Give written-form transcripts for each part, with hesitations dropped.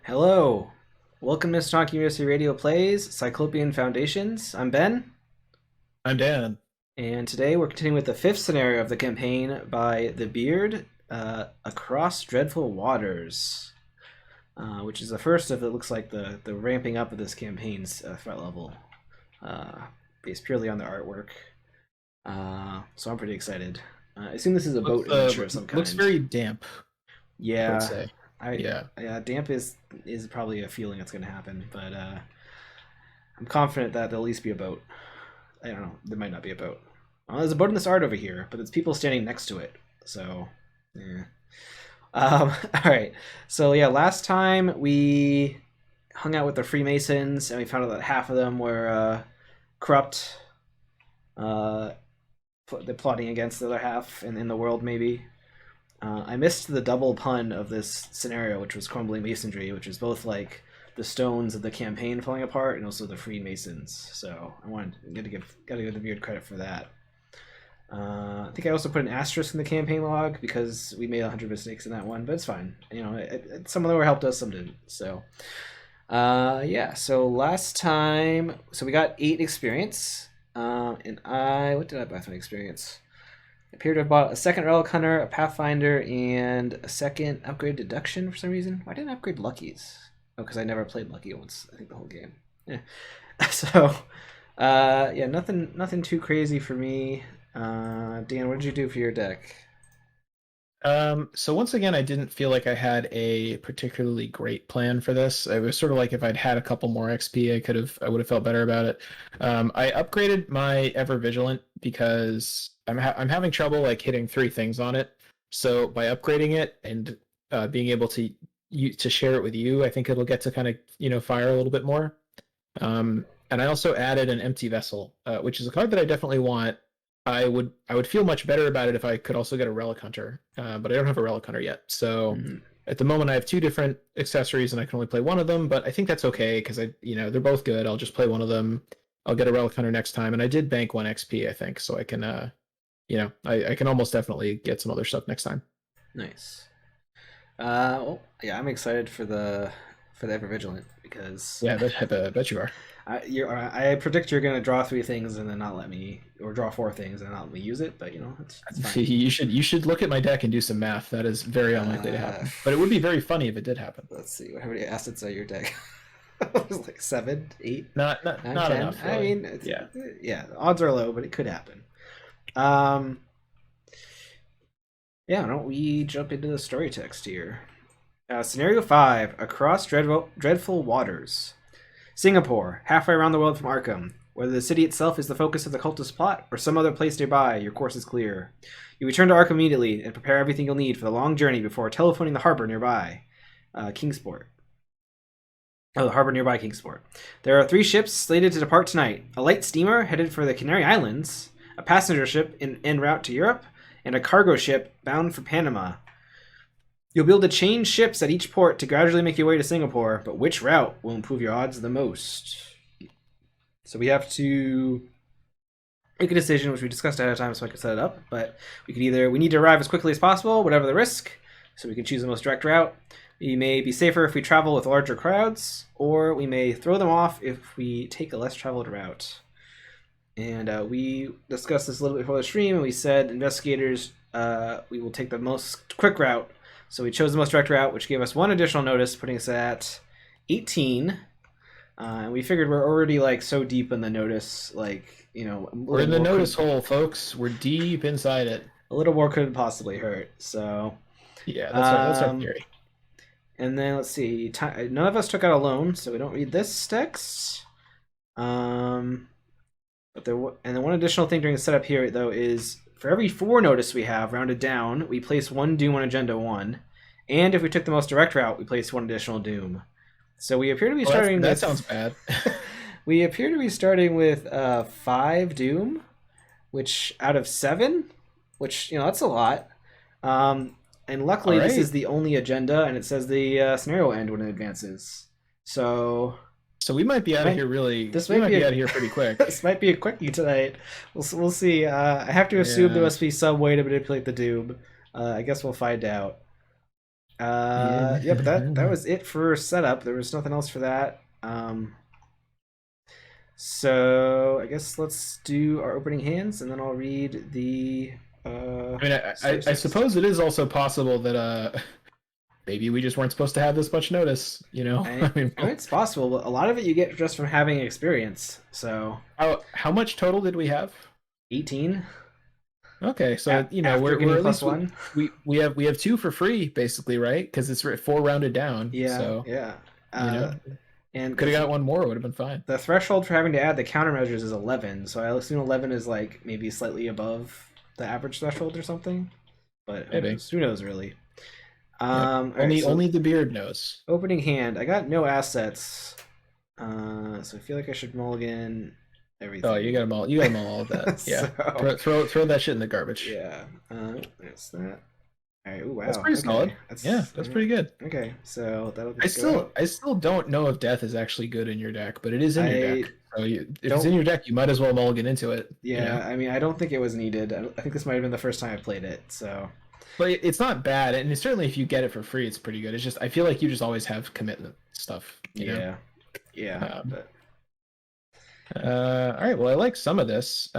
Hello. Welcome to Stock University Radio Plays Cyclopean Foundations. I'm Ben, I'm Dan. and today we're continuing with the fifth scenario of the campaign by The Beard, Across Dreadful Waters, which is the first of it looks like the ramping up of this campaign's threat level, based purely on the artwork. So I'm pretty excited. I assume this is a boat adventure of some Looks kind. very damp, I would Yeah, say. I Yeah. yeah, damp is probably a feeling that's going to happen, but I'm confident that there'll at least be a boat. I don't know. There might not be a boat. Well, there's a boat in this art over here, but it's people standing next to it. So, yeah. All right. So yeah, last time we hung out with the Freemasons, and we found out that half of them were corrupt. Uh, they're plotting against the other half in the world, maybe. I missed the double pun of this scenario, which was crumbling masonry, which is both like the stones of the campaign falling apart and also the Freemasons. So I wanted to give the Beard credit for that. I think I also put an asterisk in the campaign log because we made 100 mistakes in that one, but it's fine. You know, some of them were helped us, some didn't. So, yeah. So last time, so we got 8 experience, and what did I buy for my experience? I appear to have bought a second Relic Hunter, a Pathfinder, and a second upgrade Deduction for some reason. Why didn't I upgrade Luckies? Oh, because I never played Lucky once. I think the whole game. Yeah. So, yeah, nothing too crazy for me. Dan, what did you do for your deck? So once again, I didn't feel like I had a particularly great plan for this. It was sort of like if I'd had a couple more XP, I would have felt better about it. I upgraded my Ever Vigilant because I'm having trouble like hitting 3 things on it. So by upgrading it and being able to share it with you, I think it'll get to kind of fire a little bit more. And I also added an Empty Vessel, which is a card that I definitely want. I would feel much better about it if I could also get a Relic Hunter, but I don't have a Relic Hunter yet. So Mm-hmm. at the moment, I have 2 different accessories, and I can only play one of them. But I think that's okay because they're both good. I'll just play one of them. I'll get a Relic Hunter next time, and I did bank 1 XP, I think, so I can, I can almost definitely get some other stuff next time. Nice. Well, yeah, I'm excited for the Ever Vigilant because Yeah, I bet you are. I predict you're gonna draw 3 things and then not let me, or draw 4 things and not let me use it. But you know, it's fine. You should look at my deck and do some math. That is very unlikely to Uh, happen, but it would be very funny if it did happen. let's see. How many assets are your deck? It was like 7, 8, Not not 9, not 10. enough, I really. mean, Yeah. yeah, the odds are low, but it could happen. Um, yeah, why don't we jump into the story text here? Scenario 5: Across Dreadful Waters. Singapore, halfway around the world from Arkham. Whether the city itself is the focus of the cultist plot or some other place nearby, your course is clear. You return to Arkham immediately and prepare everything you'll need for the long journey before telephoning the harbor nearby, Kingsport. Oh, the harbor nearby Kingsport. There are 3 ships slated to depart tonight: a light steamer headed for the Canary Islands, a passenger ship en route to Europe, and a cargo ship bound for Panama. You'll be able to change ships at each port to gradually make your way to Singapore, but which route will improve your odds the most? So we have to make a decision, which we discussed ahead of time so I could set it up, but we need to arrive as quickly as possible, whatever the risk, so we can choose the most direct route. We may be safer if we travel with larger crowds, or we may throw them off if we take a less traveled route. And we discussed this a little bit before the stream, and we said investigators, we will take the most quick route. So we chose the most direct route, which gave us 1 additional notice, putting us at 18. And we figured we're already like so deep in the notice, like, you know, We're in the notice hole, folks. We're deep inside it. a little more could possibly hurt. So, Yeah, that's our theory. and then let's see. None of us took out a loan, so we don't read this text. But and then one additional thing during the setup here though is for every 4 notice we have rounded down, we place 1 doom on agenda 1, and if we took the most direct route, we place 1 additional doom. So we appear to be starting. That sounds bad. We appear to be starting with 5 doom, which out of 7, which that's a lot. And luckily, this is the only agenda, and it says the scenario will end when it advances. So we might be out of here really. This we might be out of here pretty quick. This might be a quickie tonight. We'll see. I have to assume there must be some way to manipulate the doom. I guess we'll find out. Yeah, but that was it for setup. There was nothing else for that. So I guess let's do our opening hands, and then I'll read the I mean, I start stuff. suppose it is also possible that maybe we just weren't supposed to have this much notice, you know? I, I mean, I mean, it's possible, but a lot of it you get just from having experience. So how much total did we have? 18 Okay, so you know after we're getting at plus least one. we have two for free basically, right? Because it's four rounded down, Yeah, so yeah. you Uh, know and could have got one more, would have been fine. the threshold for having to add the countermeasures is 11. So I assume 11 is like maybe slightly above the average threshold or something. But who Maybe. knows? Who knows really? Yep. All right. So Only the beard knows. opening hand. I got no assets. So I feel like I should mulligan Oh, everything. you got them all of that. Yeah. So Throw that shit in the garbage. yeah, that's that. All right. Ooh, That's wow. pretty Okay. solid. Yeah, that's pretty good. Okay. So that'll just go out. I still don't know if death is actually good in your deck, but it is in your I deck. So if it's don't. in your deck, you might as well mulligan into it, you know? Yeah. I mean, I don't think it was needed. I think this might have been the first time I played it. So But it's not bad, and certainly if you get it for free, it's pretty good. It's just I feel like you just always have commitment stuff, you know? yeah, yeah. Um, But all right, well, I like some of this.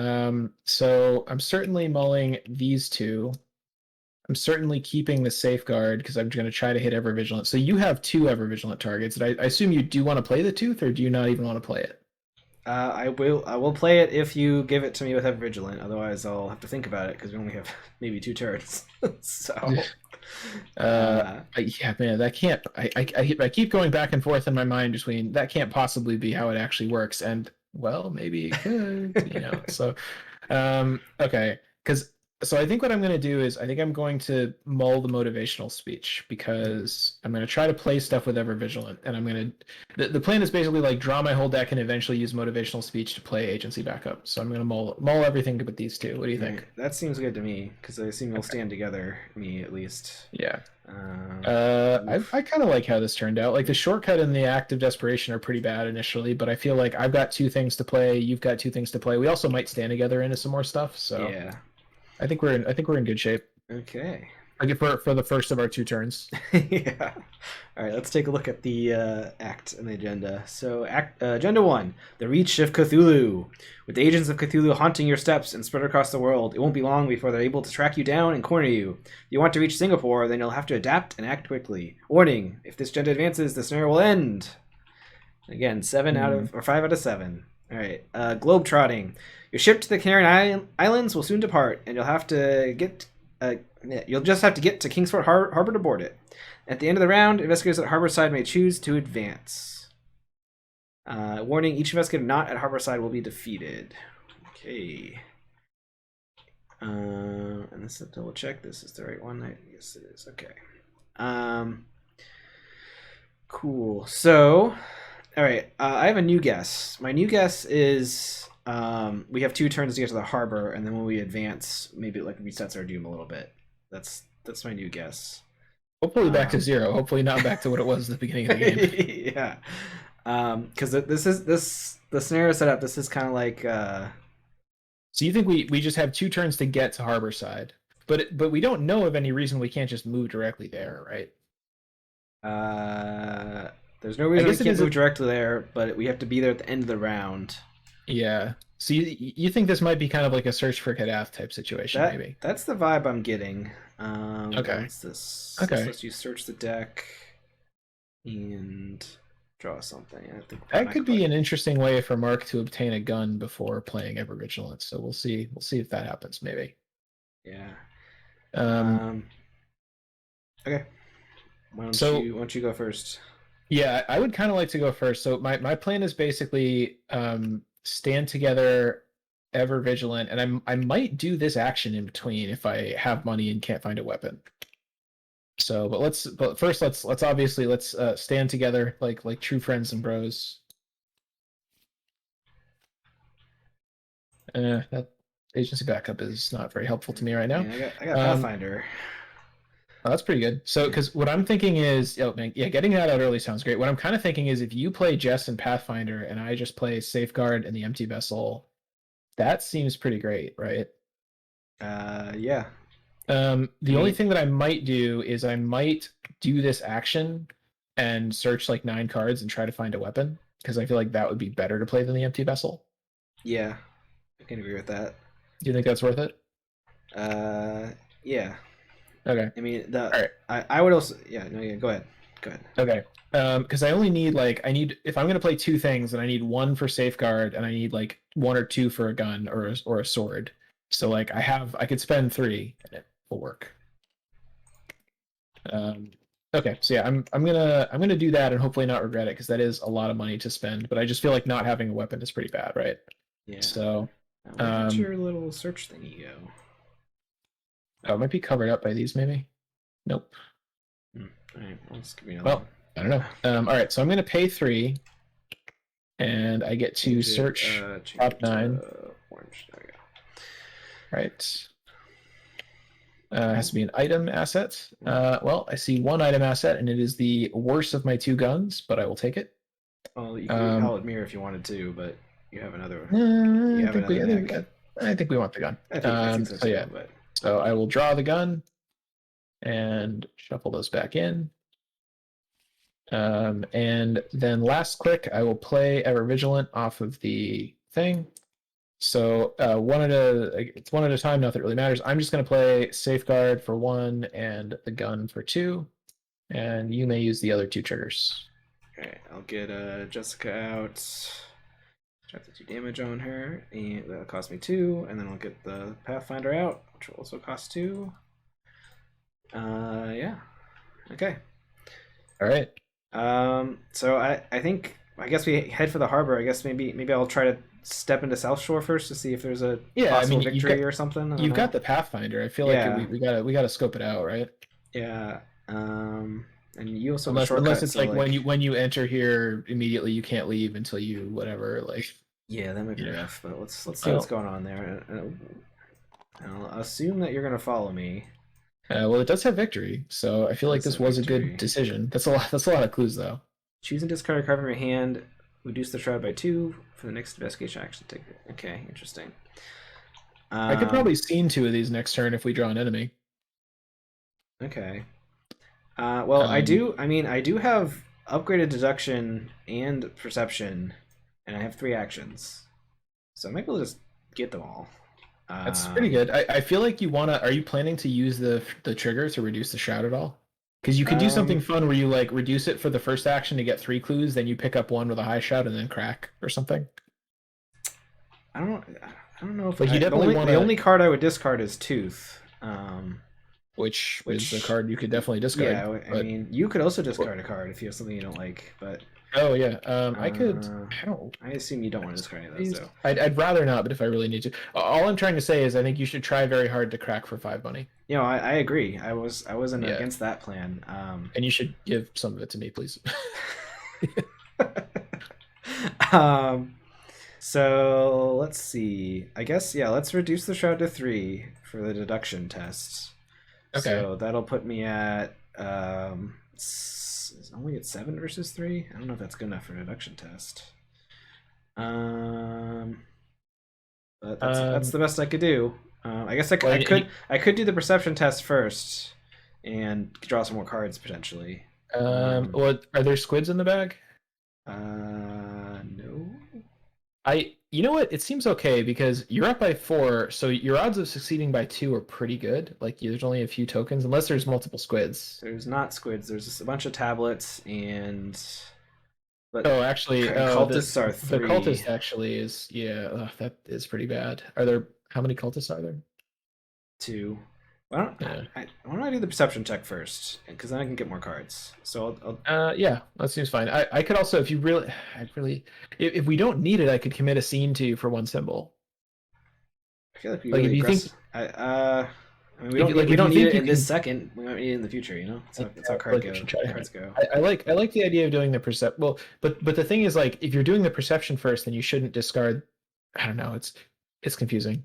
So I'm certainly mulling these two. I'm certainly keeping the safeguard because I'm going to try to hit ever vigilant. So you have two ever vigilant targets. And I assume you do want to play the tooth, or do you not even want to play it? I will play it if you give it to me with Ever Vigilant. Otherwise, I'll have to think about it because we only have maybe 2 turns. So Yeah, man, that can't. I keep going back and forth in my mind between that can't possibly be how it actually works, and well, maybe it could, you know. So, okay, because so I think what I'm going to do is I think I'm going to mull the motivational speech because I'm going to try to play stuff with Ever Vigilant, and I'm going to the plan is basically like draw my whole deck and eventually use motivational speech to play agency backup. So I'm going to mull everything with these two. What do you think? that seems good to me because I assume you'll Okay. stand together. Me at least. Yeah. Oof. I kind of like how this turned out. Like the shortcut and the act of desperation are pretty bad initially, but I feel like I've got two things to play. You've got two things to play. We also might stand together into some more stuff. So Yeah. I think we're in good shape. Okay. Like for the first of our 2 turns. Yeah. All right, let's take a look at the act and the agenda. So, agenda one: the Reach of Cthulhu. With the agents of Cthulhu haunting your steps and spread across the world, it won't be long before they're able to track you down and corner you. If you want to reach Singapore, then you'll have to adapt and act quickly. Warning: if this agenda advances, the scenario will end. Again, 5 out of 7. All right, globetrotting. Your ship to the Canary Islands will soon depart, and you'll just have to get to Kingsport Harbor to board it. At the end of the round, investigators at Harborside may choose to advance. Warning: each investigator not at Harborside will be defeated. Okay. And this is a double check. This is the right one. Yes, it is. Okay. Cool. So, all right. I have a new guess. My new guess is we have 2 turns to get to the harbor, and then when we advance, maybe it like resets our doom a little bit. That's my new guess. Hopefully back to 0. Hopefully not back to what it was at the beginning of the game. Yeah. Because the scenario setup. This is kind of like. So you think we just have 2 turns to get to Harborside, but we don't know of any reason we can't just move directly there, right? There's no reason we can't move directly there, but we have to be there at the end of the round. Yeah. So you think this might be kind of like a search for Kadath type situation, maybe? That's the vibe I'm getting. Okay. What's this? Okay. This lets you search the deck and draw something. I think that could be an interesting way for Mark to obtain a gun before playing Ever Vigilant. So we'll see. We'll see if that happens, maybe. Yeah. Okay. Why don't you go first? Yeah, I would kind of like to go first. So my plan is basically stand together, Ever Vigilant, and I might do this action in between if I have money and can't find a weapon. So, but first let's obviously stand together like true friends and bros. That agency backup is not very helpful to me right now. Yeah, I got Pathfinder. Oh, that's pretty good. So, because what I'm thinking is, getting that out early sounds great. What I'm kind of thinking is if you play Jess and Pathfinder and I just play Safeguard and the Empty Vessel, that seems pretty great, right? Yeah. The only thing that I might do is I might do this action and search like 9 cards and try to find a weapon, because I feel like that would be better to play than the empty vessel. Yeah, I can agree with that. Do you think that's worth it? Yeah. Okay. I mean, All right. I would also, yeah, no, yeah, go ahead. Go ahead. Okay. Because I only need if I'm gonna play 2 things, then I need 1 for safeguard, and I need like 1 or 2 for a gun or a sword. So like I could spend 3 and it will work. Okay, so yeah, I'm gonna do that and hopefully not regret it, because that is a lot of money to spend. But I just feel like not having a weapon is pretty bad, right? Yeah. So where did your little search thingy go? oh, it might be covered up by these, maybe. Nope. All right, well, let's give me another. Well, I don't know. All right, so I'm gonna pay 3, and I get to search top 9. Orange. There we go. Right. Has to be an item asset. Well, I see 1 item asset, and it is the worst of my 2 guns, but I will take it. Well, you could call it mirror if you wanted to, but you have another. You have I think we want the gun. I think so, so yeah. But... So I will draw the gun and shuffle those back in. And then last click, I will play Ever Vigilant off of the thing. So it's one at a time, not that it really matters. I'm just going to play Safeguard for 1 and the gun for 2, and you may use the other 2 triggers. Okay, I'll get Jessica out. Try to do damage on her, and that'll cost me 2, and then I'll get the Pathfinder out, which will also cost 2. Yeah. Okay. All right. So I think, I guess we head for the harbor. I guess maybe I'll try to step into South Shore first to see if there's a possible victory or something. You've got the Pathfinder. I feel like we gotta scope it out, right? Yeah. And you also unless it's like when you enter here immediately, you can't leave until you whatever. Like yeah, that might be rough. But let's see what's going on there. And I'll assume that you're gonna follow me. Well, it does have victory, so I feel like this was a good decision. That's a lot of clues, though. Choose and discard a card from your hand. Reduce the shroud by 2 for the next investigation action. Take it. Okay, interesting. I could probably scene 2 of these next turn if we draw an enemy. Okay. Well, I do have upgraded deduction and perception, and I have 3 actions, so I might be able to just get them all. That's pretty good. I feel like are you planning to use the trigger to reduce the shroud at all? Because you could do something fun where you like reduce it for the first action to get 3 clues, then you pick up 1 with a high shroud and then crack or something. I don't know if like you definitely the only card I would discard is Tooth. Which is the card you could definitely discard. Yeah, I mean, you could also discard a card if you have something you don't like, but... Oh, yeah. I assume you don't want to discard any of those, though. I'd rather not, but if I really need to... All I'm trying to say is I think you should try very hard to crack for 5 money. You know, I agree. I wasn't against that plan. And you should give some of it to me, please. So, let's see. I guess, yeah, let's reduce the shroud to 3 for the deduction test. Okay. So that'll put me at only at 7 versus 3. I don't know if that's good enough for a deduction test. But that's the best I could do. I guess I could do the perception test first and draw some more cards potentially. What are there squids in the bag? No. You know what? It seems okay because you're up by 4, so your odds of succeeding by 2 are pretty good. Like there's only a few tokens, unless there's multiple squids. There's not squids. There's just a bunch of tablets and. But actually, cultists are 3. The cultist actually is that is pretty bad. How many cultists are there? 2. Why don't I do the perception check first? Because then I can get more cards. So yeah, that seems fine. I could also, if you really, if we don't need it, I could commit a scene to you for 1 symbol. I feel like we really aggressive. I mean, we don't need it in this second. We might need it in the future. You know, that's how cards go. I like the idea of doing the percept. Well, but the thing is, like, if you're doing the perception first, then you shouldn't discard. I don't know. It's confusing.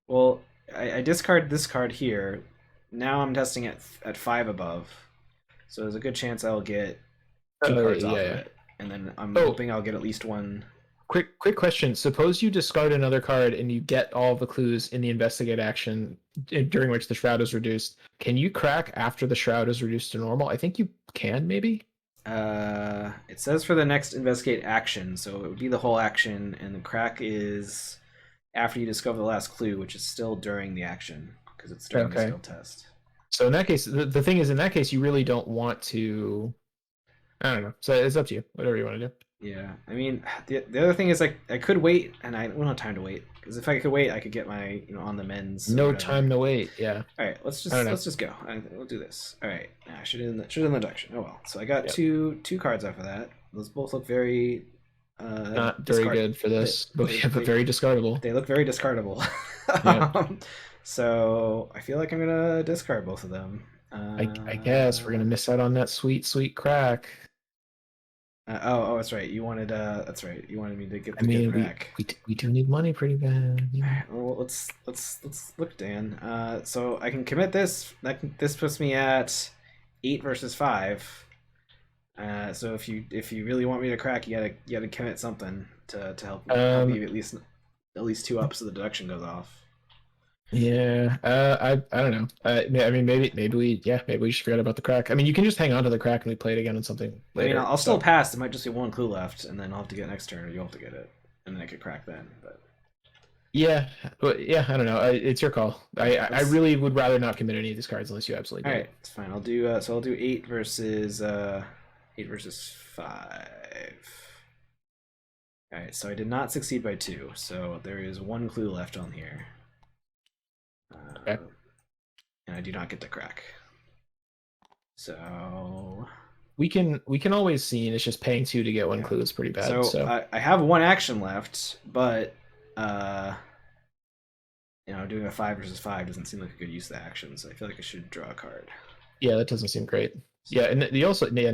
Well. I discard this card here. Now I'm testing it at 5 above, so there's a good chance I'll get 2 cards off of it, and then I'm hoping I'll get at least 1 quick question. Suppose you discard another card and you get all the clues in the investigate action during which the shroud is reduced. Can you crack after the shroud is reduced to normal? I think you can, maybe. It says for the next investigate action, so it would be the whole action, and the crack is after you discover the last clue, which is still during the action because it's during the Okay. skill test. So in that case, the thing is, in that case, you really don't want to. I don't know. So it's up to you. Whatever you want to do. Yeah, I mean, the other thing is like I could wait, and I don't have time to wait because if I could wait, I could get my on the mends. No time to wait. Yeah. All right, let's just go. We'll do this. All right, I should have done the deduction. Oh well. So I got two cards off of that. Those both look very not very good for this, but very discardable. They look very discardable. So I feel like I'm gonna discard both of them. I guess we're gonna miss out on that sweet crack. That's right. You wanted that's right. You wanted me to get the good crack. We do need money pretty bad. Yeah. Well, let's look, Dan. So I can commit this. This puts me at 8 versus 5. So if you really want me to crack, you gotta commit something to help me at least 2 up so the deduction goes off. Yeah, I don't know. I mean, maybe we should forget about the crack. I mean, you can just hang on to the crack and we play it again on something later. I mean, I'll still pass. There might just be 1 clue left, and then I'll have to get next turn, or you'll have to get it, and then I could crack then. But yeah, I don't know. It's your call. I really would rather not commit any of these cards unless you absolutely do. All right, it's fine. I'll do I'll do 8 versus 5. All right, so I did not succeed by 2, so there is 1 clue left on here. Okay. And I do not get the crack. So we can always see, and it's just paying 2 to get 1 clue is pretty bad. So I have 1 action left, but doing a 5 versus 5 doesn't seem like a good use of the action, so I feel like I should draw a card. Yeah, that doesn't seem great. Yeah, and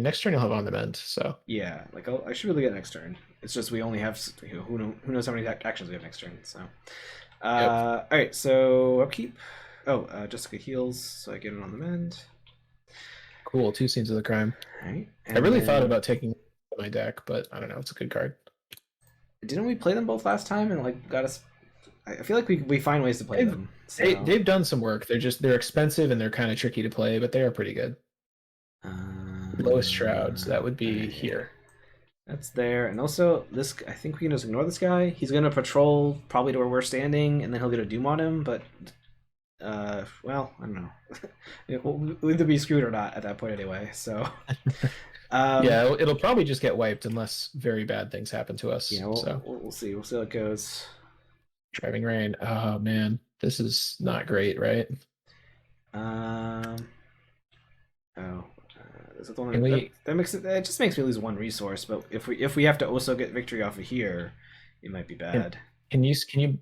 next turn you'll have on the mend. So yeah, like I should really get next turn. It's just we only have who knows how many actions we have next turn. So all right, so upkeep. Jessica heals, so I get it on the mend. Cool, 2 scenes of the crime. All right. I really thought about taking my deck, but I don't know. It's a good card. Didn't we play them both last time and like got us? I feel like we find ways to play them. So. They've done some work. They're expensive and they're kind of tricky to play, but they are pretty good. Lowest shrouds, that would be here. That's there, and also this. I think we can just ignore this guy. He's gonna patrol probably to where we're standing, and then he'll get a doom on him. But well, I don't know. We'll either be screwed or not at that point anyway. So yeah, it'll probably just get wiped unless very bad things happen to us. Yeah, we'll see. We'll see how it goes. Driving rain. Oh man, this is not great, right? Is it the one that makes it just makes me lose 1 resource, but if we have to also get victory off of here, it might be bad. Can you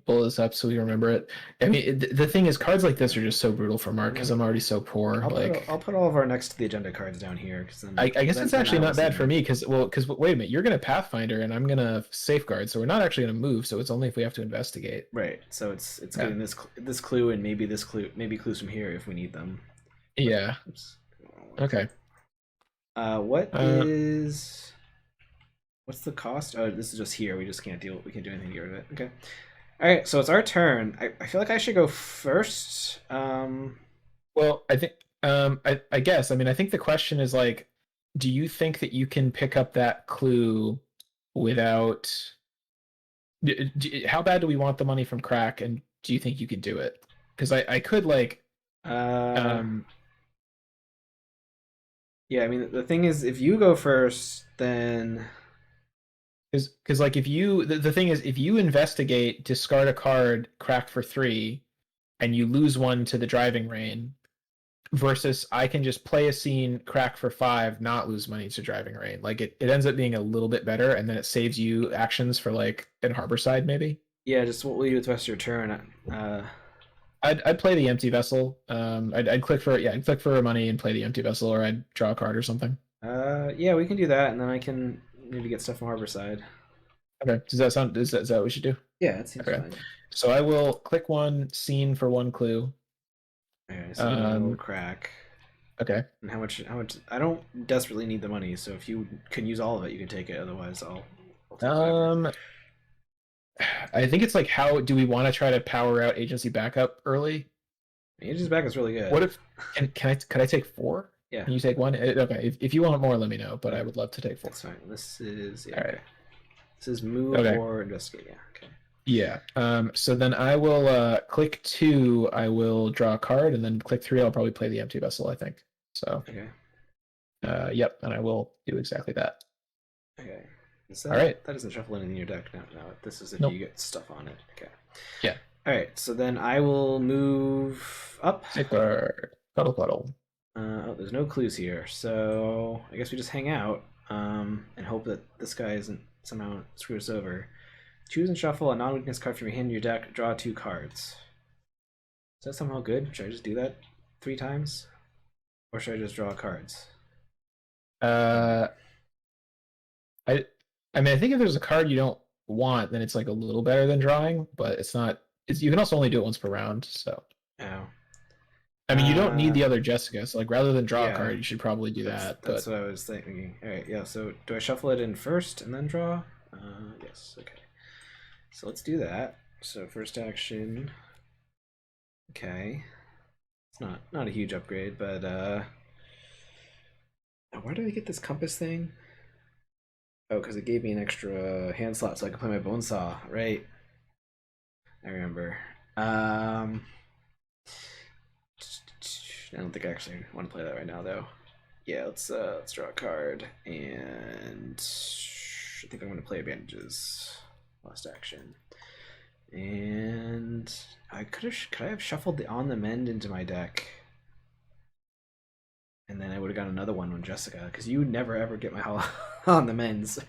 pull this up so we remember it? I mean, the thing is, cards like this are just so brutal for Mark because I'm already so poor. I'll put all of our next to the agenda cards down here. I guess it's actually not bad for me because wait a minute, you're gonna Pathfinder and I'm gonna Safeguard, so we're not actually gonna move. So it's only if we have to investigate. Right. So it's getting this clue and maybe this clue, maybe clues from here if we need them. Yeah. Oops. Okay. What's the cost? Oh, this is just here. We just can't do anything to get rid of it. Okay. All right, so it's our turn. I feel like I should go first. Well, I think I guess. I mean, I think the question is like, do you think that you can pick up that clue without how bad do we want the money from crack, and do you think you could do it? Because I could like yeah, I mean, the thing is, if you go first, then because like if you the thing is, if you investigate, discard a card, crack for 3, and you lose 1 to the driving rain, versus I can just play a scene, crack for 5, not lose money to driving rain. Like it ends up being a little bit better, and then it saves you actions for like in Harborside maybe. Yeah, just what will you do with the rest of your turn? I'd play the empty vessel. I'd click for money and play the empty vessel, or I'd draw a card or something. Yeah, we can do that, and then I can maybe get stuff from Harborside. Okay. Is that what we should do? Yeah, that seems fine. So I will click 1 scene for 1 clue. Okay, so crack. Okay. And how much? I don't desperately need the money, so if you can use all of it, you can take it. Otherwise, I'll take it. I think it's like, how do we want to try to power out agency backup early? Aegis back is really What good. if can I take 4? Yeah, Can you take 1? Okay, if you want more, let me know. But I would love to take 4. that's fine. This is All right. okay. This is move Okay. or investigate. Yeah, okay. Yeah. So then I will click 2. I will draw a card, and then click 3. I'll probably play the empty vessel, I think. So Okay. yep, and I will do exactly that. Okay. Is All right. that doesn't shuffle anything in your deck? No, no. This is if you Nope. get stuff on it. Okay. Yeah. All right. So then I will move up. Safeguard. Cuddle cuddle. Oh, there's no clues here, so I guess we just hang out and hope that this guy isn't somehow screw us over. Choose and shuffle a non-weakness card from your hand in your deck. Draw 2 cards. Is that somehow good? Should I just do that 3 times, or should I just draw cards? Uh, I I mean, I think if there's a card you don't want, then it's like a little better than drawing, but it's not. You can also only do it once per round. So Oh. I mean, you don't need the other Jessica. So like, rather than draw a Yeah, card, you should probably do that. that's But what I was thinking. All right, yeah. So do I shuffle it in first and then draw? Yes. Okay. So let's do that. So first action. Okay. It's not a huge upgrade, but where did I get this compass thing? Oh, because it gave me an extra hand slot so I could play my bone saw, right? I remember. I don't think I actually want to play that right now, though. Yeah, let's draw a card, and I think I'm going to play advantages. Last action, and could I have shuffled the on the mend into my deck, and then I would have got another one on Jessica, because you never ever get my on the mends.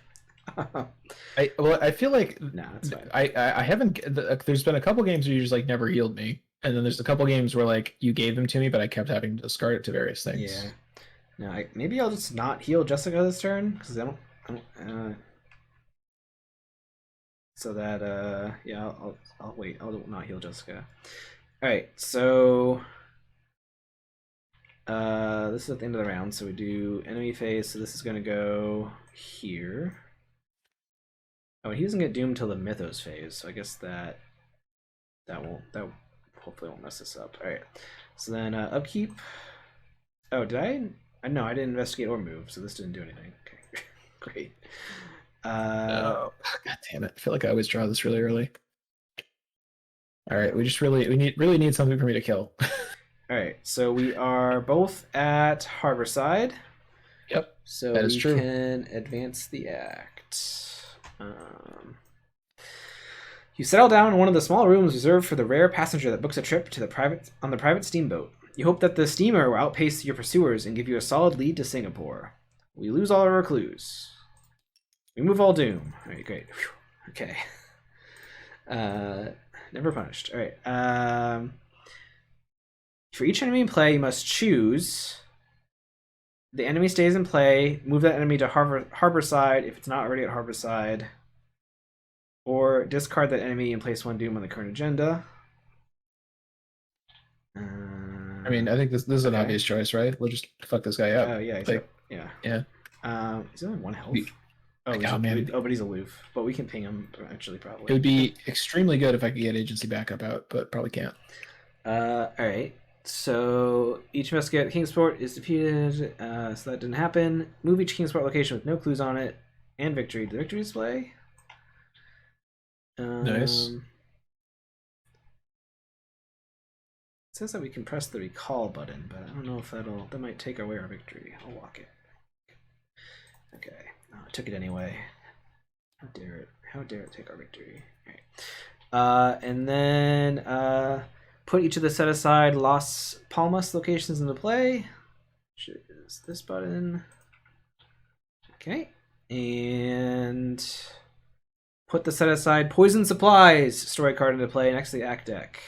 I feel like Nah, that's fine. I haven't. There's been a couple games where you just like never healed me, and then there's a couple games where like you gave them to me, but I kept having to discard it to various things. Yeah. No, maybe I'll just not heal Jessica this turn because I don't so that yeah, I'll wait. I'll not heal Jessica. All right, so this is at the end of the round, so we do enemy phase. So this is gonna go here. Oh, and he doesn't get doomed till the Mythos phase, so I guess that hopefully won't mess us up. All right, so then upkeep. Oh, did I? No, I didn't investigate or move, so this didn't do anything. Okay, great. Oh, God damn it! I feel like I always draw this really early. All right, we really need something for me to kill. All right, so we are both at Harborside. Yep, So that is true. we can advance the act. You settle down in one of the small rooms reserved for the rare passenger that books a trip to the private steamboat. You hope that the steamer will outpace your pursuers and give you a solid lead to Singapore. We lose all our clues. We move all doom. All right, great. Whew. Okay. Never punished. All right. For each enemy in play, you must choose. The enemy stays in play. Move that enemy to Harborside if it's not already at Harborside. Or discard that enemy and place 1 doom on the current agenda. I mean, I think this is an obvious choice, right? We'll just fuck this guy up. Oh yeah, like, yeah. He's only 1 health. Man. But he's aloof. But we can ping him eventually, probably. It would be extremely good if I could get agency backup out, but probably can't. All right. So each investigate Kingsport is defeated. So that didn't happen. Move each Kingsport location with no clues on it, and victory. The victory display. Nice. It says that we can press the recall button, but I don't know if that might take away our victory. I'll walk it. Okay. Oh, I took it anyway. How dare it? How dare it take our victory? All right. And then put each of the set aside Las Palmas locations into play. Which is this button. Okay. And put the set aside Poison Supplies story card into play next to the act deck.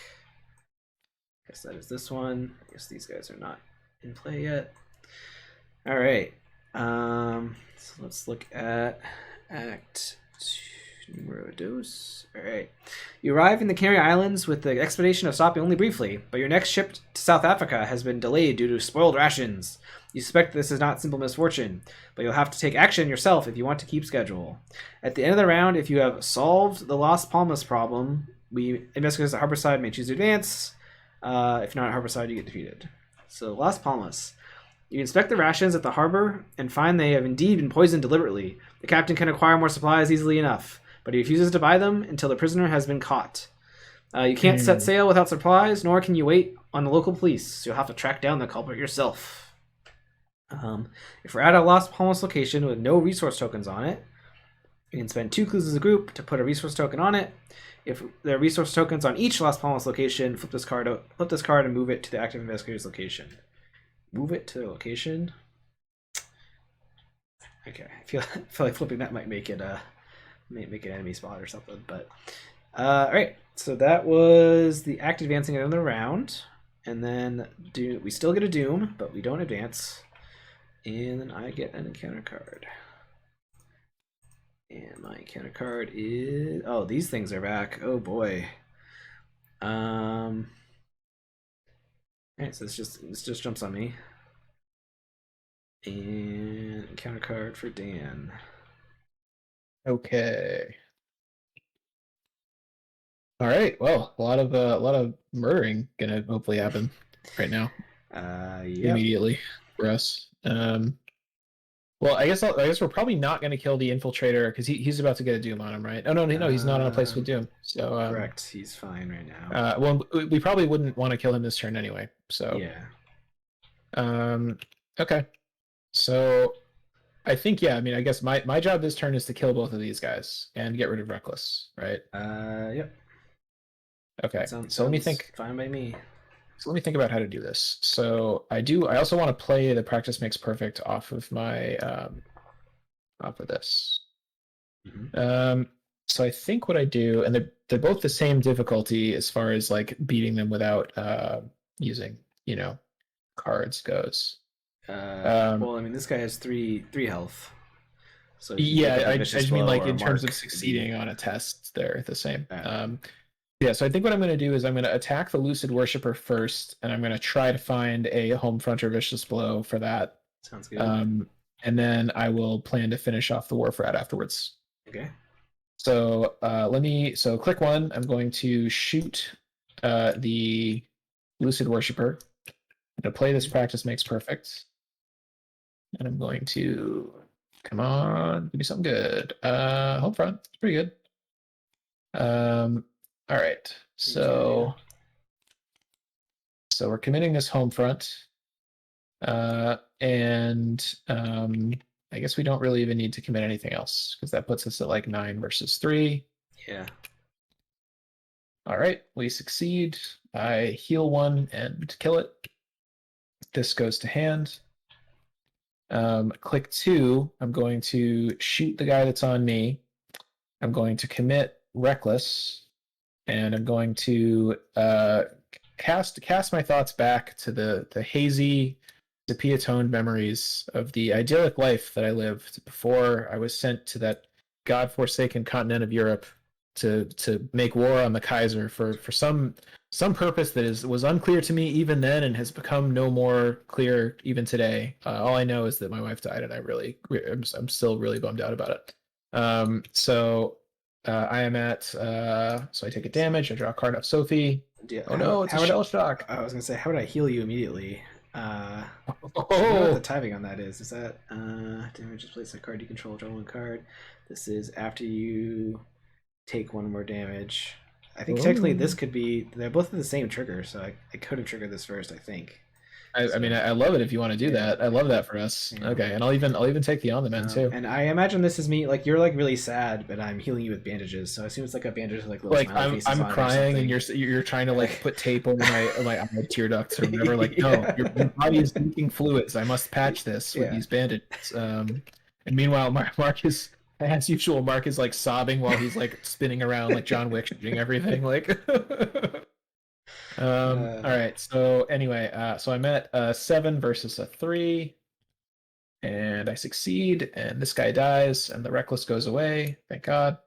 Guess that is this one. I guess these guys are not in play yet. All right. So let's look at Act Numero dos. All right. You arrive in the Canary Islands with the expedition of stopping only briefly, but your next ship to South Africa has been delayed due to spoiled rations. You suspect this is not simple misfortune, but you'll have to take action yourself if you want to keep schedule. At the end of the round, if you have solved the Las Palmas problem, we investigators at Harborside may choose to advance. If not at Harborside, you get defeated. So Las Palmas. You inspect the rations at the harbor and find they have indeed been poisoned deliberately. The captain can acquire more supplies easily enough, but he refuses to buy them until the prisoner has been caught. You can't set sail without supplies, nor can you wait on the local police, so you'll have to track down the culprit yourself. If we're at a Las Palmas location with no resource tokens on it, you can spend 2 clues as a group to put a resource token on it. If there are resource tokens on each Las Palmas location, flip this card and move it to the active investigator's location. Move it to the location. Okay, I feel like flipping that might make it make an enemy spot or something. But all right, so that was the act advancing another round, and then we still get a doom, but we don't advance, and then I get an encounter card. And my encounter card is these things are back. Oh boy. Alright, so this just jumps on me. And encounter card for Dan. Okay. All right. Well, a lot of murdering gonna hopefully happen right now. Immediately for us. Well, I guess we're probably not going to kill the infiltrator because he's about to get a doom on him, right? Oh no, he's not on a place with doom. So correct, he's fine right now. Well, we probably wouldn't want to kill him this turn anyway. So yeah. Okay. So I think I mean I guess my job this turn is to kill both of these guys and get rid of Reckless, right? Yep. Okay. So let me think. Fine by me. So let me think about how to do this. So I also want to play the practice makes perfect off of my off of this. Mm-hmm. So I think what I do, and they're both the same difficulty as far as like beating them without using cards goes. Well, I mean, this guy has three health. So I just mean like in terms of succeeding on a test, they're the same. Yeah, so I think what I'm going to do is I'm going to attack the Lucid Worshipper first, and I'm going to try to find a home front or vicious blow for that. Sounds good. And then I will plan to finish off the Warfrat afterwards. Okay. So click 1. I'm going to shoot the Lucid Worshipper. I'm going to play this practice makes perfect. And I'm going to, come on, give me something good. Home front, it's pretty good. All right, so we're committing this home front, and I guess we don't really even need to commit anything else because that puts us at like 9 versus 3. Yeah. All right, we succeed. I heal 1 and kill it. This goes to hand. Click 2. I'm going to shoot the guy that's on me. I'm going to commit Reckless. And I'm going to cast my thoughts back to the hazy, sepia-toned memories of the idyllic life that I lived before I was sent to that god-forsaken continent of Europe to make war on the Kaiser for some purpose that was unclear to me even then and has become no more clear even today. All I know is that my wife died, and I'm still really bummed out about it. So I am at, so I take a damage, I draw a card off Sophie. Oh no, it's a shell shock. I was going to say, how would I heal you immediately? I don't know what the timing on that is. Is that damage is placed on a card you control, draw 1 card. This is after you take 1 more damage. I think technically this could be, they're both the same trigger, so I could have triggered this first, I think. I mean, I love it if you want to do that. I love that for us. Yeah. Okay, and I'll even take the on the men too. And I imagine this is me, like you're like really sad, but I'm healing you with bandages. So I assume it's like a bandage with like little I'm crying and you're trying to like put tape over my tear ducts or whatever. Like no, your body is leaking fluids. I must patch this with these bandages. And meanwhile, Mark is, as usual, Mark is like sobbing while he's like spinning around like John Wick, shooting everything like. All right, so anyway, so I'm at 7 versus a 3, and I succeed, and this guy dies, and the Reckless goes away, thank God.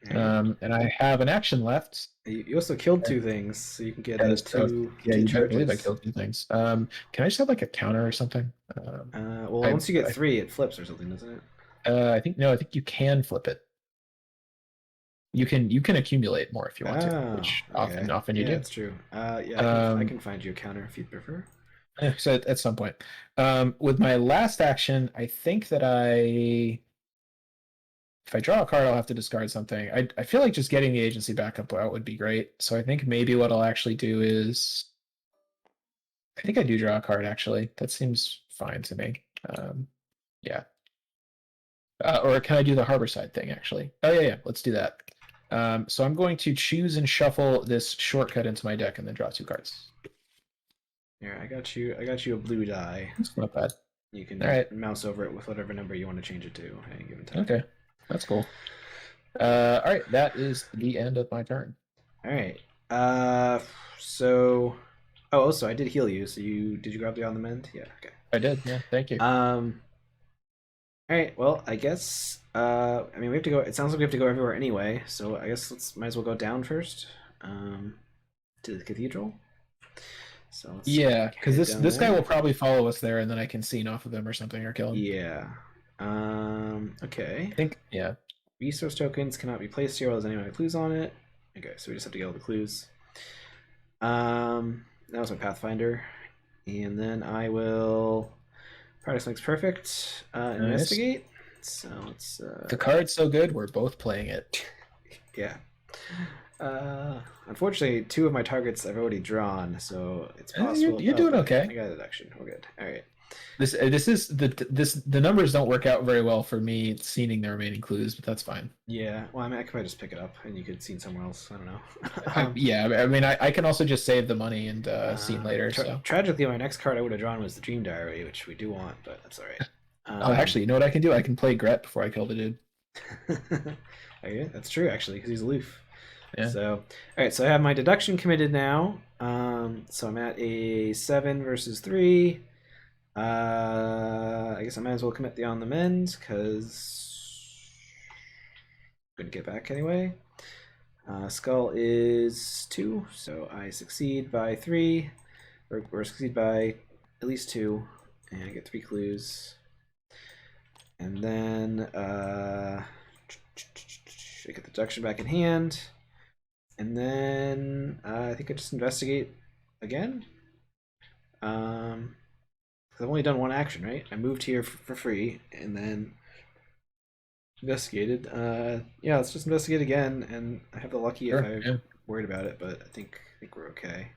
All right. And I have an action left. You also killed two things, so you can get That is, yeah, two you better believe I charges. killed two things. Can I just have like a counter or something? Well, I, once you get I, 3, it flips or something, doesn't it? I think no, I think you can flip it. You can accumulate more if you want to, Oh, which okay. often you Yeah, do. it's true. Yeah, I Um, can find you a counter if you'd prefer. so at some point, with my last action, I think that if I draw a card, I'll have to discard something. I feel like just getting the agency back up out would be great. So I think maybe what I'll actually do is I think I do draw a card actually. That seems fine to me. Yeah. Or can I do the Harborside thing actually? Oh yeah, yeah. Let's do that. So I'm going to choose and shuffle this shortcut into my deck and then draw 2 cards. Here, I got you. I got you a blue die. That's not bad. You can All right. mouse over it with whatever number you want to change it to at any given time. Okay. That's cool. All right. That is the end of my turn. All right. So, oh, also I did heal you. So did you grab the on the mend? Yeah. Okay. I did. Yeah. Thank you. All right. Well, I guess. I mean, we have to go. It sounds like we have to go everywhere anyway. So I guess might as well go down first. To the cathedral. So Yeah, because this guy there. will probably follow us there, and then I can scene off of him or something or kill him. Yeah. Okay. I think. Yeah. Resource tokens cannot be placed here while there's any other clues on it. Okay, so we just have to get all the clues. That was my Pathfinder. And then I will Practice makes perfect. Investigate. So let's The card's so good, we're both playing it. yeah. Unfortunately, 2 of my targets I've already drawn, so it's possible. You're doing okay. I got a deduction. We're good. All right. The numbers don't work out very well for me seeing the remaining clues, but that's fine. Yeah. Well, I mean, I could probably just pick it up, and you could see somewhere else. I don't know. Yeah, I mean, I can also just save the money and scene later. So tragically, my next card I would have drawn was the Dream Diary, which we do want, but that's all right. Oh, actually, you know what I can do? I can play Gret before I kill the dude. Okay, that's true actually, because he's aloof. Yeah. So, all right. So I have my deduction committed now. So I'm at a 7 versus 3. I guess I might as well commit the on the mend because I'm gonna get back anyway. Skull is 2, so I succeed by 3, or succeed by at least 2, and I get 3 clues. And then I get the deduction back in hand, and then I think I just investigate again. I've only done 1 action, right? I moved here for free, and then investigated. Yeah, let's just investigate again, and I have the lucky if I'm worried about it, but I think we're okay.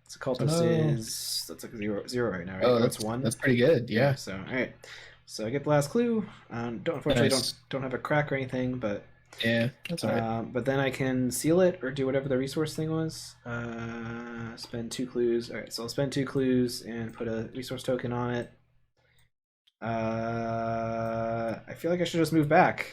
So cultist is that's like a 0 right now, right? Oh, that's 1. That's pretty good. Yeah. So all right. So I get the last clue. Unfortunately, don't have a crack or anything, but yeah, that's all right. But then I can seal it or do whatever the resource thing was. Spend 2 clues. All right, so I'll spend 2 clues and put a resource token on it. I feel like I should just move back.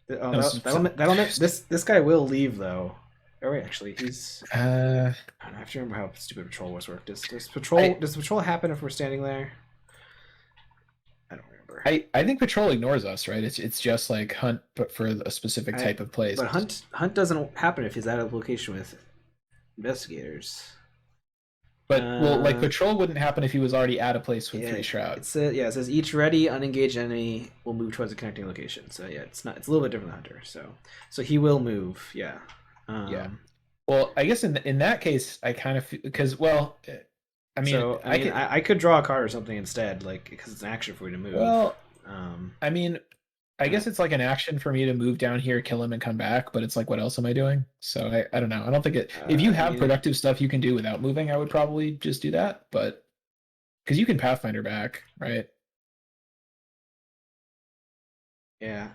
This guy will leave though. Oh wait, actually, he's. I have to remember how stupid patrol wars work. Does patrol happen if we're standing there? I don't remember. I think patrol ignores us, right? It's just like hunt, but for a specific type of place. But hunt doesn't happen if he's at a location with investigators. But well, like patrol wouldn't happen if he was already at a place with 3 shrouds. It says each ready unengaged enemy will move towards a connecting location. So yeah, it's a little bit different than hunter. So he will move. Yeah. Yeah. Well, I guess in that case, I kind of because I mean, so, I could draw a card or something instead, like because it's an action for me to move. Well, I mean, I guess it's like an action for me to move down here, kill him, and come back. But it's like, what else am I doing? So I don't know. I don't think it. If you have productive stuff you can do without moving, I would probably just do that. But because you can Pathfinder back, right? Yeah.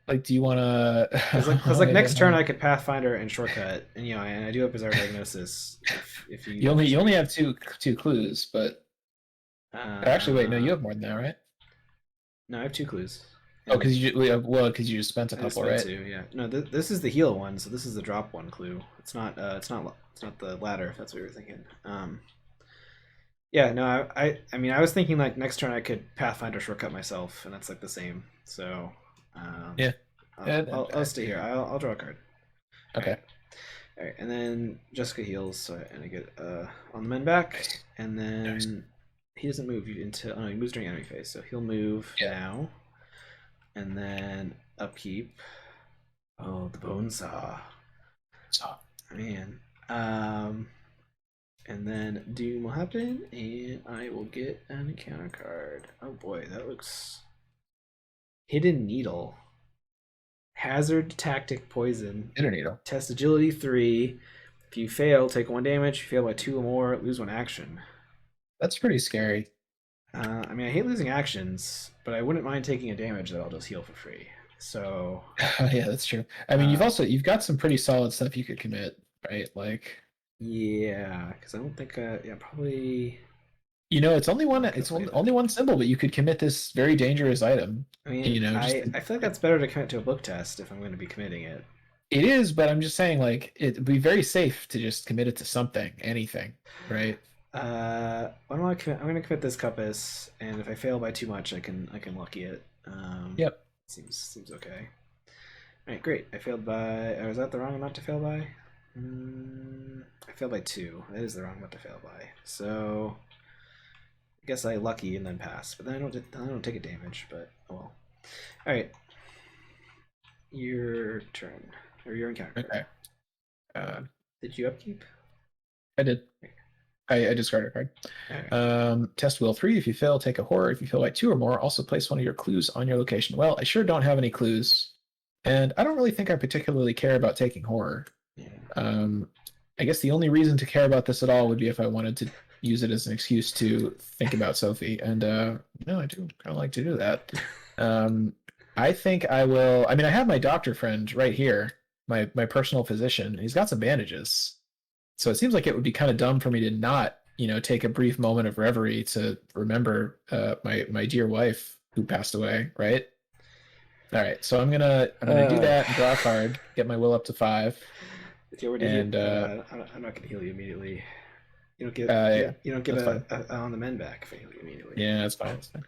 Like, do you want to? Because next turn I could Pathfinder and shortcut, and and I do have Bizarre Diagnosis. If you only have two clues, but actually, wait, no, you have more than that, right? No, I have 2 clues. Oh, because you just spent a couple, right? 2, yeah. No, this is the heal one, so this is the drop 1 clue. It's not the ladder, if that's what you were thinking. Yeah, no, I mean, I was thinking like next turn I could Pathfinder shortcut myself, and that's like the same. So, um, Yeah. I'll stay here. I'll draw a card. All right, Okay. all right, and then Jessica heals, so and I get on the men back, Nice. and Nice. then he doesn't move until oh no, he moves during enemy phase, so he'll move Yeah. now, and then upkeep. Oh, the bone saw, So man. Um, and then Doom will happen, and I will get an encounter card. Oh boy, that looks hidden needle. Hazard, tactic, poison. inner needle. Test agility 3. If you fail, take 1 damage. If you fail by 2 or more, lose 1 action. That's pretty scary. I mean, I hate losing actions, but I wouldn't mind taking a damage that I'll just heal for free. So, Yeah, that's true. I mean, uh, you've got some pretty solid stuff you could commit, right? Like, yeah, because I don't think, yeah, probably. it's only one. Not gonna It's play only that. one symbol, but you could commit this very dangerous item. I mean, Just I feel like that's better to commit to a book test if I'm going to be committing it. it is, but I'm just saying, like, it'd be very safe to just commit it to something, anything, right? Why don't I commit? I'm going to commit this compass, and if I fail by too much, I can lucky it. Yep. Seems okay. All right, great. I failed by. Oh, is that the wrong amount to fail by? I failed by 2. That is the wrong amount to fail by. So I guess I lucky and then pass. But then I don't take a damage. But oh well. All right, your turn or your encounter card. Okay. Uh, Did you upkeep? I did. I discarded a card. Okay. Test wheel 3. If you fail, take a horror. If you fail by 2 or more, also place one of your clues on your location. Well, I sure don't have any clues, and I don't really think I particularly care about taking horror. Yeah. Um, I guess the only reason to care about this at all would be if I wanted to use it as an excuse to think about Sophie, and no, I do kind of like to do that. Um, I think I will. I mean, I have my doctor friend right here, my personal physician. He's got some bandages. So it seems like it would be kind of dumb for me to not, take a brief moment of reverie to remember my dear wife who passed away, right? All right, so I'm gonna do Uh, that and draw a card, get my will up to 5, if you already heal, and I'm not gonna heal you immediately. You don't get yeah, you don't get that's fine. a on the men back if I heal you immediately. Yeah, that's fine. That's fine.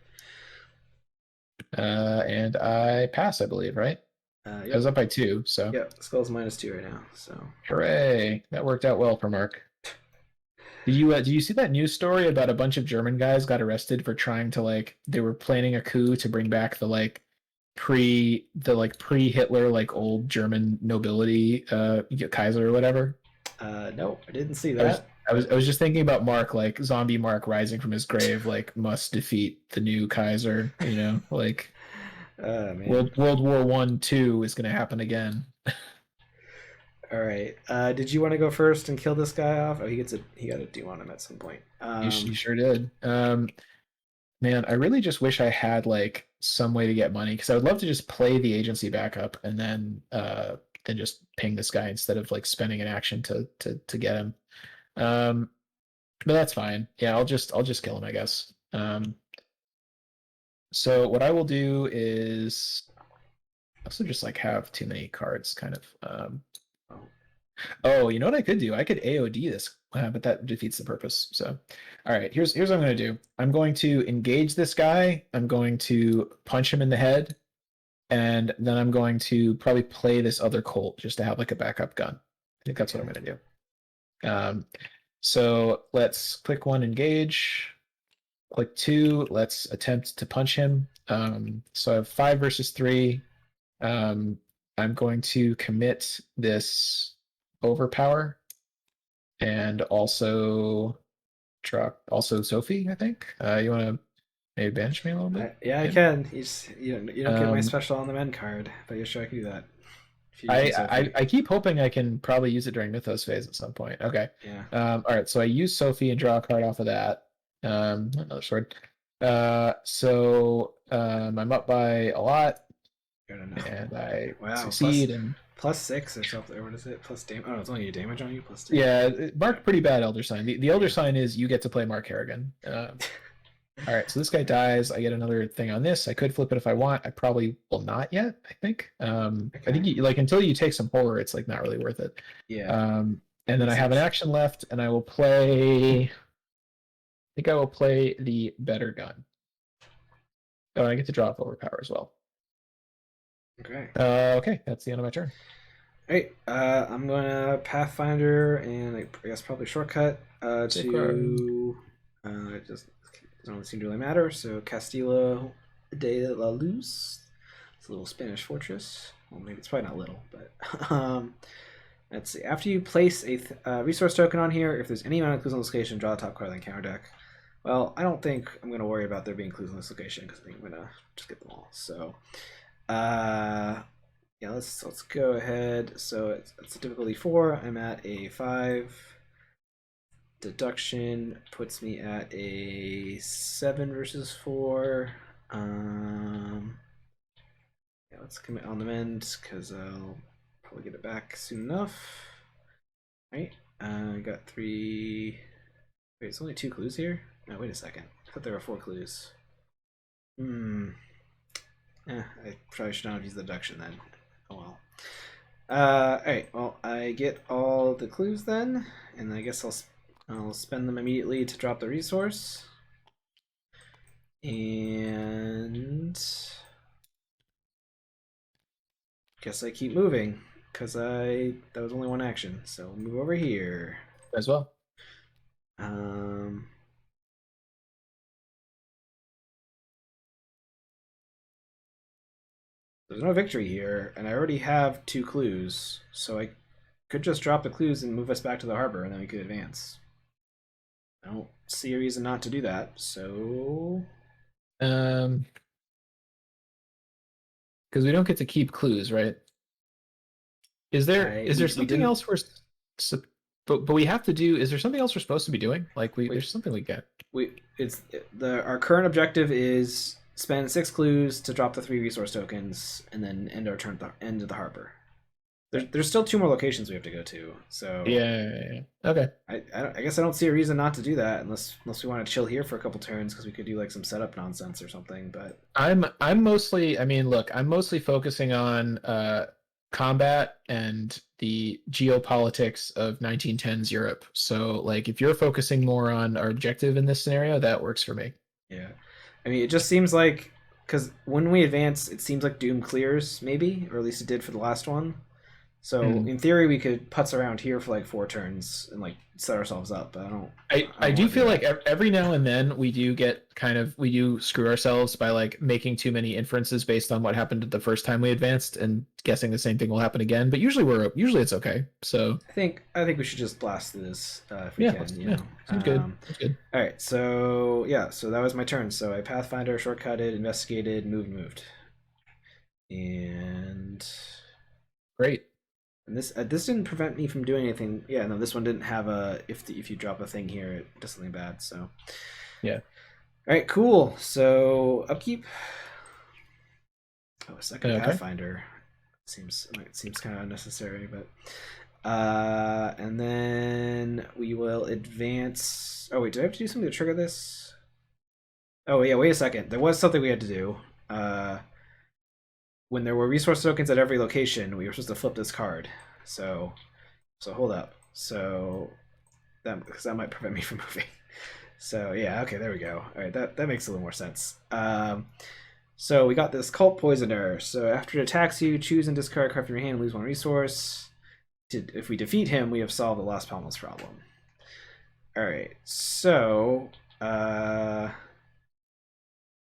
And I pass, I believe, right? I was Yep. up by 2, so Yep. Skull's -2 right now. So hooray! That worked out well for Mark. Did you see that news story about a bunch of German guys got arrested for trying to they were planning a coup to bring back pre Hitler old German nobility Kaiser or whatever. no, I didn't see I was that. I was just thinking about Mark, zombie Mark rising from his grave, must defeat the new Kaiser, Man. World War One, Two is gonna happen again. All right. Did you want to go first and kill this guy off? Oh, he got a do on him at some point. You sure did. Man, I really just wish I had some way to get money because I would love to just play the agency backup and then just ping this guy instead of spending an action to get him. Um, but that's fine. Yeah, I'll just kill him, I guess. So what I will do is also just have too many cards, kind of. oh, Oh, you know what I could do? I could AOD this, but that defeats the purpose. So, all right, here's what I'm going to do. I'm going to engage this guy. I'm going to punch him in the head, and then I'm going to probably play this other Colt just to have a backup gun. I think that's what I'm okay. going to do. So let's click 1, engage. Click 2, let's attempt to punch him. So I have 5 versus 3. I'm going to commit this overpower and also also Sophie, I think. You want to maybe banish me a little bit? Yeah, I Yeah. can. You don't get my Um, special on the men card, but you're sure I can do that if you're using Sophie. I keep hoping I can probably use it during Mythos phase at some point. Okay. Yeah. All right, so I use Sophie and draw a card off of that. Another sword. I'm up by a lot, I don't know. and I Wow. succeed. And Plus 6 or something. Or what is it? Plus damage. Oh, it's only a damage on you. Plus 2. yeah, Mark pretty bad Elder Sign. The Elder Sign is you get to play Mark Harrigan. All right, so this guy dies. I get another thing on this. I could flip it if I want. I probably will not yet, I think. I think until you take some horror, it's not really worth it. Yeah. And then I have an action left, and I will play think I will play the better gun. Oh, and I get to draw forward power as well. Okay. Okay, that's the end of my turn. Alright, I'm gonna Pathfinder and I guess probably shortcut to it just doesn't really seem to really matter. So Castillo de la Luz. It's a little Spanish fortress. Well, maybe it's probably not little, but let's see. After you place a resource token on here, if there's any amount of clues on this location, draw the top card, then counter deck. Well, I don't think I'm gonna worry about there being clues on this location because I think I'm gonna just get them all. So, yeah, let's go ahead. So it's a difficulty 4. I'm at a 5. Deduction puts me at a 7 versus 4. Yeah, let's commit on the mend because I'll probably get it back soon enough. Right? I got 3. Wait, it's only 2 clues here? No, wait a second. I thought there were 4 clues. I probably should not have used the deduction then. Oh well. Alright, well, I get all the clues then, and I guess I'll spend them immediately to drop the resource. And guess I keep moving, because that was only one action. So we'll move over here. As well. There's no victory here, and I already have 2 clues, so I could just drop the clues and move us back to the harbor, and then we could advance. I don't see a reason not to do that, so... Because we don't get to keep clues, right? Is there something else but we have to do? Is there something else we're supposed to be doing? Like there's something we get. Our current objective is spend 6 clues to drop the 3 resource tokens, and then end our turn at the end of the harbor. There's still 2 more locations we have to go to. So yeah. Okay. I guess I don't see a reason not to do that unless we want to chill here for a couple turns because we could do like some setup nonsense or something. But I'm mostly. I mean, look, I'm mostly focusing on combat and the geopolitics of 1910s Europe. So, like, if you're focusing more on our objective in this scenario, that works for me. Yeah, I mean, it just seems like because when we advance, it seems like Doom clears maybe, or at least it did for the last one. So in theory, we could putz around here for like 4 turns and like set ourselves up. But I do feel like every now and then we do screw ourselves by like making too many inferences based on what happened the first time we advanced and guessing the same thing will happen again. But usually it's okay. So I think we should just blast through this if we can. You know, sounds good. Sounds good. All right, so yeah, so that was my turn. So I Pathfinder, shortcutted, investigated, moved, and great. And this didn't prevent me from doing anything. Yeah, no, this one didn't have a if you drop a thing here, it does something bad. So yeah. All right, cool. So upkeep. Oh, a second Pathfinder seems kind of unnecessary, but and then we will advance. Oh wait, do I have to do something to trigger this? Oh yeah, wait a second. There was something we had to do. When there were resource tokens at every location, we were supposed to flip this card. So hold up. So because that might prevent me from moving. So yeah, okay, there we go. All right, that makes a little more sense. So we got this Cult Poisoner. So after it attacks you, choose and discard a card from your hand and lose 1 resource. If we defeat him, we have solved the Lost Palmas problem. All right, so I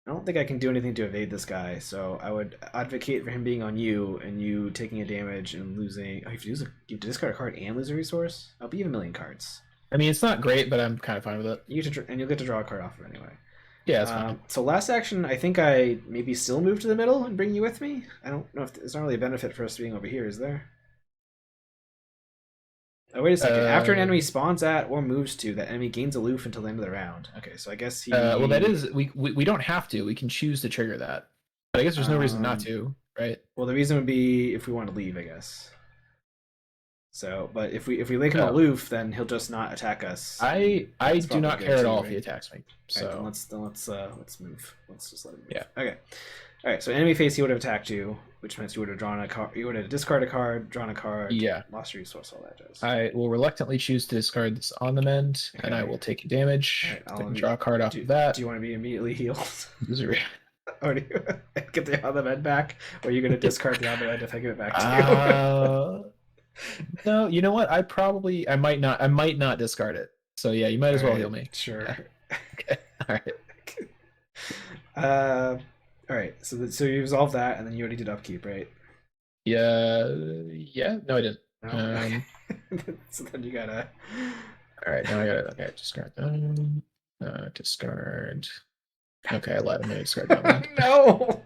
don't think I can do anything to evade this guy, so I would advocate for him being on you and you taking a damage and losing. Oh, you discard a card and lose a resource? I'll be 1,000,000 cards. I mean, it's not great, but I'm kind of fine with it. And you'll get to draw a card off of it anyway. Yeah, that's fine. So last action, I think I maybe still move to the middle and bring you with me. I don't know if there's not really a benefit for us being over here, is there? Oh, wait a second. After an enemy spawns at or moves to, that enemy gains aloof until the end of the round. Okay, so I guess he... well, that is... We don't have to. We can choose to trigger that. But I guess there's no reason not to, right? Well, the reason would be if we want to leave, I guess. So, but if we make him aloof, then he'll just not attack us. I do not care at all if he attacks me. So right, then let's move. Let's just let him move. Yeah. Okay. All right, so enemy face, he would have attacked you, which means you would have drawn a card. You would have discarded a card, drawn a card, Yeah. lost your resource. All that does. I will reluctantly choose to discard this on the mend, and I Okay. will take All damage. right, I can draw a card off do, of that. do you want to be immediately healed? Misery. Or do you get the on the med back? Or are you going to discard the on the med if I give it back to you? No, you know what? I might not discard it. So yeah, you might as well heal me. Sure. Yeah. Okay. All right. All right. So you resolve that, and then you already did upkeep, right? Yeah. Yeah. No, I didn't. No? So then you gotta. All right. Now I gotta. Okay. Discard. Discard. Okay, I lied. I'm gonna discard that one. No.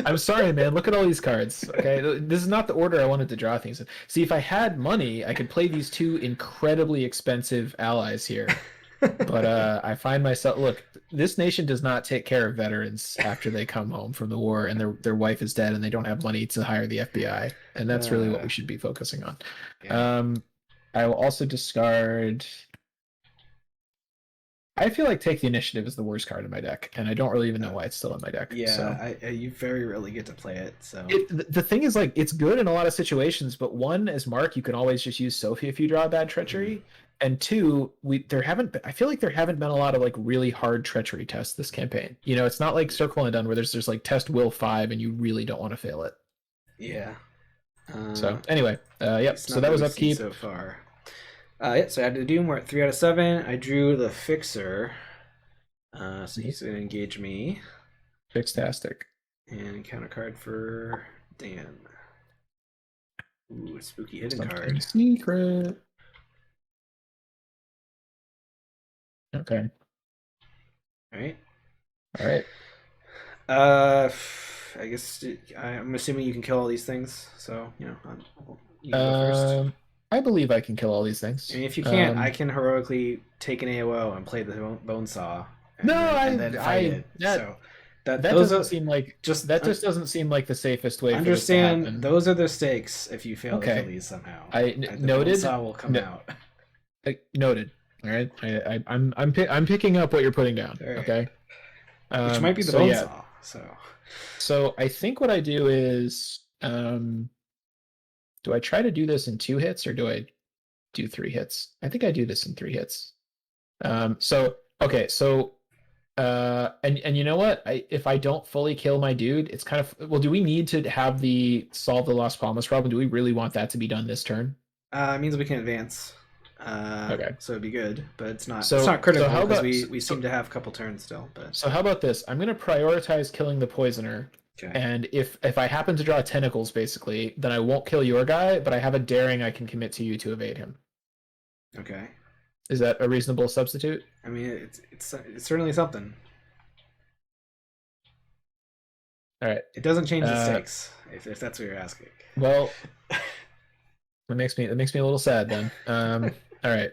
I'm sorry, man. Look at all these cards. Okay, this is not the order I wanted to draw things in. See, if I had money, I could play these two incredibly expensive allies here. But I find myself, look, this nation does not take care of veterans after they come home from the war and their wife is dead and they don't have money to hire the FBI. And that's really what we should be focusing on. Yeah. I will also discard. I feel like Take the Initiative is the worst card in my deck, and I don't really even know why it's still in my deck. Yeah, so. you very rarely get to play it. So The thing is, like, it's good in a lot of situations, but one, as Mark, you can always just use Sophie if you draw a bad treachery, and two, I feel like there haven't been a lot of like really hard treachery tests this campaign. You know, it's not like Circle and Done where there's like test will 5 and you really don't want to fail it. Yeah. So anyway, yep. So that was upkeep so far. Yeah, so I had to Doom. We're at 3 out of 7. I drew the Fixer. So he's going to engage me. Fixtastic. And counter card for Dan. Ooh, spooky hidden Something card. Secret. Okay. All right. I guess I'm assuming you can kill all these things. So, you go first. I believe I can kill all these things. I mean, if you can't, I can heroically take an AOO and play the bone saw. And then fight it. So that doesn't seem like just doesn't seem like the safest way. Understand, for this to happen. Those are the stakes. If you fail to kill these somehow, the bone saw will come out. Noted. All right, I'm picking up what you're putting down. Right. Okay, which might be the bone saw. So I think what I do is. Do I try to do this in 2 hits or do I do 3 hits? I think I do this in 3 hits. And you know what? If I don't fully kill my dude, it's kind of do we need to have the solve the Las Palmas problem? Do we really want that to be done this turn? It means we can advance. Okay. So it'd be good, but it's not critical because we seem to have a couple turns still. But so how about this? I'm gonna prioritize killing the poisoner. Okay. And if I happen to draw tentacles, basically, then I won't kill your guy, but I have a daring I can commit to you to evade him. Okay. Is that a reasonable substitute? I mean, it's certainly something. All right. It doesn't change the stakes, if that's what you're asking. Well, that makes me a little sad then. All right.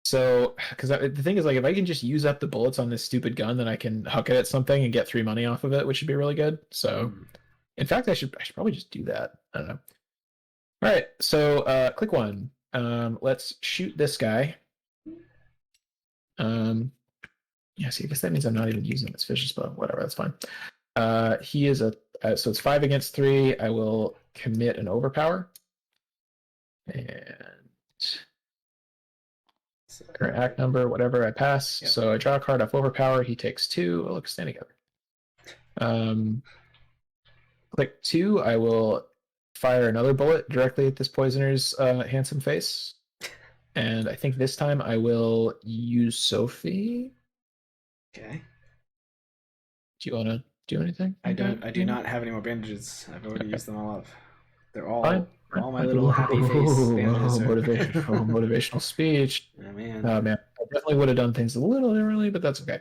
So, because the thing is, like, if I can just use up the bullets on this stupid gun, then I can huck it at something and get 3 money off of it, which would be really good. So, in fact, I should probably just do that. I don't know. All right. So, click 1. Let's shoot this guy. Yeah. See, I guess that means I'm not even using this vicious bow. Whatever. That's fine. He is so it's 5 against 3. I will commit an overpower. And current act number, whatever, I pass. Yep. So I draw a card off overpower. He takes 2. Oh, look, stand together. Click 2. I will fire another bullet directly at this poisoner's handsome face. And I think this time I will use Sophie. Okay. Do you want to do anything? I do not have any more bandages. I've already used them all up. They're all my little happy face bandages. Motivational speech. Oh man. I definitely would have done things a little differently, but that's okay.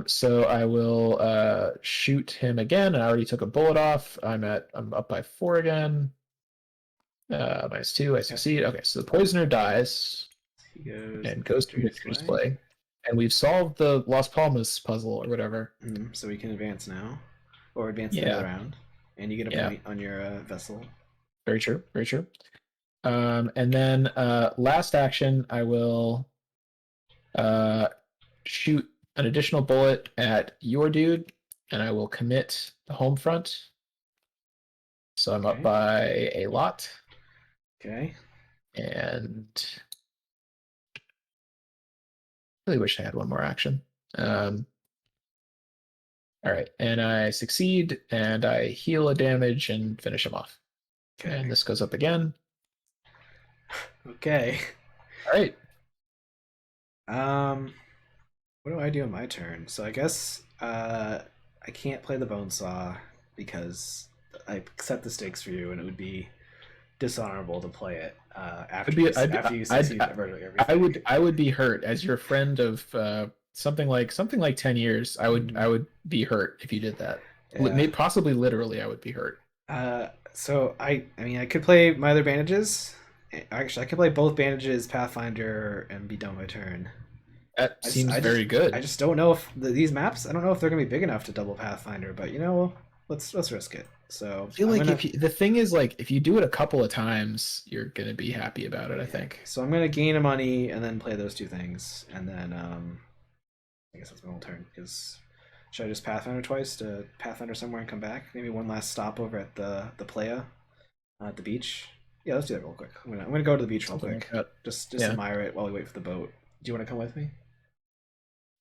So I will shoot him again. I already took a bullet off. I'm up by 4 again. -2. I succeed. Okay, so the poisoner dies. He goes to victory display. And we've solved the Las Palmas puzzle or whatever. So we can advance now, or advance the other round, and you get a point on your vessel. Very true. Very true. And then last action, I will shoot an additional bullet at your dude, and I will commit the home front. So I'm up Okay. by a lot, Okay. and really wish I had one more action. Um, all right, and I succeed, and I heal a damage and finish him off. Okay. And this goes up again. Okay. All right. Um, what do I do in my turn? So I guess I can't play the bone saw because I set the stakes for you, and it would be dishonorable to play it I'd be, after you succeed at virtually everything. I would be hurt as your friend of something like 10 years. I would be hurt if you did that. Yeah. Possibly literally, I would be hurt. So I mean I could play my other bandages. Actually, I could play both bandages, Pathfinder, and be done my turn. That seems very I good. just don't know if these maps. I don't know if they're gonna be big enough to double Pathfinder, but let's risk it. So I feel I'm like gonna the thing is like if you do it a couple of times, you're gonna be happy about it, I yeah. think. So I'm gonna gain a money and then play those two things, and then I guess that's my whole turn. Because should I just Pathfinder twice to Pathfinder somewhere and come back? Maybe one last stop over at the playa at the beach. Yeah, let's do that real quick. I'm gonna go to the beach real Something quick. like that. Just Yeah. admire it while we wait for the boat. Do you want to come with me?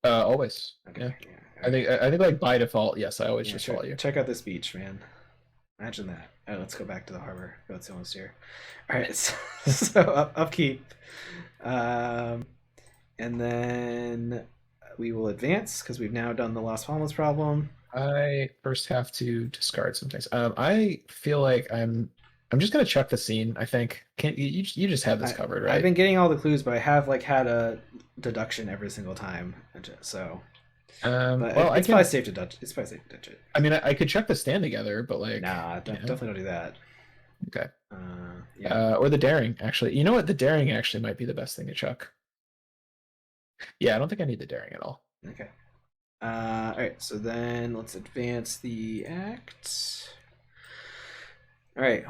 Always. Okay. Yeah. Yeah. I think like by default, yes, I always Yeah. just follow you. Check out this beach, man. Imagine that. All right, let's go back to the harbor. Go to almost here. All right. So upkeep, um, and then we will advance because we've now done the Las Palmas problem. I first have to discard some things. I feel like I'm just gonna check the scene. I think can't you just have this covered, I've right? been getting all the clues, but I have like had a deduction every single time, so. But Well, I it's probably can. safe to touch. It's probably safe to touch it. I mean, I could check the stand together, but like, Nah, definitely don't do that. okay. Yeah. Or the daring, actually. You know what? The daring actually might be the best thing to check. Yeah, I don't think I need the daring at all. Okay. All right. So then let's advance the act. All right.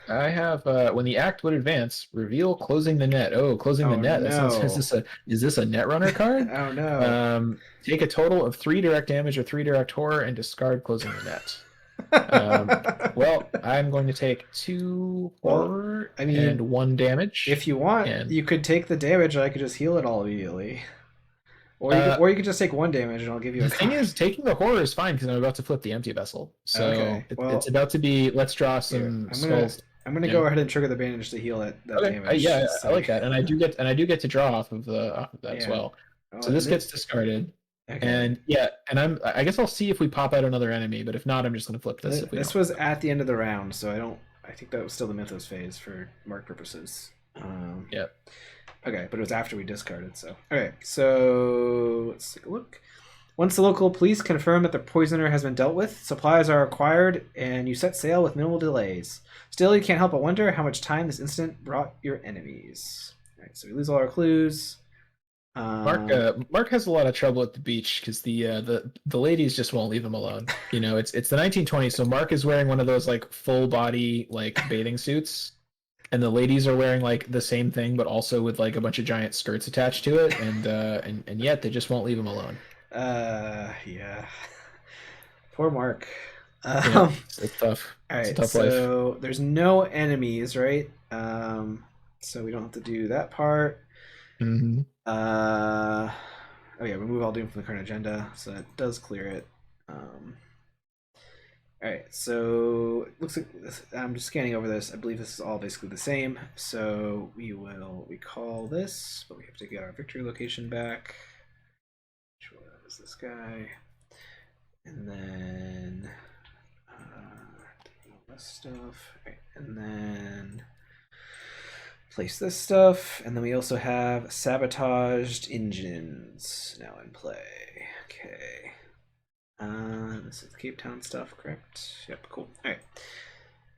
I have when the act would advance, reveal closing the net. Oh, closing the Oh net. That sounds. no. Is this a net runner card? Oh no. Take a total of 3 direct damage or 3 direct horror and discard closing the net. Well, I'm going to take 2 Well, horror I mean, and 1 damage. if you want, And you could take the damage, and I could just heal it all immediately. Or you could just take 1 damage, and I'll give you a the thing card. is, taking the horror is fine because I'm about to flip the empty vessel. So Okay, well, it's about to be. Let's draw some I'm skulls. gonna go ahead and trigger the bandage to heal that Okay, damage. yeah, It's I like that, and I do get to draw off of that as Yeah. well. Oh, So this gets discarded, okay. and yeah, and I guess I'll see if we pop out another enemy, but if not, I'm just gonna flip this. If we This don't. was at the end of the round, so I think that was still the Mythos phase for mark purposes. Yeah. Okay, but it was after we discarded. So okay, so let's take a look. Once the local police confirm that the poisoner has been dealt with, supplies are acquired, and you set sail with minimal delays. Still, you can't help but wonder how much time this incident brought your enemies. All right, so we lose all our clues. Mark has a lot of trouble at the beach because the ladies just won't leave him alone. You know, it's the 1920s, so Mark is wearing one of those like full body like bathing suits, and the ladies are wearing like the same thing, but also with like a bunch of giant skirts attached to it, and yet they just won't leave him alone. Yeah. Poor Mark. Yeah, it's tough. All right, It's a tough life. so there's no enemies, right? So we don't have to do that part. Mm-hmm. Oh yeah, remove all doom from the current agenda, so that does clear it. All right, so it looks like I'm just scanning over this. I believe this is all basically the same. So we will recall this, but we have to get our victory location back. Which one is this guy? And then all this stuff. All right, and then place this stuff, and then we also have sabotaged engines now in play. Okay. This is Cape Town stuff, correct? Yep, cool. All right.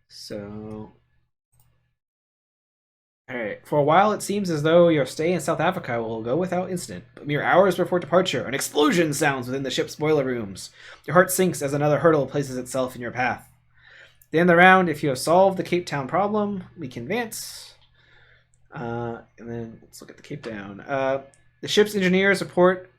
So, all right. For a while, it seems as though your stay in South Africa will go without incident. But mere hours before departure, an explosion sounds within the ship's boiler rooms. Your heart sinks as another hurdle places itself in your path. At the end of the round, if you have solved the Cape Town problem, we can advance. And then let's look at the Cape Town. The ship's engineers report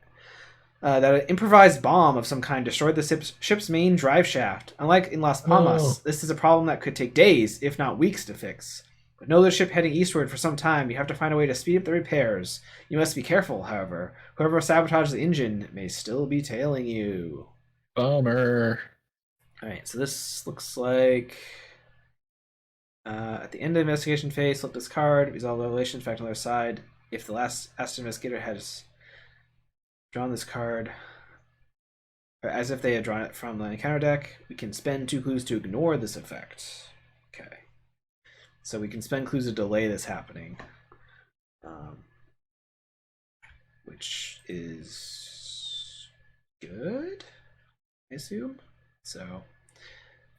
that an improvised bomb of some kind destroyed the ship's main drive shaft. Unlike in Las Palmas, Oh, this is a problem that could take days, if not weeks, to fix. With no other ship heading eastward for some time, you have to find a way to speed up the repairs. You must be careful, however. Whoever sabotaged the engine may still be tailing you. bummer. Alright, so this looks like at the end of the investigation phase, flip this card, resolve the violations back to the other side. If the last Aston investigator has drawn this card, or as if they had drawn it from the encounter deck, we can spend 2 clues to ignore this effect. Okay. So we can spend clues to delay this happening. Which is good, I assume. So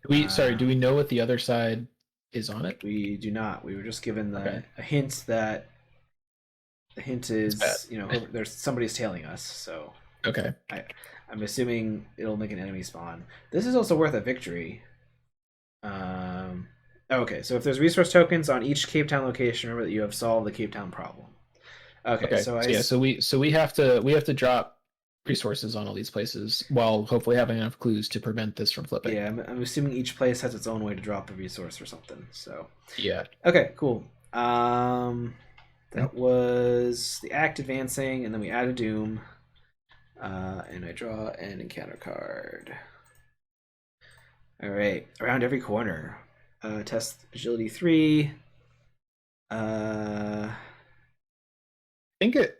Do we know what the other side is on it? we do not. We were just given Okay. a hint that the hint It's bad. is, there's somebody's tailing us. So Okay. I'm assuming it'll make an enemy spawn. This is also worth a victory. Okay, so if there's resource tokens on each Cape Town location, remember that you have solved the Cape Town problem. Okay, so we have to drop resources on all these places while hopefully having enough clues to prevent this from flipping. yeah, I'm assuming each place has its own way to drop a resource or something. So Yeah. okay, cool. That was the act advancing, and then we add a doom, and I draw an encounter card. All right, around every corner. Test agility 3.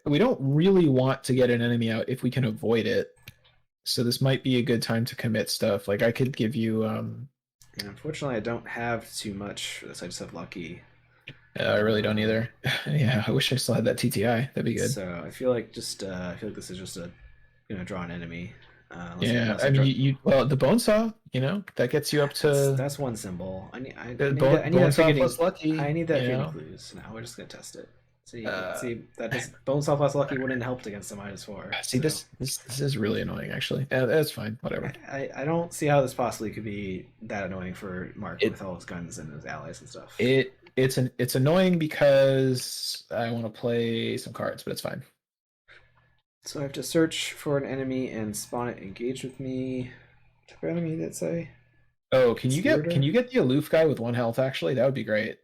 We don't really want to get an enemy out if we can avoid it. So this might be a good time to commit stuff. Like I could give you And unfortunately I don't have too much for this. I just have lucky. I really don't either. Yeah, I wish I still had that TTI. That'd be good. So I feel like this is just a draw an enemy. Yeah, I mean well the bone saw, that gets you up to that's one symbol. I need bone saw plus lucky. I need that hidden clues. Now we're just gonna test it. See that bone saw plus lucky wouldn't have helped against the -4. See, so. This is really annoying actually. That's fine, whatever. I don't see how this possibly could be that annoying for Mark with all his guns and his allies and stuff. It's annoying because I want to play some cards, but it's fine. So I have to search for an enemy and spawn it engaged with me. What type of enemy did it say? Oh, can you get the aloof guy with 1 health actually? That would be great.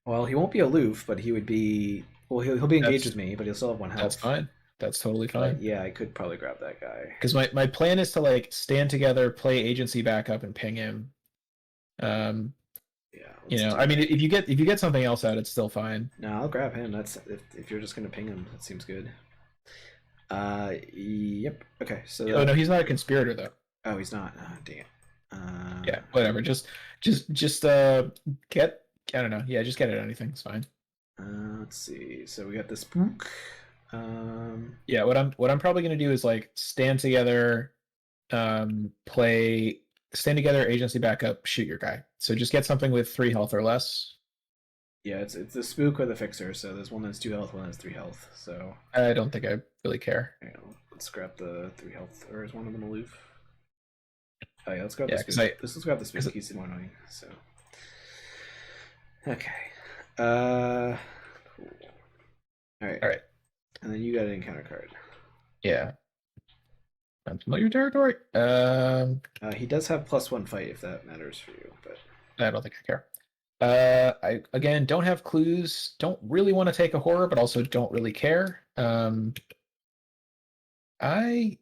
Well, he won't be aloof, but he would be. Well, he'll be engaged with me, but he'll still have 1 health. That's fine. That's totally fine. But yeah, I could probably grab that guy. Because my plan is to like stand together, play agency backup, and ping him. Yeah. I mean, if you get something else out, it's still fine. No, I'll grab him. That's if you're just gonna ping him, that seems good. Yep. Okay. So. Oh no, he's not a conspirator though. Oh, he's not. Dang it. Yeah. Whatever. Just get. I don't know. Yeah, just get it. Anything. It's fine. Let's see. So we got the spook. Yeah. What I'm probably gonna do is like stand together, stand together, agency backup, shoot your guy. So just get something with 3 health or less. Yeah, it's the spook or the fixer. So there's one that's 2 health, one that's 3 health. So I don't think I really care. Let's grab the 3 health, or is one of them aloof? Oh yeah, let's grab the spook. Let's grab the spook. He's more annoying. So okay, cool. All right. And then you got an encounter card. Yeah. Unfamiliar territory. He does have +1 fight if that matters for you, but I don't think I care. I again don't have clues. Don't really want to take a horror, but also don't really care. I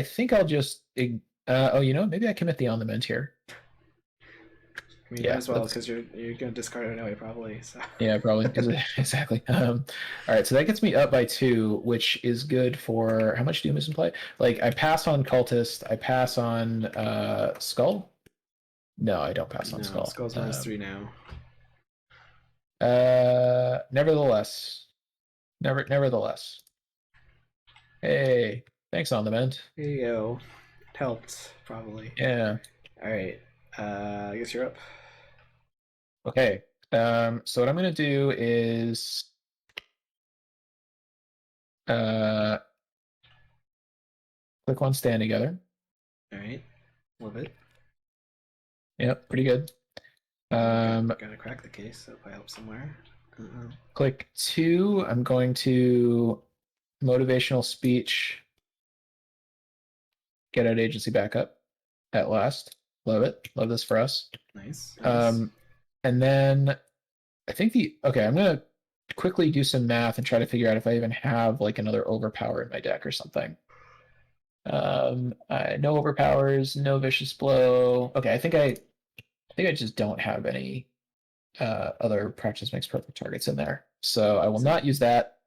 think I'll just. Maybe I commit the on the mend here. I mean, as well, because you're gonna discard it anyway, probably. So. Yeah, probably exactly. All right, so that gets me up by 2, which is good for how much doom is in play. Like I pass on cultist, I pass on skull. No, I don't pass on skull. Skull's -3 now. Nevertheless. Hey, thanks on the mend. There you go. It helped, probably. Yeah. All right. I guess you're up. Okay. So what I'm gonna do is click on stand together. All right. Love it. Yep, pretty good. Gotta crack the case, so if I help somewhere. Click 2. I'm going to motivational speech. get out agency backup at last. Love it. Love this for us. Nice. Nice. Um, and then I think okay, I'm gonna quickly do some math and try to figure out if I even have like another overpower in my deck or something. No overpowers, no vicious blow. Okay, I think I just don't have any other practice makes perfect targets in there. So I will not use that.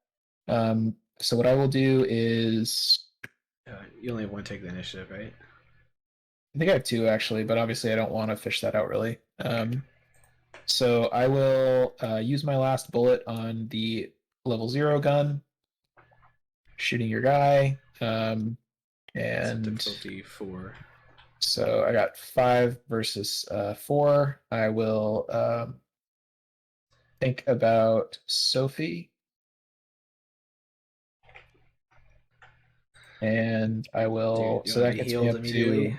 So what I will do is You only have one take the initiative, right? I think I have two actually, but obviously I don't want to fish that out really. So I will use my last bullet on the level 0 gun, shooting your guy. So And difficulty 4. so I got 5 versus 4. I will think about Sophie. And I will. You So want to that be gets me healed up immediately?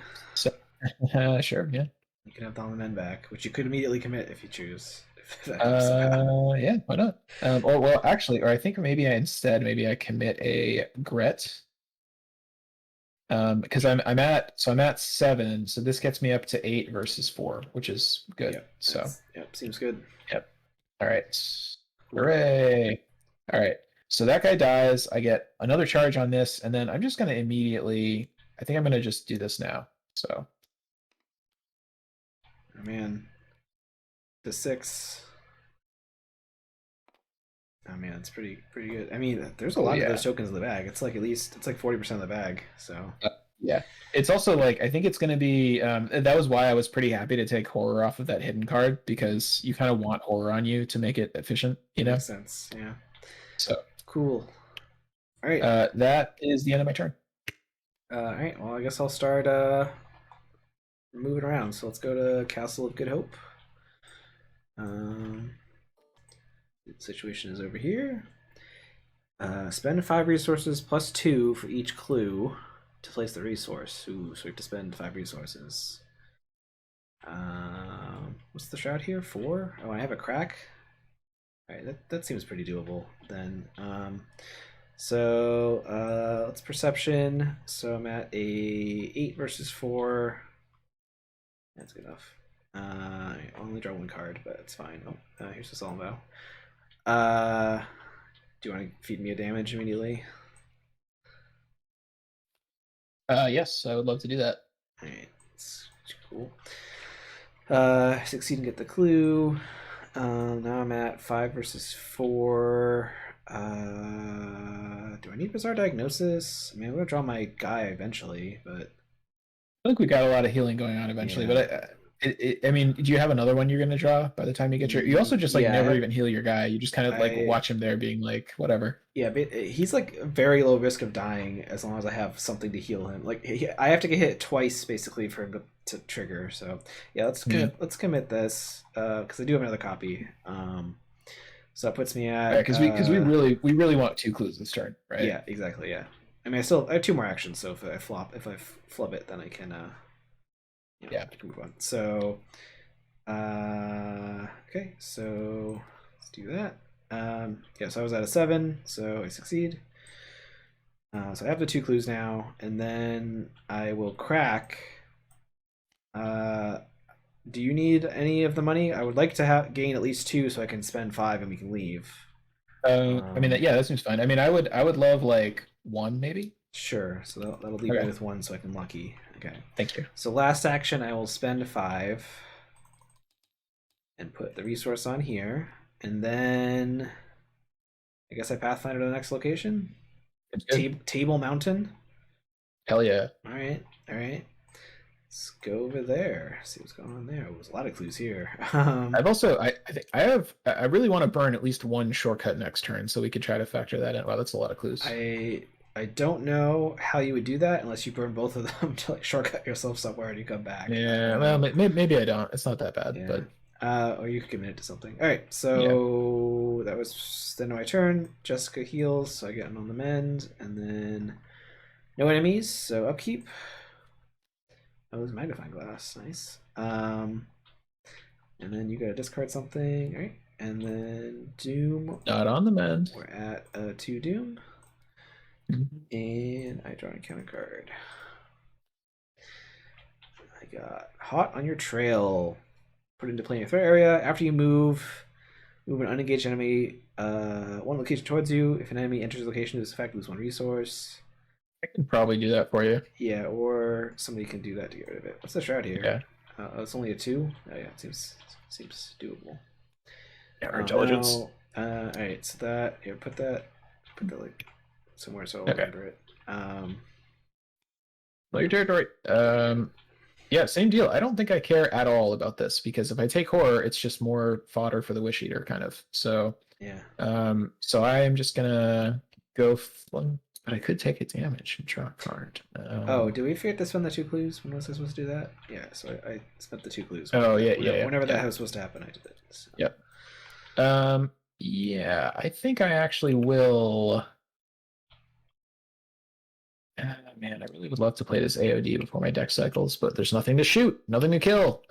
sure, yeah. You can have Donovan back, which you could immediately commit if you choose. If that helps out. Yeah, why not? Or well, actually, or I think maybe I commit a Gret. Because I'm at 7, so this gets me up to 8 versus 4, which is good. Yep. So Yep. Seems good. yep. All right. Hooray. All right. So that guy dies. I get another charge on this, and then I'm just gonna immediately. I think I'm gonna just do this now. So. Oh man. The 6. Oh man, it's pretty good. I mean, there's a lot of those tokens in the bag. It's like 40% of the bag. So yeah, it's also like I think it's going to be. That was why I was pretty happy to take horror off of that hidden card because you kind of want horror on you to make it efficient. You know, makes sense. Yeah. So cool. All right. That is the end of my turn. All right. Well, I guess I'll start moving around. So let's go to Castle of Good Hope. The situation is over here. Spend 5 resources plus 2 for each clue to place the resource. Ooh, so we have to spend 5 resources. What's the shroud here? 4? Oh, I have a crack. All right, that seems pretty doable then. So let's perception. So I'm at a 8 versus 4. That's good enough. I only draw 1 card, but it's fine. Oh, here's the solemn vow. Do you want to feed me a damage immediately? Yes, I would love to do that. All right, that's cool. Succeed and get the clue. Now I'm at 5 versus 4. Do I need Bizarre Diagnosis? I mean, I'm gonna draw my guy eventually, but I think we got a lot of healing going on eventually, yeah. but I mean, do you have another one you're going to draw by the time you get your? You also just like never even heal your guy. You just kind of like watch him there, being like whatever. Yeah, but he's like very low risk of dying as long as I have something to heal him. Like I have to get hit twice basically for him to trigger. So yeah, let's commit this because I do have another copy. So that puts me at because we really want 2 clues this turn, right? Yeah, exactly. Yeah, I mean I have 2 more actions. So if I flub it, then I can I can move on. So okay, so let's do that. Yeah, so I was at a 7, so I succeed. So I have the 2 clues now, and then I will crack. Do you need any of the money? I would like to gain at least 2 so I can spend 5 and we can leave. I mean, yeah, that seems fine. I mean, I would love like 1 maybe. Sure. So that'll leave me with 1 so I can lucky. Okay. Thank you. So last action, I will spend 5 and put the resource on here, and then I guess I pathfinder to the next location. Table Mountain. Hell yeah. All right. Let's go over there. See what's going on there. There's a lot of clues here. I've also I think I really want to burn at least 1 shortcut next turn, so we could try to factor that in. Wow, that's a lot of clues. I don't know how you would do that unless you burn both of them to like shortcut yourself somewhere and you come back. Yeah, well, maybe I don't. It's not that bad, yeah. but or you could commit it to something. All right, so that was the end of my turn. Jessica heals, so I get on the mend, and then no enemies, so upkeep. Oh, there's magnifying glass, nice. And then you gotta discard something, all right? And then Doom. Not on the mend. We're at 2 Doom. And I draw an encounter card. I got hot on your trail. Put into play in your threat area. After you move an unengaged enemy one location towards you. If an enemy enters the location to this effect, lose one resource. I can probably do that for you. Yeah, or somebody can do that to get rid of it. What's the shroud here? Yeah. It's only a 2. Oh yeah, it seems doable. Yeah, our intelligence. All right, so that here, put that like somewhere so I'll Okay. remember it. Know your territory. Yeah, same deal. I don't think I care at all about this because if I take horror, it's just more fodder for the Wish Eater, kind of. So yeah. So I am just gonna go. But I could take a damage and draw a card. Oh, did we forget to spend the 2 clues? When was I supposed to do that? Yeah, so I spent the 2 clues. Oh yeah. Whenever that was supposed to happen, I did it. So. Yep. Yeah, I think I actually will. Man, I really would love to play this AOD before my deck cycles, but there's nothing to shoot, nothing to kill.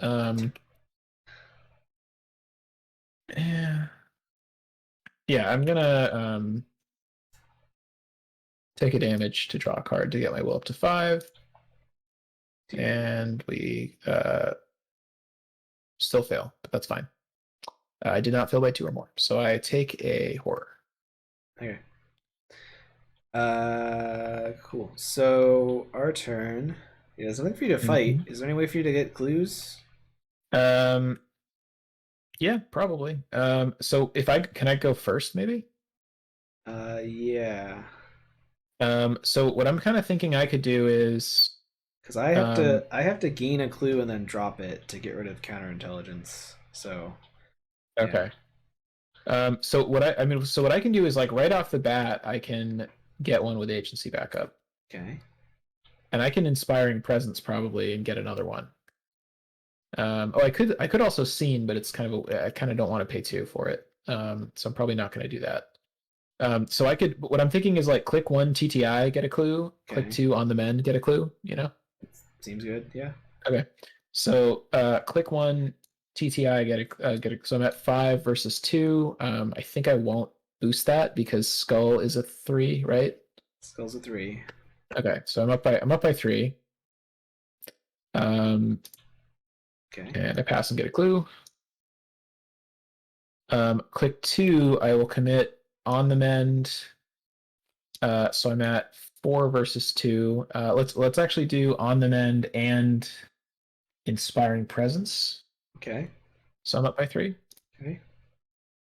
Yeah, I'm gonna take a damage to draw a card to get my will up to 5. And we still fail, but that's fine. I did not fail by 2 or more, so I take a horror. Okay. Cool. So our turn. Yeah, there's nothing for you to fight. Is there any way for you to get clues? Yeah, probably. So if can I go first, maybe? Yeah. So what I'm kind of thinking I could do is because I have to gain a clue and then drop it to get rid of counterintelligence. So. Yeah. Okay. So what I can do is like right off the bat, I can get one with agency backup. Okay. And I can inspiring presence probably and get another one. I could also scene, but it's I kind of don't want to pay 2 for it. So I'm probably not going to do that. So what I'm thinking is like click 1 TTI, get a clue. Okay. Click 2 on the mend, get a clue. You know. Seems good. Yeah. Okay. So click 1 TTI, get a. So I'm at 5 versus 2. I think I won't boost that because Skull is a 3, right? Skull's a 3. Okay, so I'm up by 3. Okay. And I pass and get a clue. Click 2, I will commit on the mend. So I'm at 4 versus 2. Let's actually do on the mend and inspiring presence. Okay. So I'm up by 3. Okay.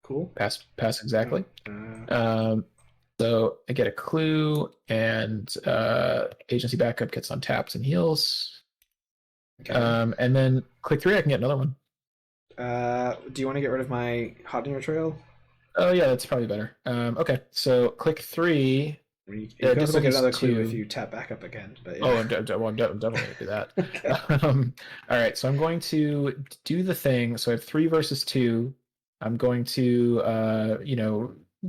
Cool. Pass exactly. So I get a clue, and agency backup gets untapped and heals. Okay. And then click 3, I can get another one. Do you want to get rid of my hot in your trail? Oh yeah, that's probably better. Okay, so click 3. You can also get another clue if you tap back up again. But yeah. I'm definitely going to do that. Okay. All right, so I'm going to do the thing. So I have 3 versus 2. I'm going to,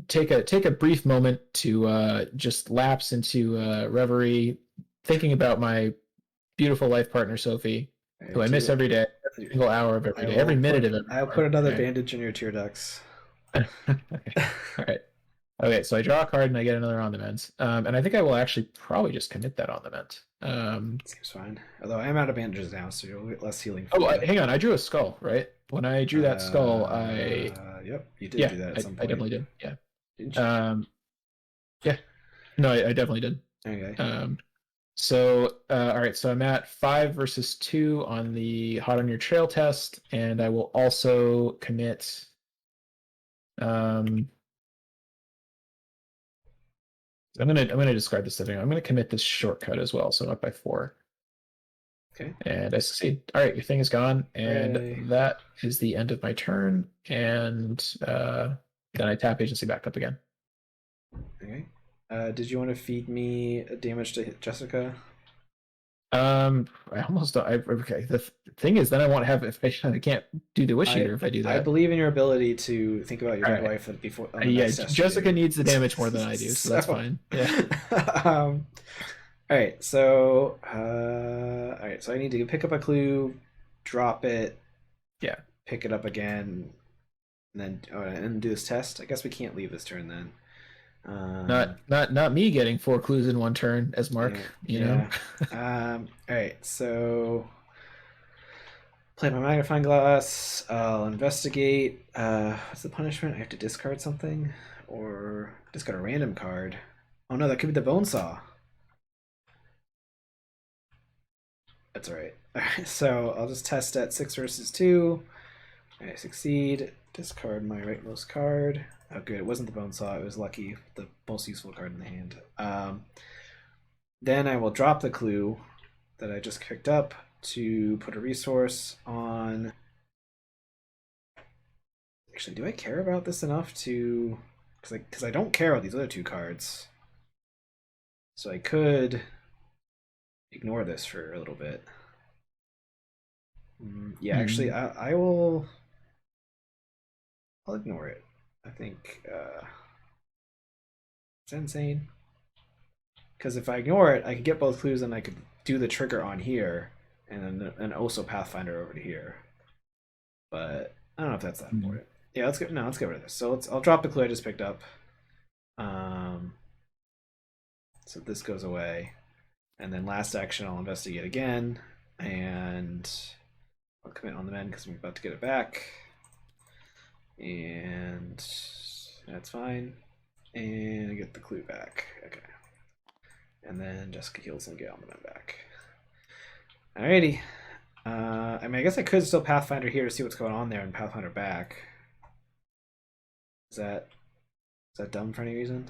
take a brief moment to just lapse into reverie, thinking about my beautiful life partner Sophie, who I miss every day, every single hour of every day, every minute of it. I'll put another bandage in your tear ducts. Okay. All right. Okay, so I draw a card and I get another on the mend. And I think I will actually probably just commit that on the mend. Seems fine. Although I'm out of bandages now, so you'll get less healing. Hang on. I drew a skull, right? When I drew that skull, Yep, you did do that at some point. I definitely did. Yeah. Didn't you? Yeah. No, I definitely did. Okay. So, all right. So I'm at 5 versus 2 on the hot on your trail test, and I will also commit. I'm gonna describe this thing. I'm gonna commit this shortcut as well, so I'm up by 4. Okay. And I succeed. All right, your thing is gone, and that is the end of my turn. And then I tap agency back up again. Okay. Did you want to feed me damage to Jessica? I almost don't. Okay. The thing is, then I won't have. If I can't do the wish eater if I do that. I believe in your ability to think about your dead wife before. Yeah, Jessica needs the damage more than I do, so that's fine. Yeah. All right. So, So I need to pick up a clue, drop it. Yeah. Pick it up again, and then do this test. I guess we can't leave this turn then. Not me getting 4 clues in one turn as Mark, you know. All right, so Play my magnifying glass. I'll investigate. What's the punishment? I have to discard something, or discard a random card. Oh no, that could be the bone saw. That's all right. All right, so I'll just test at 6 versus 2. I succeed. Discard my rightmost card. Oh, good. It wasn't the bone saw. It was lucky. The most useful card in the hand. Then I will drop the clue that I just picked up to put a resource on. Actually, do I care about this enough to? Because I don't care about these other 2 cards. So I could ignore this for a little bit. Yeah, actually, I will. I'll ignore it. I think it's insane. Because if I ignore it, I could get both clues and I could do the trigger on here, and also Pathfinder over to here. But I don't know if that's that important. Yeah, let's get let's get rid of this. So I'll drop the clue I just picked up. So this goes away, and then last action I'll investigate again, and I'll commit on the men because I'm about to get it back, and that's fine, and I get the clue back. Okay. And then Jessica heals and get on the men back. Alrighty. I mean, I guess I could still Pathfinder here to see what's going on there and Pathfinder back. Is that dumb for any reason?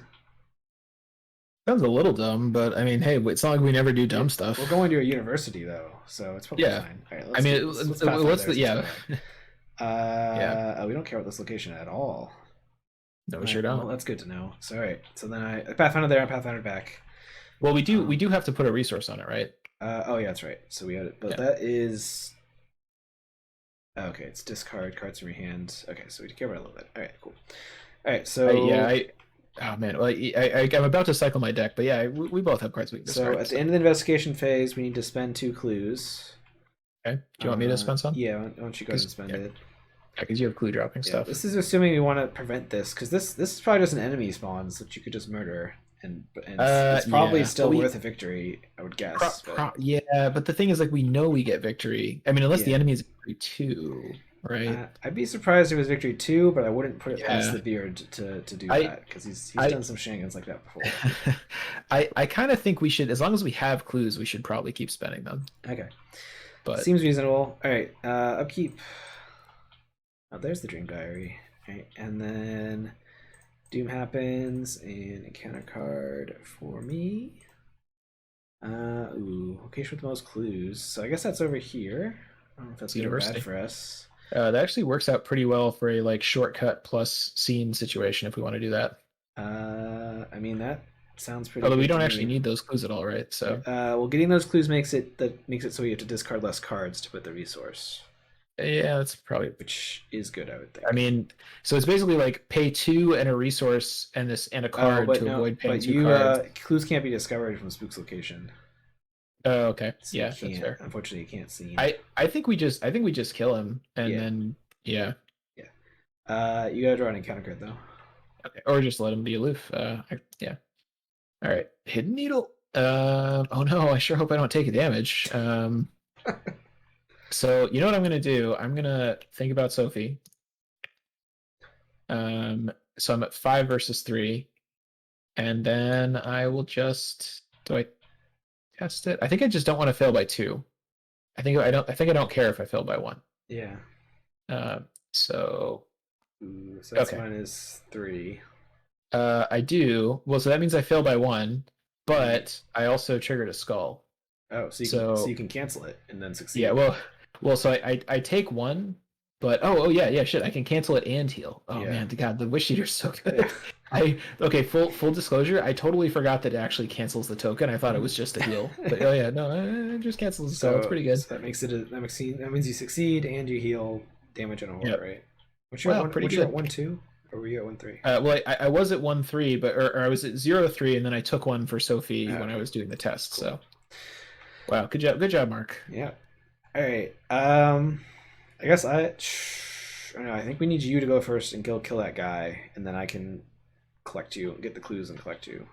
Sounds a little dumb, but I mean, hey, it's not like we never do dumb stuff. We're going to a university though, so it's probably fine. All right, I mean, what's the yeah? We don't care about this location at all. No, we sure don't. Well, that's good to know. So all right, so then I Pathfinder there and Pathfinder back. Well, we do have to put a resource on it, right? Oh yeah, that's right. So we had it, but that is okay. It's discard cards from your hand. Okay, so we care about it a little bit. All right, cool. All right, so oh man, well, I'm about to cycle my deck, but yeah, we both have cards we can discard. So at the end of the investigation phase, we need to spend 2 clues. Okay. Do you want me to spend some? Yeah, why don't you go ahead and spend it? Yeah, because you have clue dropping stuff. This is assuming we want to prevent this, because this is probably just an enemy spawns that you could just murder. And it's probably still worth a victory, I would guess. Yeah, but the thing is, like, we know we get victory. I mean, unless the enemy is victory 2, right? I'd be surprised if it was victory 2, but I wouldn't put it past the beard to do that, because he's done some shenanigans like that before. I kind of think we should, as long as we have clues, we should probably keep spending them. Okay, but seems reasonable. All right, upkeep. Oh, there's the Dream Diary. All right, and then Doom happens, and encounter card for me. Location with the most clues. So I guess that's over here. I don't know if that's good or bad for us. That actually works out pretty well for a like shortcut plus scene situation if we want to do that. I mean that sounds pretty. Although we don't actually need those clues at all, right? So well, getting those clues makes it so we have to discard less cards to put the resource. Yeah, that's probably, which is good, I would think. I mean, so it's basically like pay 2 and a resource and a card to avoid paying 2 cards. Clues can't be discovered from Spook's location. Oh, okay. So yeah, that's fair. Unfortunately, you can't see. I think we just kill him and then you gotta draw an encounter card though. Okay, or just let him be aloof. Yeah. All right, Hidden Needle. Oh no, I sure hope I don't take a damage. So you know what I'm gonna do? I'm gonna think about Sophie. So I'm at 5 versus 3, and then I will just do I test it? I think I just don't want to fail by 2. I think I don't care if I fail by 1. Yeah. So that's mine is 3. I do. Well, so that means I fail by 1, but I also triggered a skull. Oh, so you can cancel it and then succeed. Yeah, well, so I take 1, but yeah, shit, I can cancel it and heal. Oh man, God, the Wish Eater's so good. Full disclosure, I totally forgot that it actually cancels the token. I thought it was just a heal, but it just cancels the spell. It's pretty good. So that means you succeed and you heal damage on a horror, right? What's your pretty good. 1-2? Or were you at 1-3? Well, I was at 1-3, but or I was at 0-3, and then I took 1 for Sophie when I was doing the test. Cool. So, wow, good job, Mark. Yeah. All right. I guess I don't know. I think we need you to go first and kill that guy, and then I can collect you, get the clues, and collect you.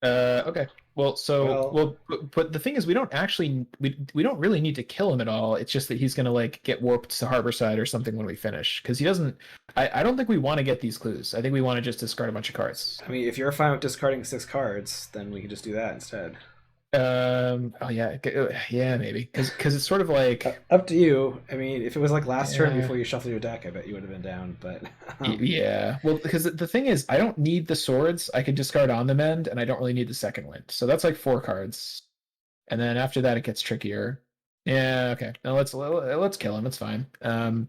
Okay. Well, Well, but the thing is, we don't actually we don't really need to kill him at all. It's just that he's gonna like get warped to Harborside or something when we finish, because he doesn't. I don't think we want to get these clues. I think we want to just discard a bunch of cards. I mean, if you're fine with discarding 6 cards, then we can just do that instead. Oh yeah, yeah, maybe because it's sort of like Up to you. I mean, if it was like last turn yeah. before you shuffle your deck, I bet you would have been down. But Yeah, well, because the thing is, I don't need the swords. I can discard on the mend, and I don't really need the second wind. So that's like 4 cards, and then after that, it gets trickier. Yeah, okay. Now let's kill him. It's fine. I'm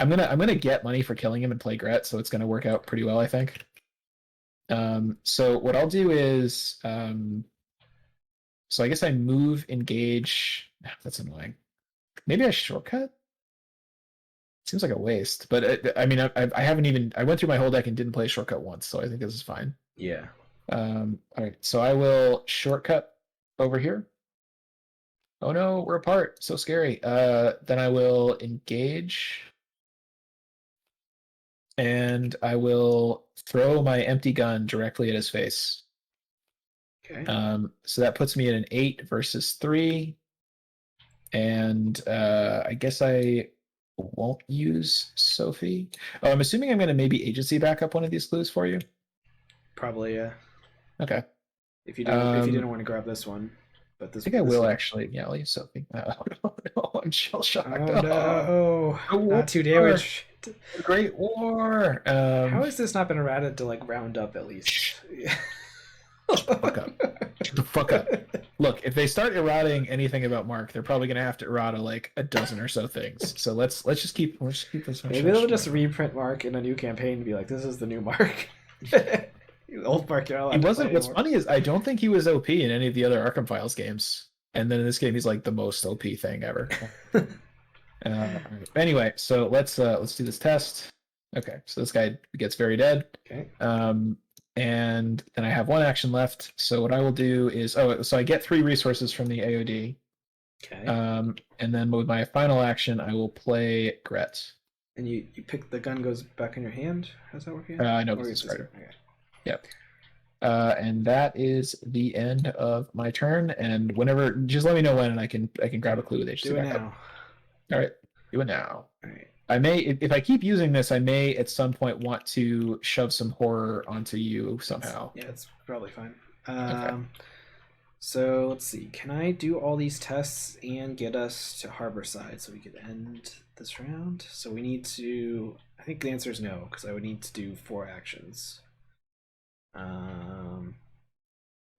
gonna get money for killing him and play Gret, so it's gonna work out pretty well, I think. So what I'll do is, so I guess I move, engage. That's annoying. Maybe I shortcut. Seems like a waste, but I mean, I haven't even. I went through my whole deck and didn't play shortcut once, so I think this is fine. yeah. All right, so I will shortcut over here. Oh no, we're apart. So scary. Then I will engage, and I will throw my empty gun directly at his face. Okay. So that puts me at an 8 versus 3, and I guess I won't use Sophie. Oh, I'm assuming I'm going to maybe agency back up one of these clues for you. Probably, yeah. Okay. If you didn't want to grab this one, but I think I will one. actually. Yeah, I'll use Sophie. Oh no, I'm shell shocked. Oh no! Not 2 War. damage. Great War. How has this not been errated to like round up at least? Shut the fuck up. Shut the fuck up. Look, if they start errating anything about Mark, they're probably gonna have to errata like a dozen or so things. So let's just keep this. Maybe they'll just reprint Mark in a new campaign and be like, "This is the new Mark." Old Mark, you're not allowed He to wasn't. play What's anymore. funny is I don't think he was OP in any of the other Arkham Files games, and then in this game he's like the most OP thing ever. Anyway, so let's do this test. Okay, so this guy gets very dead. Okay. And then I have 1 action left. So what I will do is, so I get 3 resources from the AOD. Okay. And then with my final action, I will play Gret. And you pick the gun goes back in your hand. How's that working? I know it's discarded. Okay. Yep. And that is the end of my turn. And whenever, just let me know when, and I can grab a clue with HC. Do it now. All right, do it now. All right. I may, if I keep using this, I may at some point want to shove some horror onto you somehow. Yeah, it's probably fine. Okay. So let's see. Can I do all these tests and get us to Harborside so we could end this round? So we need to. I think the answer is no, because I would need to do 4 actions.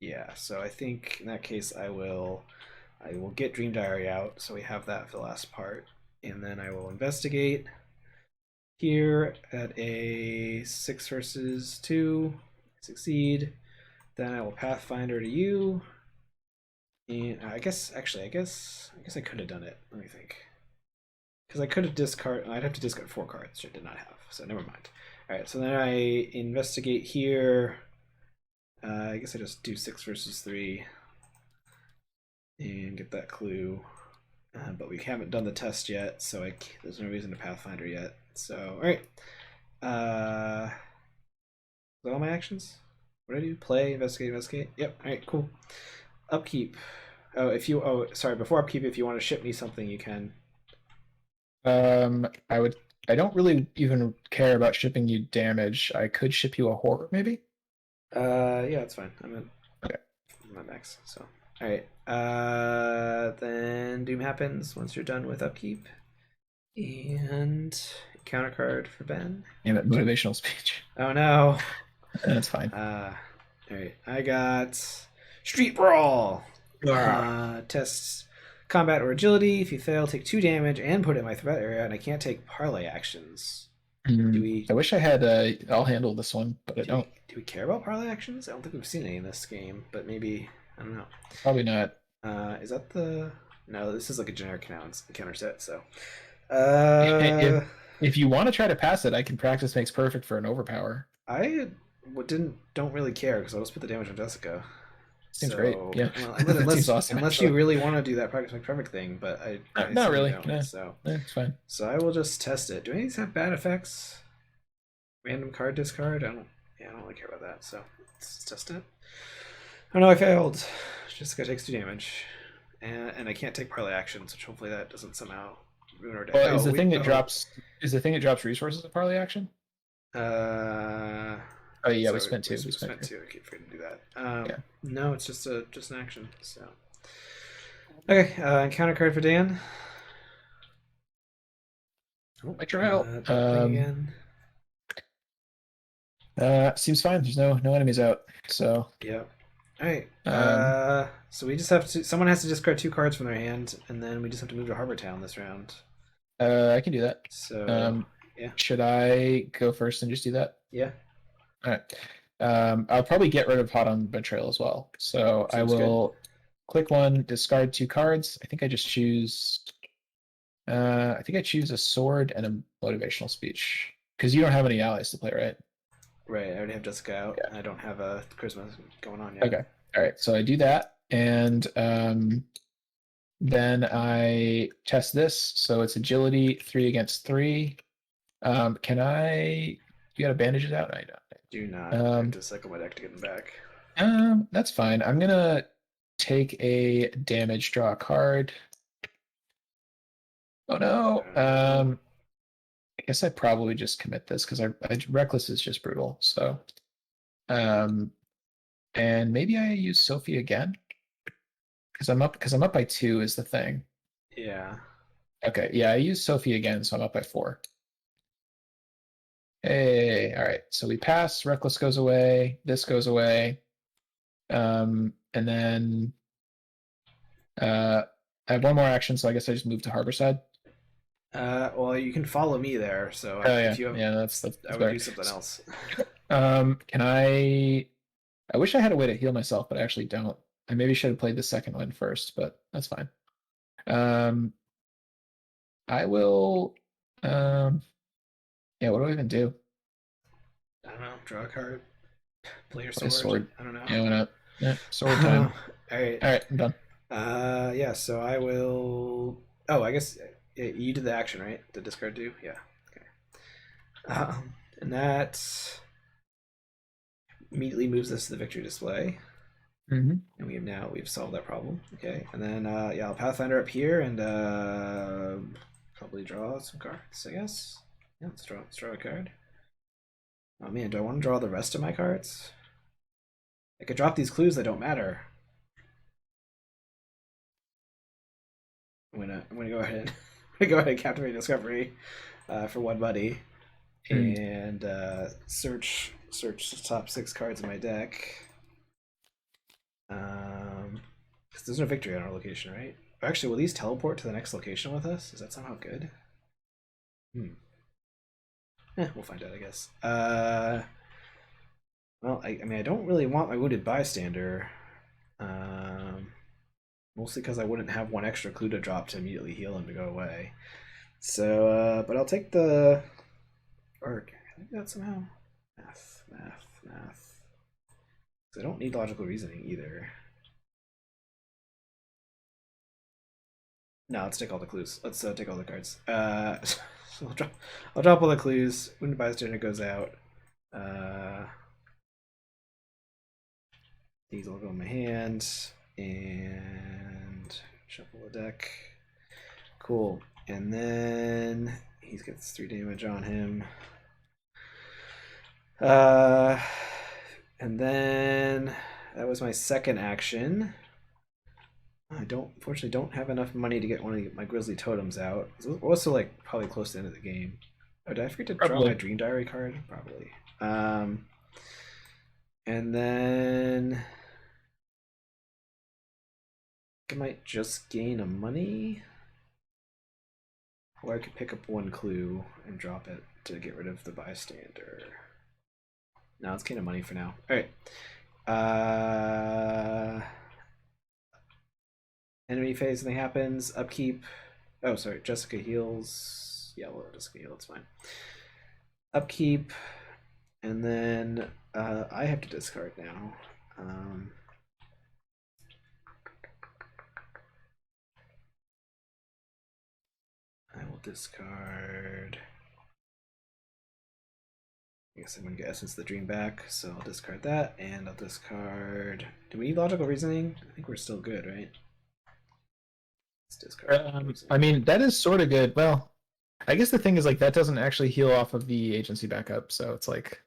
Yeah. So I think in that case I will get Dream Diary out, so we have that for the last part, and then I will investigate here at a 6 versus 2. Succeed. Then I will Pathfinder to you. And I guess I could have done it. Let me think. Because I could have discarded. I'd have to discard 4 cards, which I did not have. So never mind. All right. So then I investigate here. I guess I just do 6 versus 3 and get that clue. But we haven't done the test yet, so there's no reason to Pathfinder yet. So all right. Is that all my actions? What do I do? Play, investigate. Yep. All right. Cool. Upkeep. Sorry. Before upkeep, if you want to ship me something, you can. I don't really even care about shipping you damage. I could ship you a horror, maybe. Yeah, that's fine. I'm at max. So, all right. Then Doom happens once you're done with upkeep, and counter card for Ben. Damn it, motivational speech. Oh no. That's fine. All right. I got Street Brawl. Tests combat or agility. If you fail, take 2 damage and put it in my threat area, and I can't take parlay actions. I wish I had I'll handle this one, but I don't. Do we care about parlay actions? I don't think we've seen any in this game, but maybe, I don't know. Probably not. Is that the... No, this is like a generic counter set, so... If you want to try to pass it, I can practice makes perfect for an overpower. I don't really care, because I'll just put the damage on Jessica. Seems great. Yeah. Well, unless you really want to do that practice make perfect thing, but I not really. Don't, no. So it's fine. So I will just test it. Do any of these have bad effects? Random card discard? I don't really care about that. So let's test it. Oh no, I failed. Jessica takes 2 damage, and I can't take parlay actions, which hopefully that doesn't somehow ruin our deck. Well, Oh, we is the thing that drops resources a parley action? Uh, Oh yeah, we so spent two. we We spent spent two. 2. I keep forgetting to do that. Yeah. No, it's just an action. So okay, encounter card for Dan. Oh, My trial. drop thing again. Seems fine. There's no enemies out. So Yep. All right. um, So we just have to. Someone has to discard 2 cards from their hand, and then we just have to move to Harbor Town this round. I can do that. So yeah, Should I go first and just do that? yeah, All right. I'll probably get rid of Hot on Betrayal as well. So I seems good. will click one, discard 2 cards. I think I just choose. I think I choose a sword and a motivational speech because you don't have any allies to play, right? Right. I already have Jessica out, Yeah. and I don't have a charisma going on yet. Okay. All right. So I do that, and then I test this. So it's agility 3 against 3. Can I? You got bandages out? I don't. Do not. I have to cycle my deck to get them back. That's fine. I'm gonna take a damage, draw a card. Oh no. I guess I probably just commit this because I reckless is just brutal. So, and maybe I use Sophie again because I'm up by 2 is the thing. Yeah. Okay, yeah, I use Sophie again, so I'm up by 4. Hey, all right. So we pass. Reckless goes away. This goes away. And then I have one more action, so I guess I just move to Harborside. Well, you can follow me there. So Oh yeah, if you have, yeah, that's I would better. do something else. Can I? I wish I had a way to heal myself, but I actually don't. I maybe should have played the second one first, but that's fine. Um, I will. Yeah, what do I even do? I don't know. Draw a card. Play your Play a sword. sword. I don't know. Yeah, why not? Yeah, sword time. All right. All right, I'm done. Yeah. So I will. Oh, I guess you did the action, right? The discard do. Yeah. Okay. And that immediately moves us to the victory display. Mm-hmm. And we've solved that problem. Okay. And then yeah, I'll Pathfinder up here and probably draw some cards, I guess. Yeah, let's draw a card. Oh man, do I want to draw the rest of my cards? I could drop these clues that don't matter. I'm gonna go ahead and captivate discovery for 1 money and search the top 6 cards in my deck. Because there's no victory on our location, right? Actually, will these teleport to the next location with us? Is that somehow good? We'll find out, I guess. Well, I mean, I don't really want my wounded bystander. Mostly because I wouldn't have 1 extra clue to drop to immediately heal him to go away. So, but I'll take the. Or can I do that somehow? Math. I don't need logical reasoning either. No, let's take all the clues. Let's take all the cards. So I'll drop all the clues. Wounded bystander goes out. These will go in my hand and shuffle the deck. Cool. And then he gets 3 damage on him. And then that was my second action. Unfortunately don't have enough money to get one of my Grizzly Totems out. It's also like probably close to the end of the game. Oh, did I forget to draw my Dream Diary card? Probably. And then I might just gain a money. Or I could pick up 1 clue and drop it to get rid of the bystander. No, let's gain a money for now. Alright. Enemy phase, something happens. Upkeep. Oh, sorry. Jessica heals. Yeah, well, Jessica heal. It's fine. Upkeep. And then I have to discard now. I will discard. guess I'm gonna get Essence of the Dream back, so I'll discard that, and I'll discard. Do we need Logical Reasoning? I think we're still good, right? Let's discard. I mean, that is sort of good. Well, I guess the thing is like that doesn't actually heal off of the agency backup, so it's like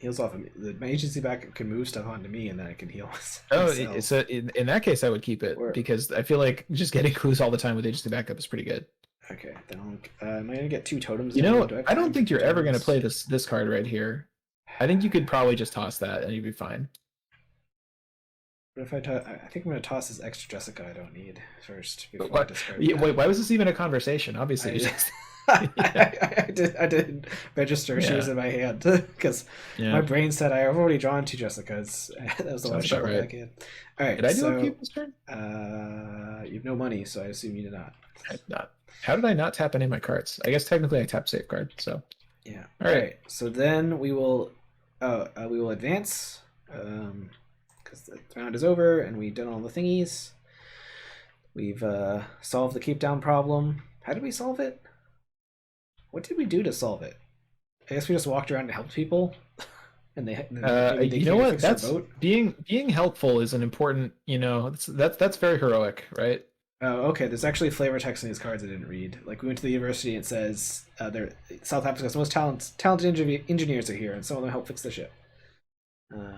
Heals off of me. My agency backup can move stuff onto me, and then I can heal oh, so in that case, I would keep it because I feel like just getting clues all the time with agency backup is pretty good. Okay, then am I gonna get 2 totems? You know, I don't think you're ever gonna play this card right here. I think you could probably just toss that and you'd be fine. But if I think I'm gonna toss this extra Jessica I don't need first. Wait, why was this even a conversation? Obviously, I didn't register she was in my hand because my brain said I've already drawn 2 Jessicas. That was the last shot back in. All right, did I do a cube this turn? You have no money, so I assume you did not. I did not. How did I not tap any of my cards? I guess technically I tapped safeguard. So yeah. All right. So then we will advance because the round is over and we've done all the thingies. We've solved the keep down problem. How did we solve it? What did we do to solve it? I guess we just walked around and helped people, and they you know what? That's being helpful is an important. You know, that's very heroic, right? Oh, okay. There's actually flavor text in these cards I didn't read. Like we went to the university and it says South Africa's most talented engineers are here, and some of them help fix the ship.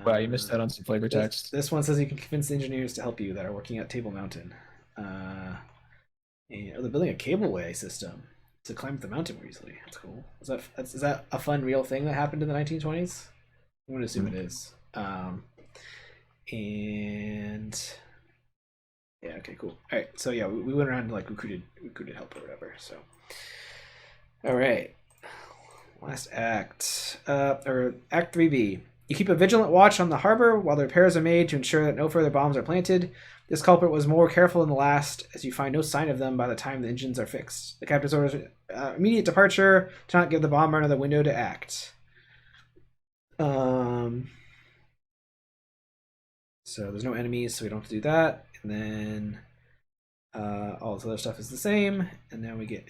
Wow, you missed out on some flavor text. This one says you can convince the engineers to help you that are working at Table Mountain. And they're building a cableway system to climb up the mountain more easily. That's cool. Is that a fun real thing that happened in the 1920s? I'm gonna assume it is. And yeah, okay, cool. All right, so yeah, we went around and like recruited help or whatever. So, all right, last act, or Act 3B. You keep a vigilant watch on the harbor while the repairs are made to ensure that no further bombs are planted. This culprit was more careful than the last, as you find no sign of them by the time the engines are fixed. The captain's orders immediate departure to not give the bomber another window to act. So there's no enemies, so we don't have to do that. And then all this other stuff is the same. And then we get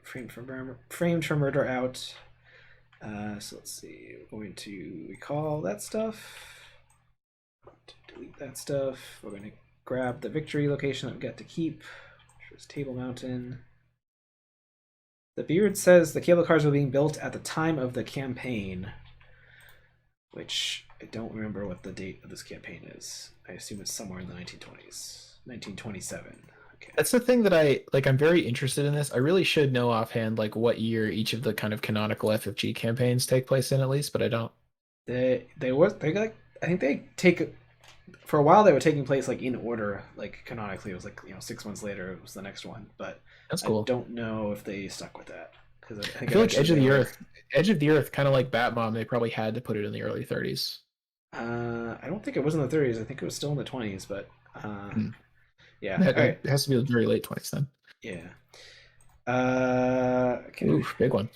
framed for murder out. So let's see. We're going to recall that stuff. Delete that stuff. We're going to grab the victory location that we got to keep, which was Table Mountain. The Beard says the cable cars were being built at the time of the campaign, which I don't remember what the date of this campaign is. I assume it's somewhere in the 1920s. 1927. Okay. That's the thing that I'm very interested in this. I really should know offhand like what year each of the kind of canonical FFG campaigns take place in at least, but I don't. I think they take, for a while they were taking place like in order, like canonically it was like 6 months later it was the next one, but that's cool. I don't know if they stuck with that because I feel like Edge of the Earth, kind of like Batmom, they probably had to put it in the early 30s. I don't think it was in the 30s. I think it was still in the 20s, but yeah, it has to be the very late 20s then. Yeah. Okay. Oof, big one.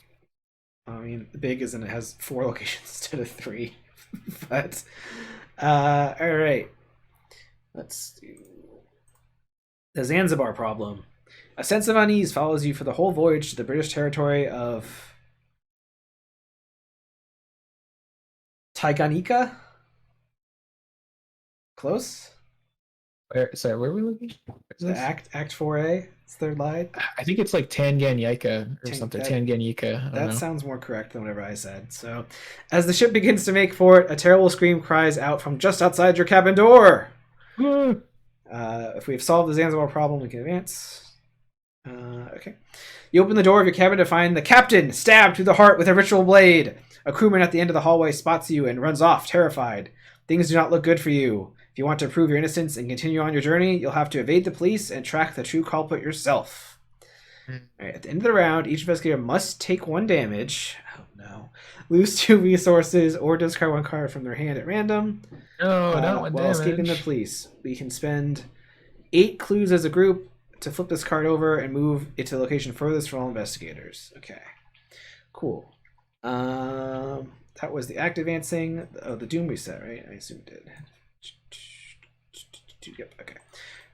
I mean, big as in it has 4 locations instead of 3. But all right, let's do the Zanzibar problem. A sense of unease follows you for the whole voyage to the British territory of Tanganyika. Close. Where were we looking? Act 4A. It's third line. I think it's like Tanganyika or something. Tanganyika. That sounds more correct than whatever I said. So, as the ship begins to make for it, a terrible scream cries out from just outside your cabin door. If we've solved the Zanzibar problem, we can advance. Okay. You open the door of your cabin to find the captain stabbed through the heart with a ritual blade. A crewman at the end of the hallway spots you and runs off, terrified. Things do not look good for you. If you want to prove your innocence and continue on your journey, you'll have to evade the police and track the true culprit yourself. All right, at the end of the round, each investigator must take 1 damage. Oh no. Lose 2 resources or discard 1 card from their hand at random. No, not 1 while damage. escaping the police. We can spend 8 clues as a group to flip this card over and move it to the location furthest from all investigators. Okay. Cool. That was the act advancing. Oh, the Doom reset, right? I assume it did. Yep, okay.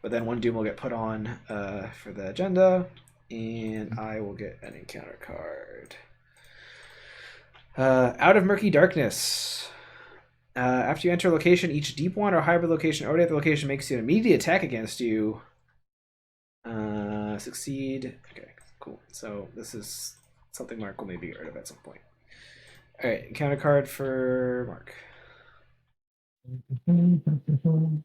But then 1 Doom will get put on for the agenda, and I will get an encounter card. Out of Murky Darkness. After you enter a location, each deep one or hybrid location already at the location makes you an immediate attack against you. Succeed. Okay, cool. So this is something Mark will maybe get rid of at some point. All right, encounter card for Mark. You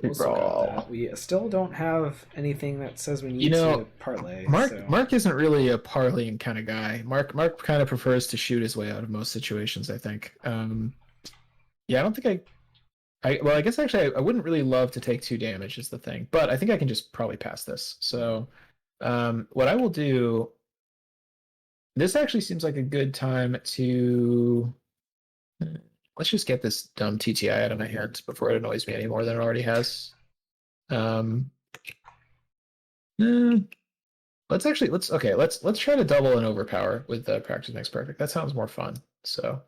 also got that. We still don't have anything that says we need to parlay. Mark isn't really a parlaying kind of guy. Mark kind of prefers to shoot his way out of most situations, I think. Yeah, I don't think well, I guess actually I wouldn't really love to take 2 damage is the thing, but I think I can just probably pass this. So what I will do, this actually seems like a good time to let's just get this dumb TTI out of my hands before it annoys me any more than it already has. Let's try to double and overpower with practice makes perfect. That sounds more fun. So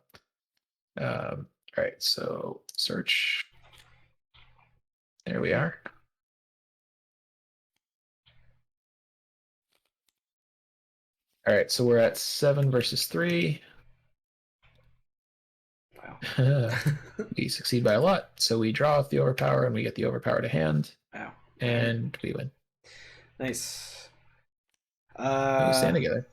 all right, so search. There we are. All right, so we're at 7 versus 3. Wow. We succeed by a lot. So we draw off the overpower and we get the overpower to hand. Wow. And we win. Nice. We stand together.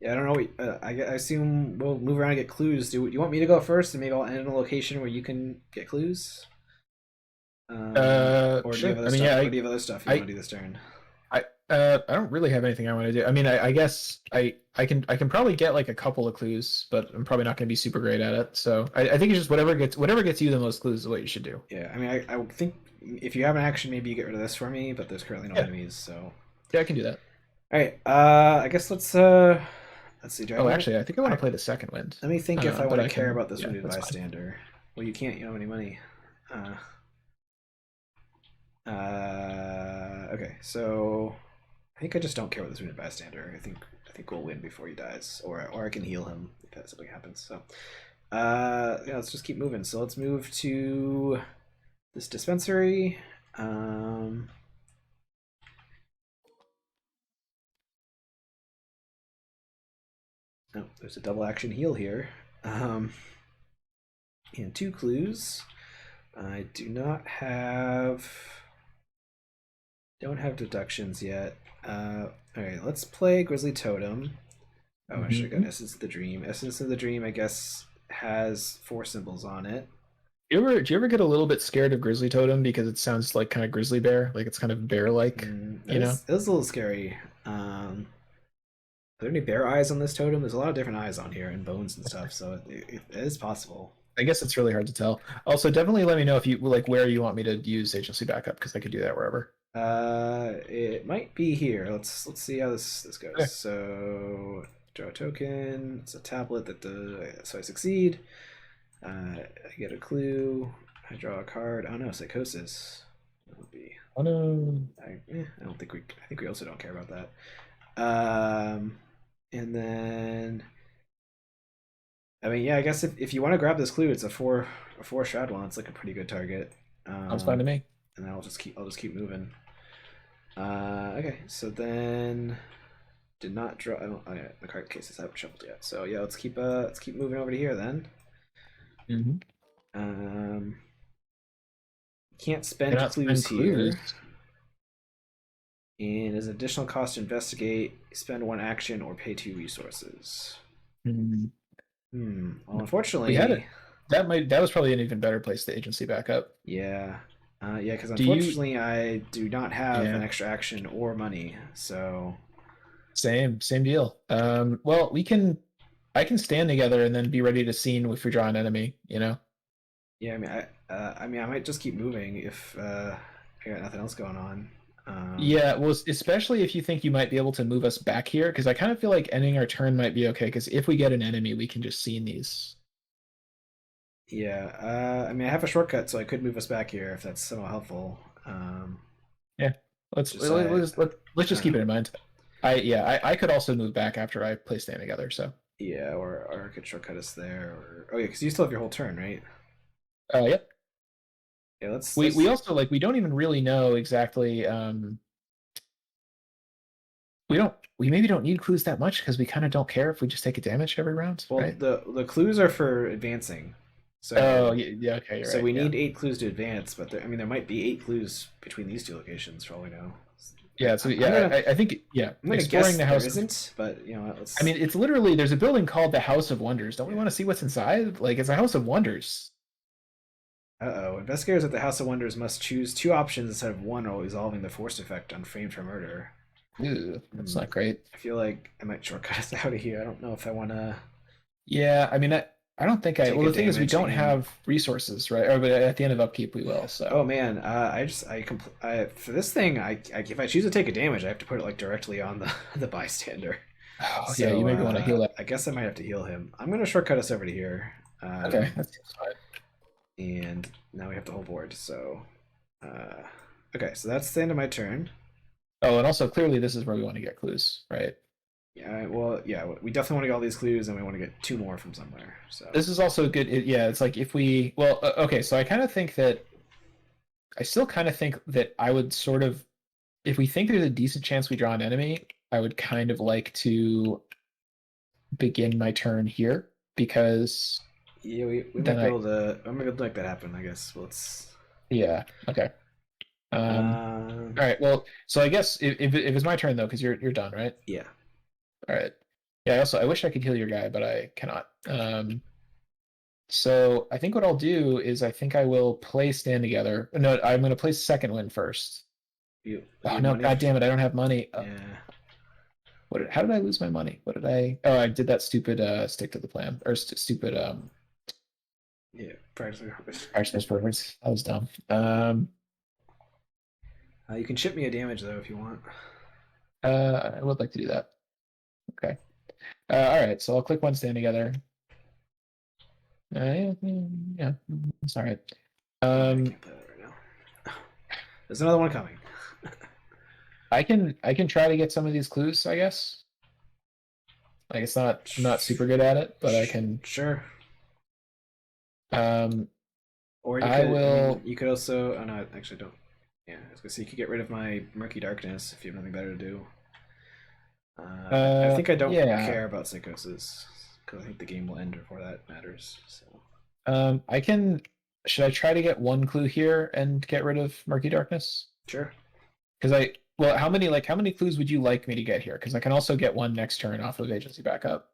Yeah, I don't know. I assume we'll move around and get clues. Do you want me to go first and maybe I'll end in a location where you can get clues? Or do you have other stuff? Or do you have other stuff you want to do this turn? I don't really have anything I want to do. I mean, I guess I can probably get like a couple of clues, but I'm probably not going to be super great at it. So I think it's just whatever gets you the most clues is what you should do. Yeah, I mean, I think if you have an action, maybe you get rid of this for me, but there's currently no enemies, so yeah, I can do that. All right, I guess let's see. Actually, I think I want to play the second wind. Let me think if I want to care about this wounded bystander. Well, you can't. You don't have any money. Okay, so I think I just don't care about this wounded bystander. I think we'll win before he dies, or I can heal him if that something happens. So, yeah, let's just keep moving. So let's move to this dispensary. Oh, there's a double action heal here. And 2 clues. I don't have deductions yet. All right, let's play Grizzly Totem. Oh, I should have got Essence of the Dream. Essence of the Dream, I guess, has 4 symbols on it. Do you ever get a little bit scared of Grizzly Totem because it sounds like kind of grizzly bear, like it's kind of bear-like? It is a little scary. Are there any bear eyes on this totem? There's a lot of different eyes on here and bones and stuff, so it is possible. I guess it's really hard to tell. Also, definitely let me know if you like where you want me to use agency backup because I could do that wherever. It might be here. Let's see how this goes. Okay. So draw a token. It's a tablet that so I succeed. I get a clue. I draw a card. Oh no, psychosis. That would be. Oh no. I don't think I think we also don't care about that. And then. I mean, yeah, I guess if you want to grab this clue, it's a 4 shroud one. It's like a pretty good target. Sounds fine to me. And then I'll just keep moving. Okay, so then did not draw. The card cases haven't shuffled yet. So yeah, let's keep moving over to here then. Can't spend clues here. And as an additional cost to investigate, spend 1 action or pay 2 resources. Well, unfortunately, that was probably an even better place to agency backup. Yeah. Yeah, because unfortunately I do not have an extra action or money, so same deal. Well, I can stand together and then be ready to scene if we draw an enemy, you know. Yeah, I mean, I might just keep moving if I got nothing else going on. Yeah, well, especially if you think you might be able to move us back here, because I kind of feel like ending our turn might be okay, because if we get an enemy, we can just scene these. Yeah, I mean, I have a shortcut, so I could move us back here if that's somehow helpful. Yeah, let's just keep it in mind. I could also move back after I play stand together. So yeah, or I could shortcut us there. Or oh yeah, because you still have your whole turn, right? Yep. Yeah, we also we don't even really know exactly we maybe don't need clues that much because we kind of don't care if we just take a damage every round, Well, right? the clues are for advancing, Oh, so yeah, okay, you're so right. we Yeah. need 8 clues to advance. But there, I mean, there might be 8 clues between these 2 locations for all we know. Yeah, so I'm yeah, gonna I think yeah, I'm gonna exploring guess the there house of isn't, but you know what, I let's mean, it's literally there's a building called the House of Wonders. Don't we yeah. want to see what's inside? Like it's a House of Wonders. Uh-oh. Investigators at the House of Wonders must choose 2 options instead of one while resolving the forced effect on Framed for Murder. Ew, that's Hmm. not great. I feel like I might shortcut us out of here. I don't know if I want to Yeah, I mean, I don't think I. take Well, a the thing is, we damage don't and have resources, right? Or but at the end of upkeep, we will. oh So, man, for this thing, if I choose to take a damage, I have to put it like directly on the the bystander. oh yeah, you So maybe want to heal that. I guess I might have to heal him. I'm gonna shortcut us over to here, Okay, that seems fine. and now we have the whole board. So okay, so that's the end of my turn. Oh, and also clearly this is where we want to get clues, right? Yeah, well, yeah, we definitely want to get all these clues, and we want to get 2 more from somewhere. So This is also good. Yeah, it's like if we well, okay, so I kind of think that I still kind of think that I would sort of if we think there's a decent chance we draw an enemy, I would kind of like to begin my turn here because yeah, we then might be I able to. I'm gonna make that happen, I guess. Well, let's. yeah, okay. Um Um, all right, well, so I guess if it's my turn though, because you're done, right? yeah. All right. Yeah, I wish I could heal your guy, but I cannot. So I think what I'll do is I think I will play Stand Together. No, I'm gonna play Second Wind first. You Oh have no, money god for. damn it, I don't have money. Yeah. How did I lose my money? What did I Oh, I did that stupid stick to the plan or stupid Yeah. Practically harvest. Archers Perfect. That was dumb. You can ship me a damage though if you want. I would like to do that. Okay. All right. So I'll click one stand together. Yeah, yeah, it's all right. Yeah, I Um, can't play that right now. There's another one coming. I can try to get some of these clues, I guess. Like it's not I'm not super good at it, but I can. Sure. Um, Or you I could. I mean, will. you could also. Oh no, actually don't. Yeah, I was gonna say you could get rid of my murky darkness if you have nothing better to do. I think I don't Yeah. care about psychosis because I think the game will end before that matters. So I can. Should I try to get one clue here and get rid of murky darkness? sure. Because well, how many clues would you like me to get here? Because I can also get one next turn off of agency backup.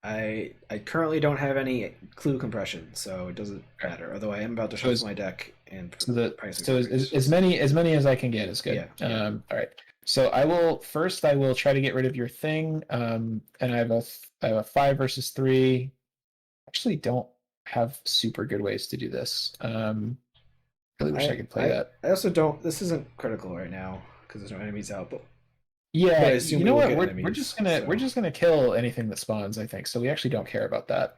I currently don't have any clue compression, so it doesn't Okay. matter. Although I am about to So shuffle my deck and pricing so perfect. as many as I can get is good. Yeah, yeah. All right. So I will try to get rid of your thing. And I have a 5 versus 3. Actually, don't have super good ways to do this. Really wish I I could play I that. I also don't. This isn't critical right now because there's no enemies out, but Yeah, I assume you we know will what? get We're just enemies. gonna we're So just gonna kill anything that spawns, I think. So we actually don't care about that.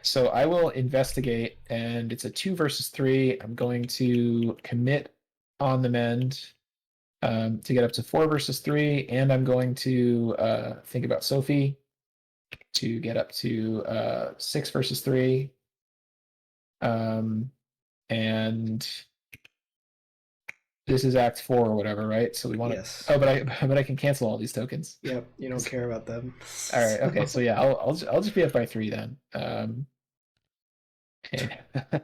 So I will investigate, and it's a 2 versus 3. I'm going to commit on the mend to get up to 4 versus 3, and I'm going to think about Sophie to get up to 6 versus 3. Um, and this is Act 4 or whatever, right? So we want to. yes, Oh, but I can cancel all these tokens. yep. You don't care about them. All right. Okay. So So, yeah, I'll just be up by 3 then.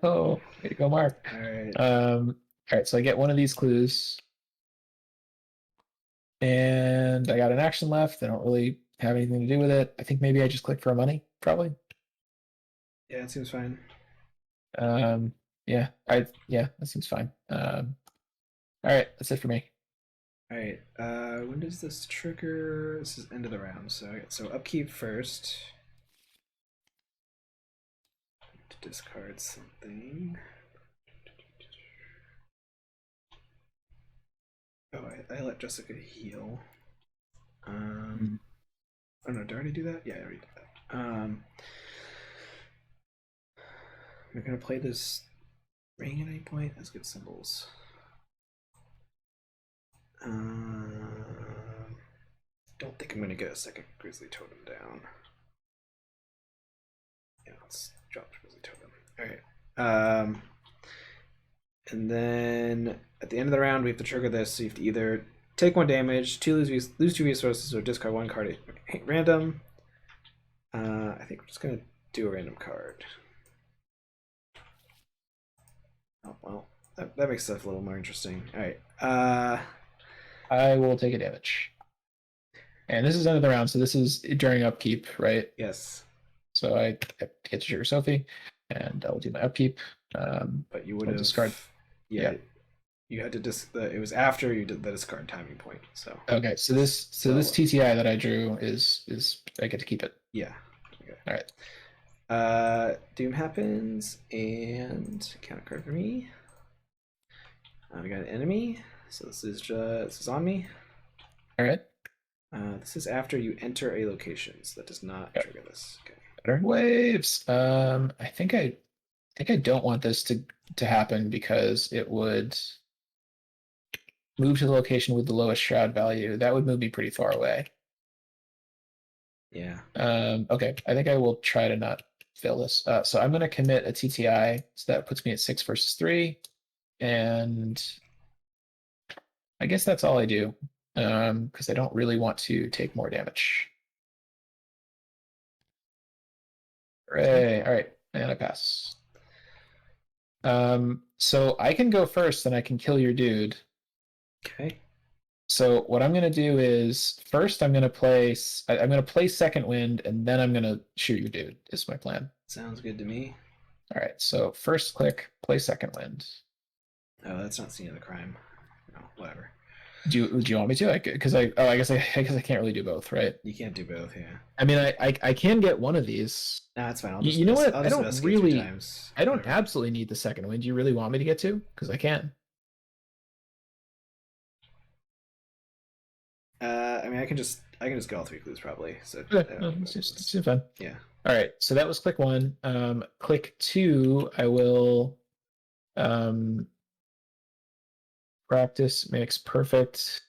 Oh, way to go, Mark. all right. All right. So I get one of these clues, and I got an action left. I don't really have anything to do with it. I think maybe I just click for a money, probably. Yeah, it seems fine. Yeah. Yeah, that seems fine. All right. That's it for me. All right. When does this trigger? This is end of the round. So upkeep first. To discard something. Oh, I let Jessica heal. Oh no, did I already do that? Yeah, I already did that. We're gonna play this ring at any point. That's good symbols. Don't think I'm gonna get a second Grizzly Totem down. Yeah, let's drop Grizzly Totem. All right. And then at the end of the round, we have to trigger this. So you have to either take 1 damage, lose 2 resources, or discard 1 card at random. I think we're just gonna do a random card. Oh well, that makes stuff a little more interesting. All right. I will take a damage. And this is end of the round, so this is during upkeep, right? Yes. So I get to trigger Sophie, and I'll do my upkeep. But you would have discard. Yeah. You had to it was after you did the discard timing point. So okay, so this TTI that I drew is I get to keep it. Yeah. Okay. All right. Doom happens and counter card for me. We got an enemy, so this is on me. All right. This is after you enter a location, so that does not trigger this. Okay. Better waves. I think I don't want this to happen because it would move to the location with the lowest shroud value. That would move me pretty far away. Yeah. Okay. I think I will try to not fail this. So I'm going to commit a TTI. So that puts me at 6 versus 3. And I guess that's all I do. Because I don't really want to take more damage. Hooray. All right. And I pass. So I can go first and I can kill your dude. Okay. So what I'm gonna do is first I'm gonna play Second Wind and then I'm gonna shoot your dude. Is my plan. Sounds good to me. All right. So first click, play Second Wind. Oh, that's not scene of the crime. No, whatever. Do you want me to? Because I guess I can't really do both, right? You can't do both, yeah. I mean, I can get one of these. Nah, that's fine. You know what? I don't Whatever. absolutely need the Second Wind. Do you really want me to get two? Because I can. I mean, I can just get all 3 clues probably. So Okay. It's fun. Yeah. All right. So that was click 1. Click 2. I will practice makes perfect.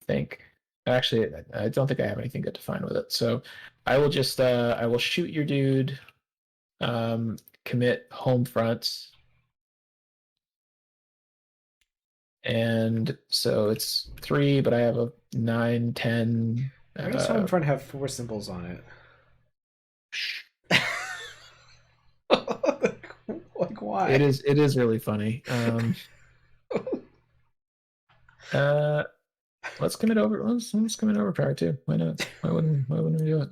I think actually I don't think I have anything good to find with it. So I will just I will shoot your dude. Commit home front. And so it's 3, but I have a 9, 10. Why does home front have 4 symbols on it? Like why? It is really funny. Let's commit over. Let's commit overpower too. Why not? Why wouldn't we do it?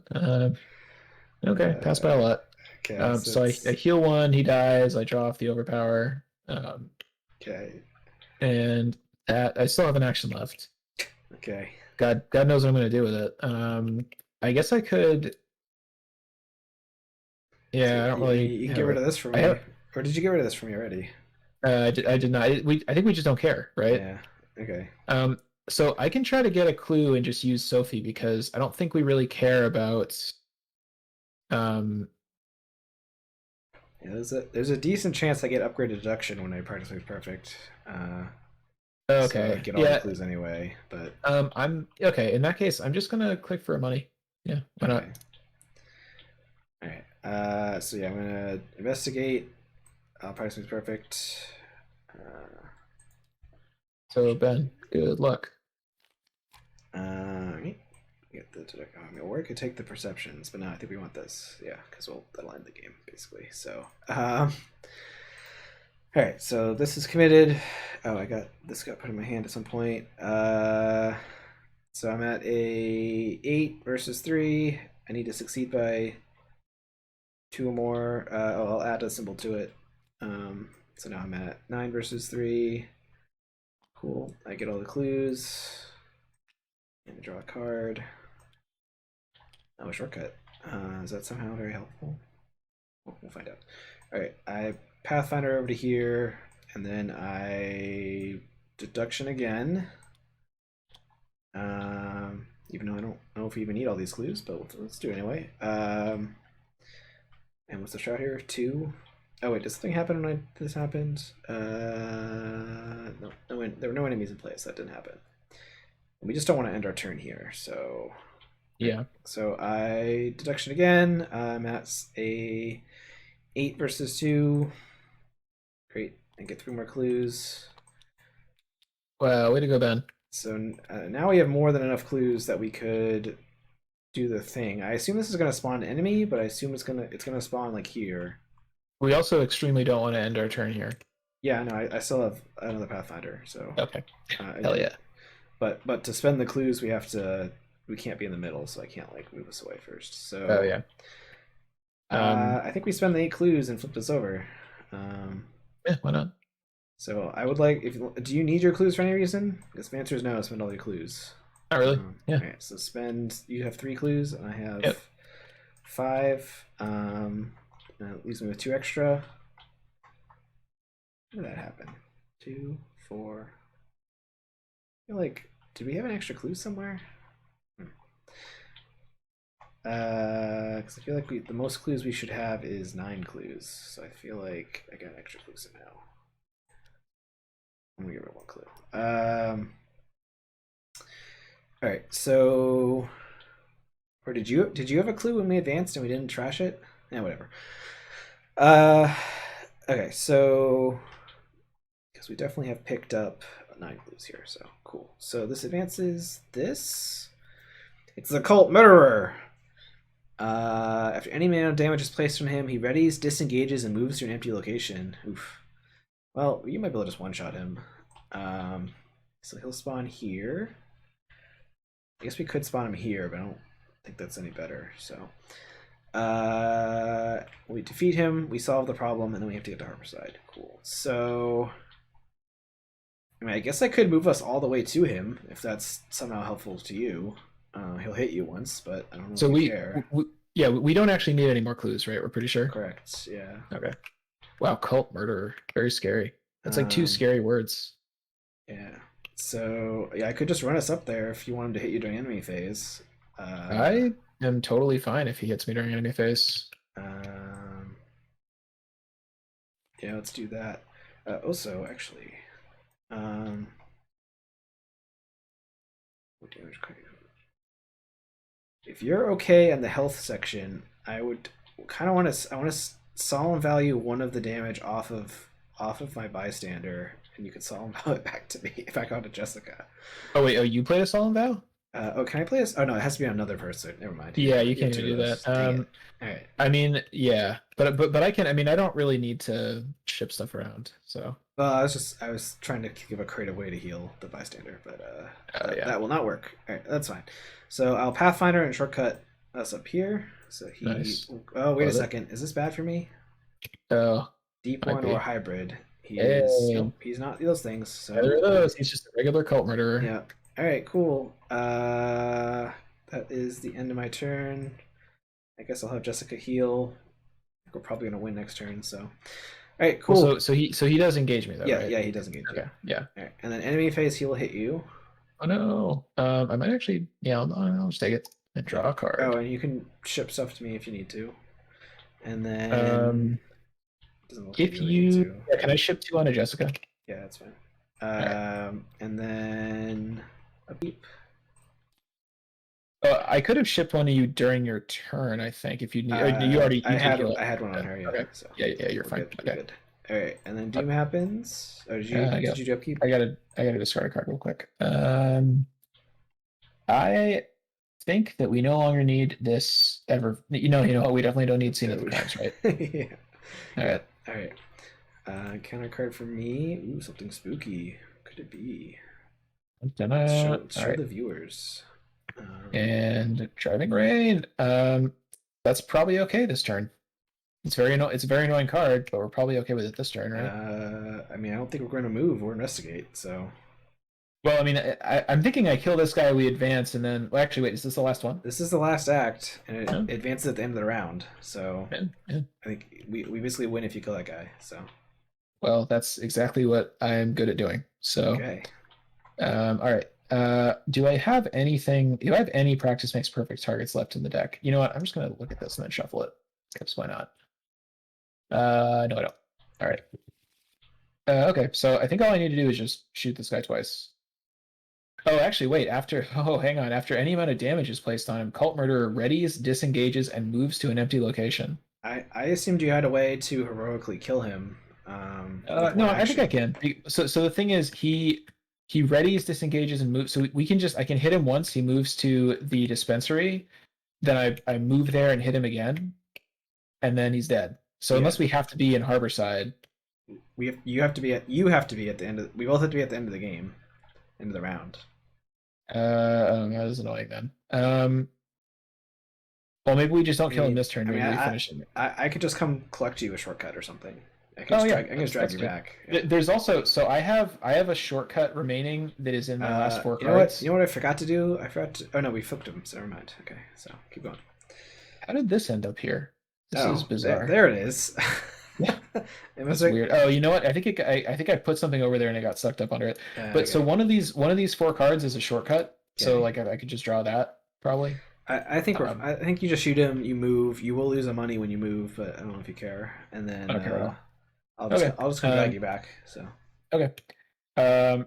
Okay, pass by a lot. Okay, so I heal 1. He dies. I draw off the overpower. Okay. And that I still have an action left. Okay. God knows what I'm going to do with it. I guess I could. Yeah, so I don't really. You can get rid of this from me. Or did you get rid of this from me already? I did not. I think we just don't care, right? Yeah. Okay. So I can try to get a clue and just use Sophie because I don't think we really care about. Yeah, there's a decent chance I get upgraded deduction when I practice makes perfect. Okay. So I get all the clues anyway, but I'm okay. In that case, I'm just gonna click for money. Yeah, why not? All right. So yeah, I'm gonna investigate. Practice makes perfect. So Ben, good luck. Get the or I could take the perceptions, but no, I think we want this. Yeah, because that'll end the game basically. So, all right. So this is committed. Oh, this got put in my hand at some point. So I'm at a 8 versus 3. I need to succeed by 2 or more. I'll add a symbol to it. So now I'm at 9 versus 3. Cool. I get all the clues. And draw a card. Oh, a shortcut. Is that somehow very helpful? We'll find out. All right, I Pathfinder over to here, and then I deduction again. Even though I don't know if we even need all these clues, but let's do it anyway. And what's the shroud here? 2. Oh wait, does something happen when this happened? No, there were no enemies in place. That didn't happen. We just don't want to end our turn here, so yeah. So I deduction again. I'm at a 8 versus 2. Great, and get 3 more clues. Wow, way to go, Ben. So now we have more than enough clues that we could do the thing. I assume this is gonna spawn an enemy, but I assume it's gonna spawn like here. We also extremely don't want to end our turn here. Yeah, no, I still have another Pathfinder, so Okay. I Hell didn't. yeah. But to spend the clues, we can't be in the middle, so I can't like move us away first. Oh So yeah. Um, I think we spend the 8 clues and flip this over. Um, yeah, why not? so I would like if do you need your clues for any reason? If the answer is no, spend all your clues. Not really. Yeah. All right, so spend. You have 3 clues, and I have Yep. 5. That leaves me with 2 extra. How did that happen? 2, 4. I feel like, do we have an extra clue somewhere? Because I feel like the most clues we should have is 9 clues. So I feel like I got an extra clue somehow. I'm gonna give it 1 clue. All right. So, or did you have a clue when we advanced and we didn't trash it? Yeah, whatever. Uh, okay. So, because we definitely have picked up 9 clues here. So cool. So this advances this. It's the cult murderer. After any amount of damage is placed on him, he readies, disengages, and moves to an empty location. Oof. Well, you might be able to just one-shot him. So he'll spawn here. I guess we could spawn him here, but I don't think that's any better. So we defeat him, we solve the problem, and then we have to get to Harborside. Cool. So I mean, I guess I could move us all the way to him if that's somehow helpful to you. He'll hit you once, but I don't know So if you care. yeah, we don't actually need any more clues, right? We're pretty sure. Correct. Yeah. Okay. Wow, cult murderer. Very scary. That's like 2 scary words. Yeah. So yeah, I could just run us up there if you want him to hit you during enemy phase. I am totally fine if he hits me during enemy phase. Yeah, let's do that. Also, actually, what damage can you- if you're okay in the health section, I would kind of want to. I want to solemn value one of the damage off of my bystander, and you could solemn value it back to me if I got to Jessica. Oh wait, you played a solemn vow? Oh, can I play this? Oh no, it has to be on another person. Never mind. Yeah, you have can't even 2 do of those. that. Dang it. All right. I mean, yeah, but I can. I mean, I don't really need to ship stuff around. So. Well, I was trying to give a creative way to heal the bystander, but Yeah. that will not work. All right, that's fine. So I'll Pathfinder and shortcut us up here. So he. Nice. Oh, wait Love a it. second. Is this bad for me? Oh, Deep might one be. or hybrid? He Hey. is. Nope, he's not those things. So Neither of those. He's just a regular cult murderer. yeah. All right. Cool. That is the end of my turn. I guess I'll have Jessica heal. We're probably gonna win next turn. So. All right. Cool. Well, so he does engage me though, yeah. right? Yeah. He doesn't get you. Okay. Yeah. All right. And then enemy phase, he will hit you. Oh no. I might actually. Yeah, I'll just take it and draw a card. Oh, and you can ship stuff to me if you need to. And then doesn't look like If really need you, to. yeah, can I ship 2 on a Jessica? Yeah, that's fine. Right. And then a beep. I could have shipped one to you during your turn. I think if you need. You already. I did had heal I had one on her. Yeah. Okay. So Yeah, you're we're fine. good, we're Okay. good. All right, and then doom happens. Oh, did you do upkeep? I gotta discard a card real quick. I think that we no longer need this ever. You know what? We definitely don't need Scene of the Crimes, right? Yeah. All right. All right. Counter card for me. Ooh, something spooky. What could it be? Show the viewers. And driving rain. That's probably okay this turn. It's a very annoying card, but we're probably okay with it this turn, right? I mean, I don't think we're going to move or investigate. So. Well, I mean, I'm thinking I kill this guy, we advance, and then. Well, actually, wait, is this the last one? This is the last act, and it advances at the end of the round. So yeah. I think we basically win if you kill that guy. So. Well, that's exactly what I'm good at doing. So. Okay. All right. Do I have anything? Do I have any practice makes perfect targets left in the deck? You know what? I'm just gonna look at this and then shuffle it. Because why not? No, I don't. All right. Okay, so I think all I need to do is just shoot this guy twice. Oh, actually, wait. Hang on. After any amount of damage is placed on him, Cult Murderer readies, disengages, and moves to an empty location. I assumed you had a way to heroically kill him. No, I think I can. So the thing is, he readies, disengages, and moves. So we can I can hit him once. He moves to the dispensary. Then I move there and hit him again, and then he's dead. So Yeah. unless we have to be in Harborside, You have to be at the end of. We both have to be at the end of the game, end of the round. that is annoying then. Well, maybe we just don't kill him this turn. I mean, Maybe we finish him. I could just come collect you a shortcut or something. I Oh yeah, I can just drag you back. Yeah. There's also I have a shortcut remaining that is in my last 4 cards. You know what I forgot to do? I forgot to. Oh no, we flipped them. So never mind. Okay, so keep going. How did this end up here? This is bizarre. There it is. Yeah, it was that's weird. Oh, you know what? I think I think I put something over there and it got sucked up under it. But so one of these 4 cards is a shortcut. Okay. So like I could just draw that probably. I think I think you just shoot him. You move. You will lose a money when you move, but I don't know if you care. And then I'll just come drag you back. So okay.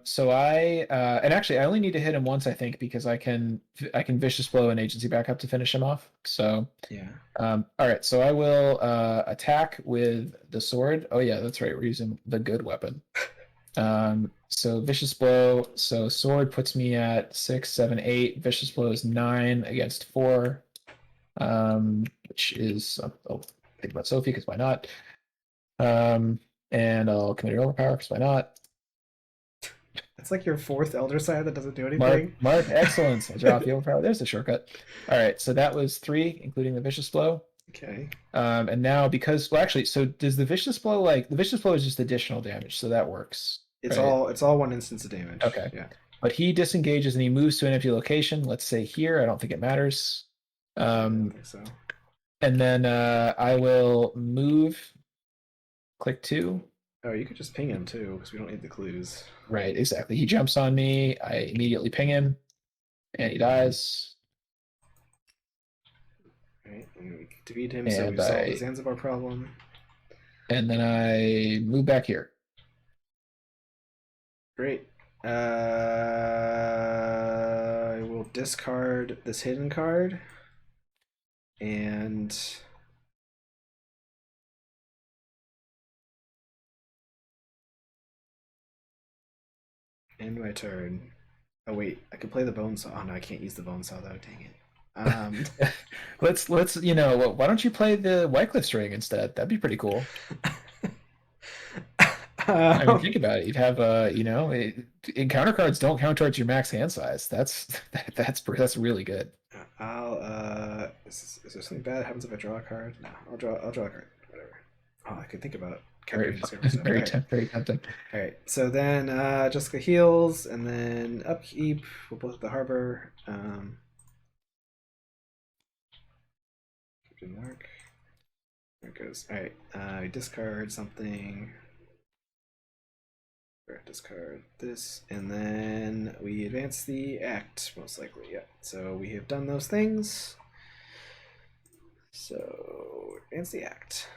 So and actually I only need to hit him once, I think, because I can vicious blow an agency back up to finish him off. So yeah. All right. So I will attack with the sword. Oh yeah, that's right. We're using the good weapon. So vicious blow. So sword puts me at 6, 7, 8. Vicious blow is 9 against 4. Which is I'll think about Sophie because why not? And I'll commit an overpower because why not? It's like your 4th Elder Sign that doesn't do anything. Mark excellence. I draw off the overpower. There's the shortcut. All right, so that was 3, including the vicious blow. Okay. And now actually, so does the vicious blow the vicious blow is just additional damage, so that works. It's all 1 instance of damage. Okay. Yeah. But he disengages and he moves to an empty location. Let's say here. I don't think it matters. I don't think so. And then I will move. Click 2. Oh, you could just ping him too, because we don't need the clues. Right, exactly. He jumps on me. I immediately ping him, and he dies. Right, and we defeat him, so we solve the Zanzibar problem. And then I move back here. Great. I will discard this hidden card. And end my turn. Oh wait, I could play the bone saw. Oh no, I can't use the bone saw though. Dang it. Let's why don't you play the Wycliffe string instead? That'd be pretty cool. I mean, think about it. You'd have encounter cards don't count towards your max hand size. That's really good. Is there something bad that happens if I draw a card? No, I'll draw a card. Whatever. Oh, I could think about it. Very tempting. All right. So then Jessica heals, and then upkeep. We'll both at the harbor. Mark. There it goes. All right. Discard something. Discard this, and then we advance the act, most likely. Yeah. So we have done those things. So advance the act.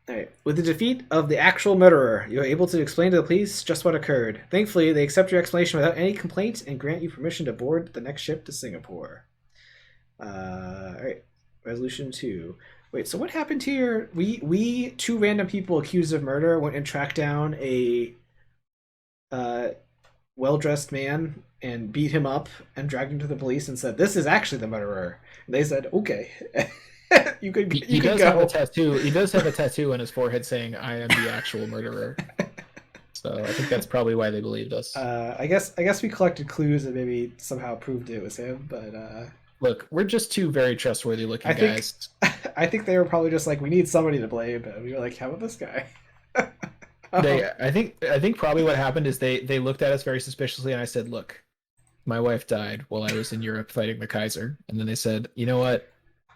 All right. With the defeat of the actual murderer, you are able to explain to the police just what occurred. Thankfully, they accept your explanation without any complaint and grant you permission to board the next ship to Singapore. All right. Resolution 2. Wait, so what happened here? We 2 random people accused of murder went and tracked down a well-dressed man and beat him up and dragged him to the police and said, "This is actually the murderer." And they said, "Okay." You could go. Have a tattoo. He does have a tattoo on his forehead saying, "I am the actual murderer." So I think that's probably why they believed us. I guess we collected clues and maybe somehow proved it was him, but look, we're just 2 very trustworthy looking guys. I think they were probably just like, we need somebody to blame, and we were like, how about this guy? I think probably what happened is they looked at us very suspiciously, and I said, "Look, my wife died while I was in Europe fighting the Kaiser," and then they said, "You know what?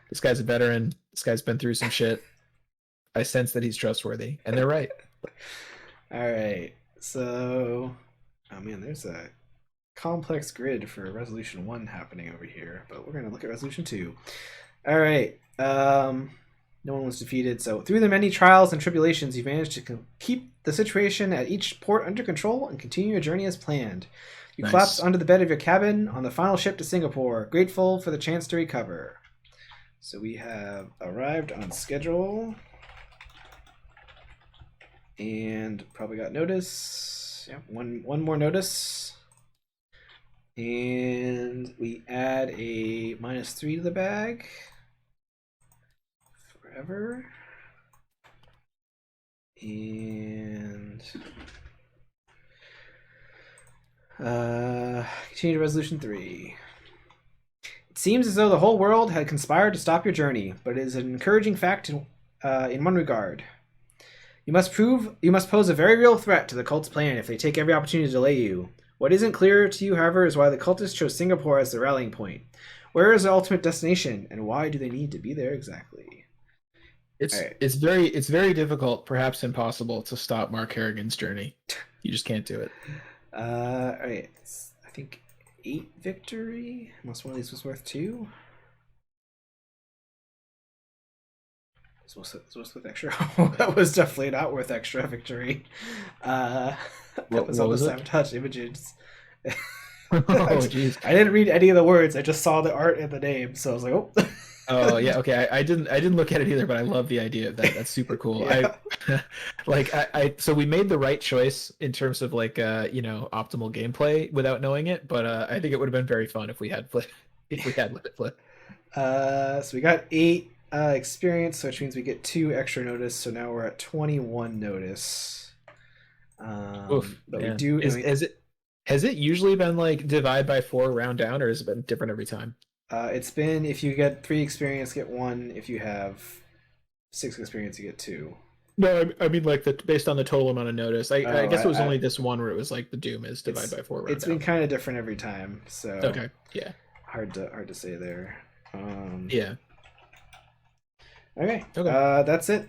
This guy's a veteran. This guy's been through some shit. I sense that he's trustworthy," and they're right. All right, so oh man, there's a complex grid for resolution 1 happening over here, but we're gonna look at resolution 2. All right. No one was defeated. So through the many trials and tribulations, you managed to keep the situation at each port under control and continue your journey as planned. You collapsed under the bed of your cabin on the final ship to Singapore, grateful for the chance to recover. So we have arrived on schedule and probably got notice. Yeah, one more notice. And we add a -3 to the bag. Forever. And continue to resolution 3. It seems as though the whole world had conspired to stop your journey, but it is an encouraging fact in one regard. You must pose a very real threat to the cult's plan if they take every opportunity to delay you. What isn't clear to you, however, is why the cultists chose Singapore as the rallying point. Where is the ultimate destination, and why do they need to be there exactly? It's very difficult, perhaps impossible, to stop Mark Harrigan's journey. You just can't do it. All right. I think 8 victory, unless one of these was worth 2. It's worth extra. That was definitely not worth extra victory. That was all the sabotage images. Oh, jeez. I didn't read any of the words. I just saw the art and the name, so I was like, oh. Oh yeah, okay. I didn't look at it either, but I love the idea of that. That's super cool. Yeah. So we made the right choice in terms of like optimal gameplay without knowing it, but I think it would have been very fun if we had let it flip. So we got 8 experience, which means we get 2 extra notice. So now we're at 21 notice. Oof, but man. we do. Has it usually been like divide by 4 round down, or has it been different every time? It's been if you get 3 experience, get 1. If you have 6 experience, you get 2. No, I mean like based on the total amount of notice. I guess it was only this one where it was like the doom is divide by 4 round It's down. been kind of different every time, so okay, yeah, hard to say there. Yeah. Okay. That's it.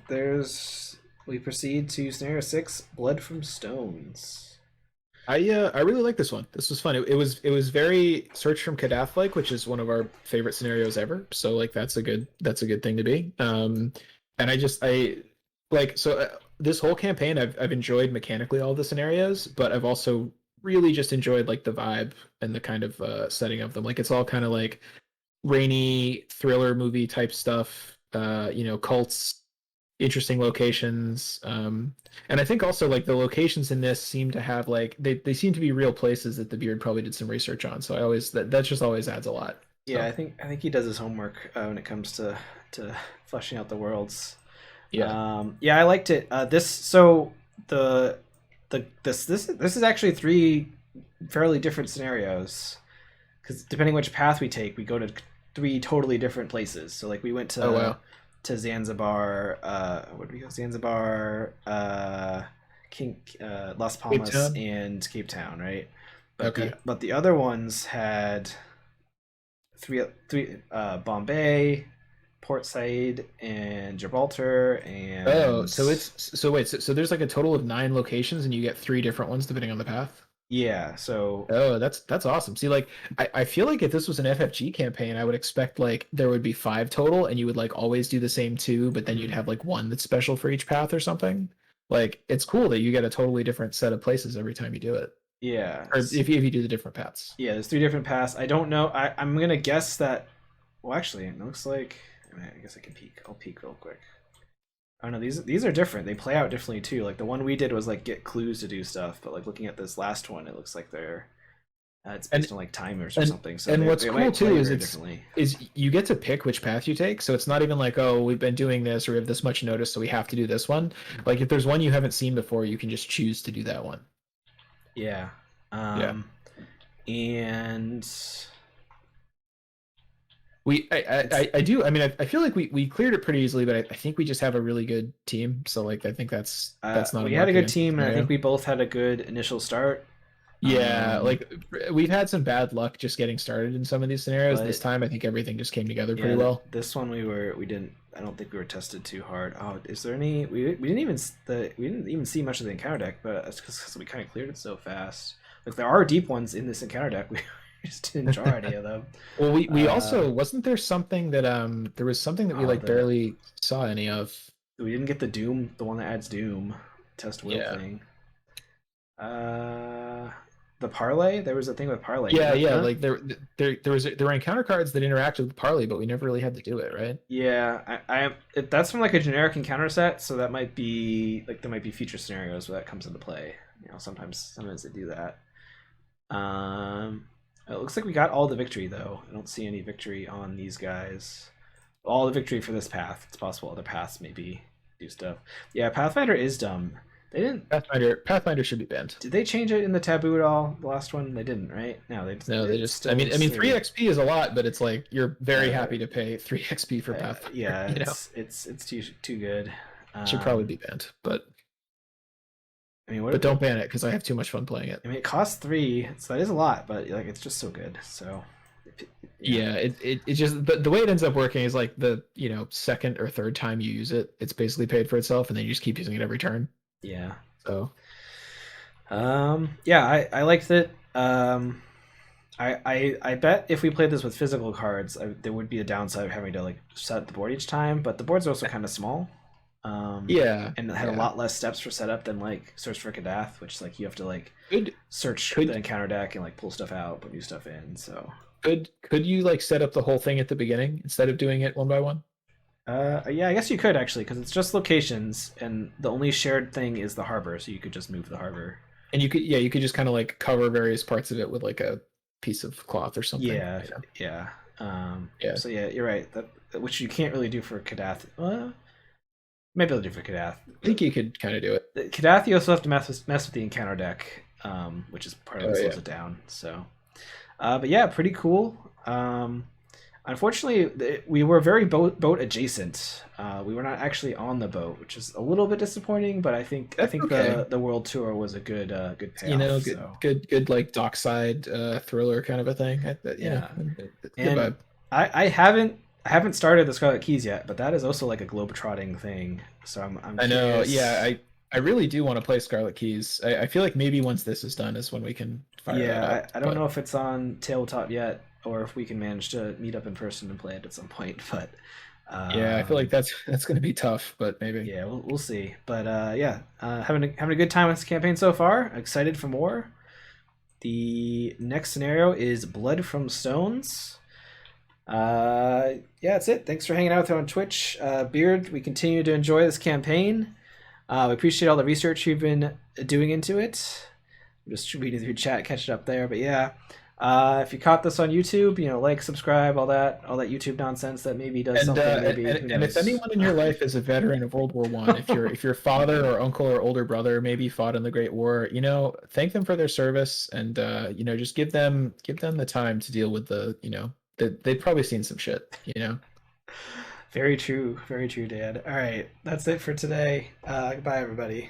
We proceed to scenario 6, Blood from Stones. I really like this one. This was fun. It was very Search from Kadath like, which is one of our favorite scenarios ever. So like that's a good thing to be. And I like this whole campaign I've enjoyed mechanically all the scenarios, but I've also really just enjoyed like the vibe and the kind of setting of them. Like it's all kind of like rainy thriller movie type stuff. Cults, interesting locations, and I think also like the locations in this seem to have like they seem to be real places that the Beard probably did some research on, so I always that just always adds a lot. Yeah, I think he does his homework when it comes to fleshing out the worlds. Yeah, I liked it. This is actually 3 fairly different scenarios, because depending which path we take, we go to 3 totally different places. So like we went to to Zanzibar. Where did we go? Zanzibar, Las Palmas, and Cape Town, right? But the other ones had three Bombay, Port Said, and Gibraltar, and so there's like a total of 9 locations, and you get 3 different ones depending on the path. Yeah, so that's awesome. See, like I feel like if this was an FFG campaign, I would expect like there would be 5 total, and you would like always do the same 2, but then you'd have like 1 that's special for each path or something. Like it's cool that you get a totally different set of places every time you do it. Yeah, or if you do the different paths. Yeah, there's 3 different paths. I don't know. I'm gonna guess that. Well, actually, it looks like. I guess I can peek. I'll peek real quick. Oh no, these are different. They play out differently too. Like the one we did was like get clues to do stuff, but like looking at this last one, it looks like they're it's based on like timers or something. So what's cool too is you get to pick which path you take. So it's not even like, oh, we've been doing this or we have this much notice, so we have to do this one. Like if there's one you haven't seen before, you can just choose to do that one. Yeah. And I feel like we cleared it pretty easily, but I think we just have a really good team. So like I think that's not. We had a good team, and I think we both had a good initial start. Yeah, like we've had some bad luck just getting started in some of these scenarios. This time, I think everything just came together pretty well. This one we didn't. I don't think we were tested too hard. Oh, is there any? We didn't even see much of the encounter deck, but it's because we kind of cleared it so fast. Like there are deep ones in this encounter deck. We just didn't draw any of them. Well, we also wasn't there something that there was something that we barely saw any of. We didn't get the Doom, the one that adds Doom test will thing. The parlay. There was a thing with parlay. Yeah. Like there were encounter cards that interacted with parlay, but we never really had to do it, right? Yeah, that's from like a generic encounter set, so that might be like there might be future scenarios where that comes into play. Sometimes they do that. It looks like we got all the victory though. I don't see any victory on these guys. All the victory for this path. It's possible other paths maybe do stuff. Yeah, Pathfinder is dumb. They didn't. Pathfinder should be banned. Did they change it in the taboo at all? The last one they didn't, right? No, they No, they it's just. still I mean, 3 3. XP is a lot, but it's like you're very Uh, happy to pay 3 XP for Pathfinder. yeah, You know, it's too good. it should probably be banned, but I mean, don't ban it because I have too much fun playing it. I mean, it costs 3, so that is a lot, but like it's just so good. So Yeah, it just the way it ends up working is like the second or third time you use it, it's basically paid for itself, and then you just keep using it every turn. yeah. So, yeah, I liked it. I bet if we played this with physical cards, there would be a downside of having to like set up the board each time. But the board's also kind of small. yeah, and it had a lot less steps for setup than like Search for Kadath, which is like you have to like search the encounter deck and like pull stuff out, put new stuff in. So could you like set up the whole thing at the beginning instead of doing it one by one? Yeah, I guess you could actually, because it's just locations, and the only shared thing is the harbor, so you could just move the harbor. And you could just kind of like cover various parts of it with like a piece of cloth or something. Yeah, yeah. So yeah, you're right. That which you can't really do for Kadath. Maybe I'll do for Kadath. I think you could kind of do it. Kadath, you also have to mess with the encounter deck, which is part of what slows it down. So, but yeah, pretty cool. Unfortunately, we were very boat adjacent. We were not actually on the boat, which is a little bit disappointing. But I think okay. the world tour was a good payoff. Good like dockside thriller kind of a thing. Yeah, good vibe. I haven't started the Scarlet Keys yet, but that is also like a globetrotting thing. So I'm I know. curious. Yeah, I really do want to play Scarlet Keys. I feel like maybe once this is done is when we can fire that up. I don't know if it's on tabletop yet, or if we can manage to meet up in person and play it at some point. But yeah, I feel like that's going to be tough, but maybe. Yeah, we'll see. But yeah, having a good time with this campaign so far. Excited for more. The next scenario is Blood from Stones. Yeah, that's it. Thanks for hanging out there on Twitch, Beard. We continue to enjoy this campaign. We appreciate all the research you've been doing into it. I'm just reading through chat, catching up there. But yeah, if you caught this on YouTube, like, subscribe, all that YouTube nonsense that maybe does something. Maybe, and if anyone in your life is a veteran of World War I, if your father or uncle or older brother maybe fought in the Great War, thank them for their service, and just give them the time to deal with they've probably seen some shit. Very true, Dad. All right, that's it for today. Goodbye, everybody.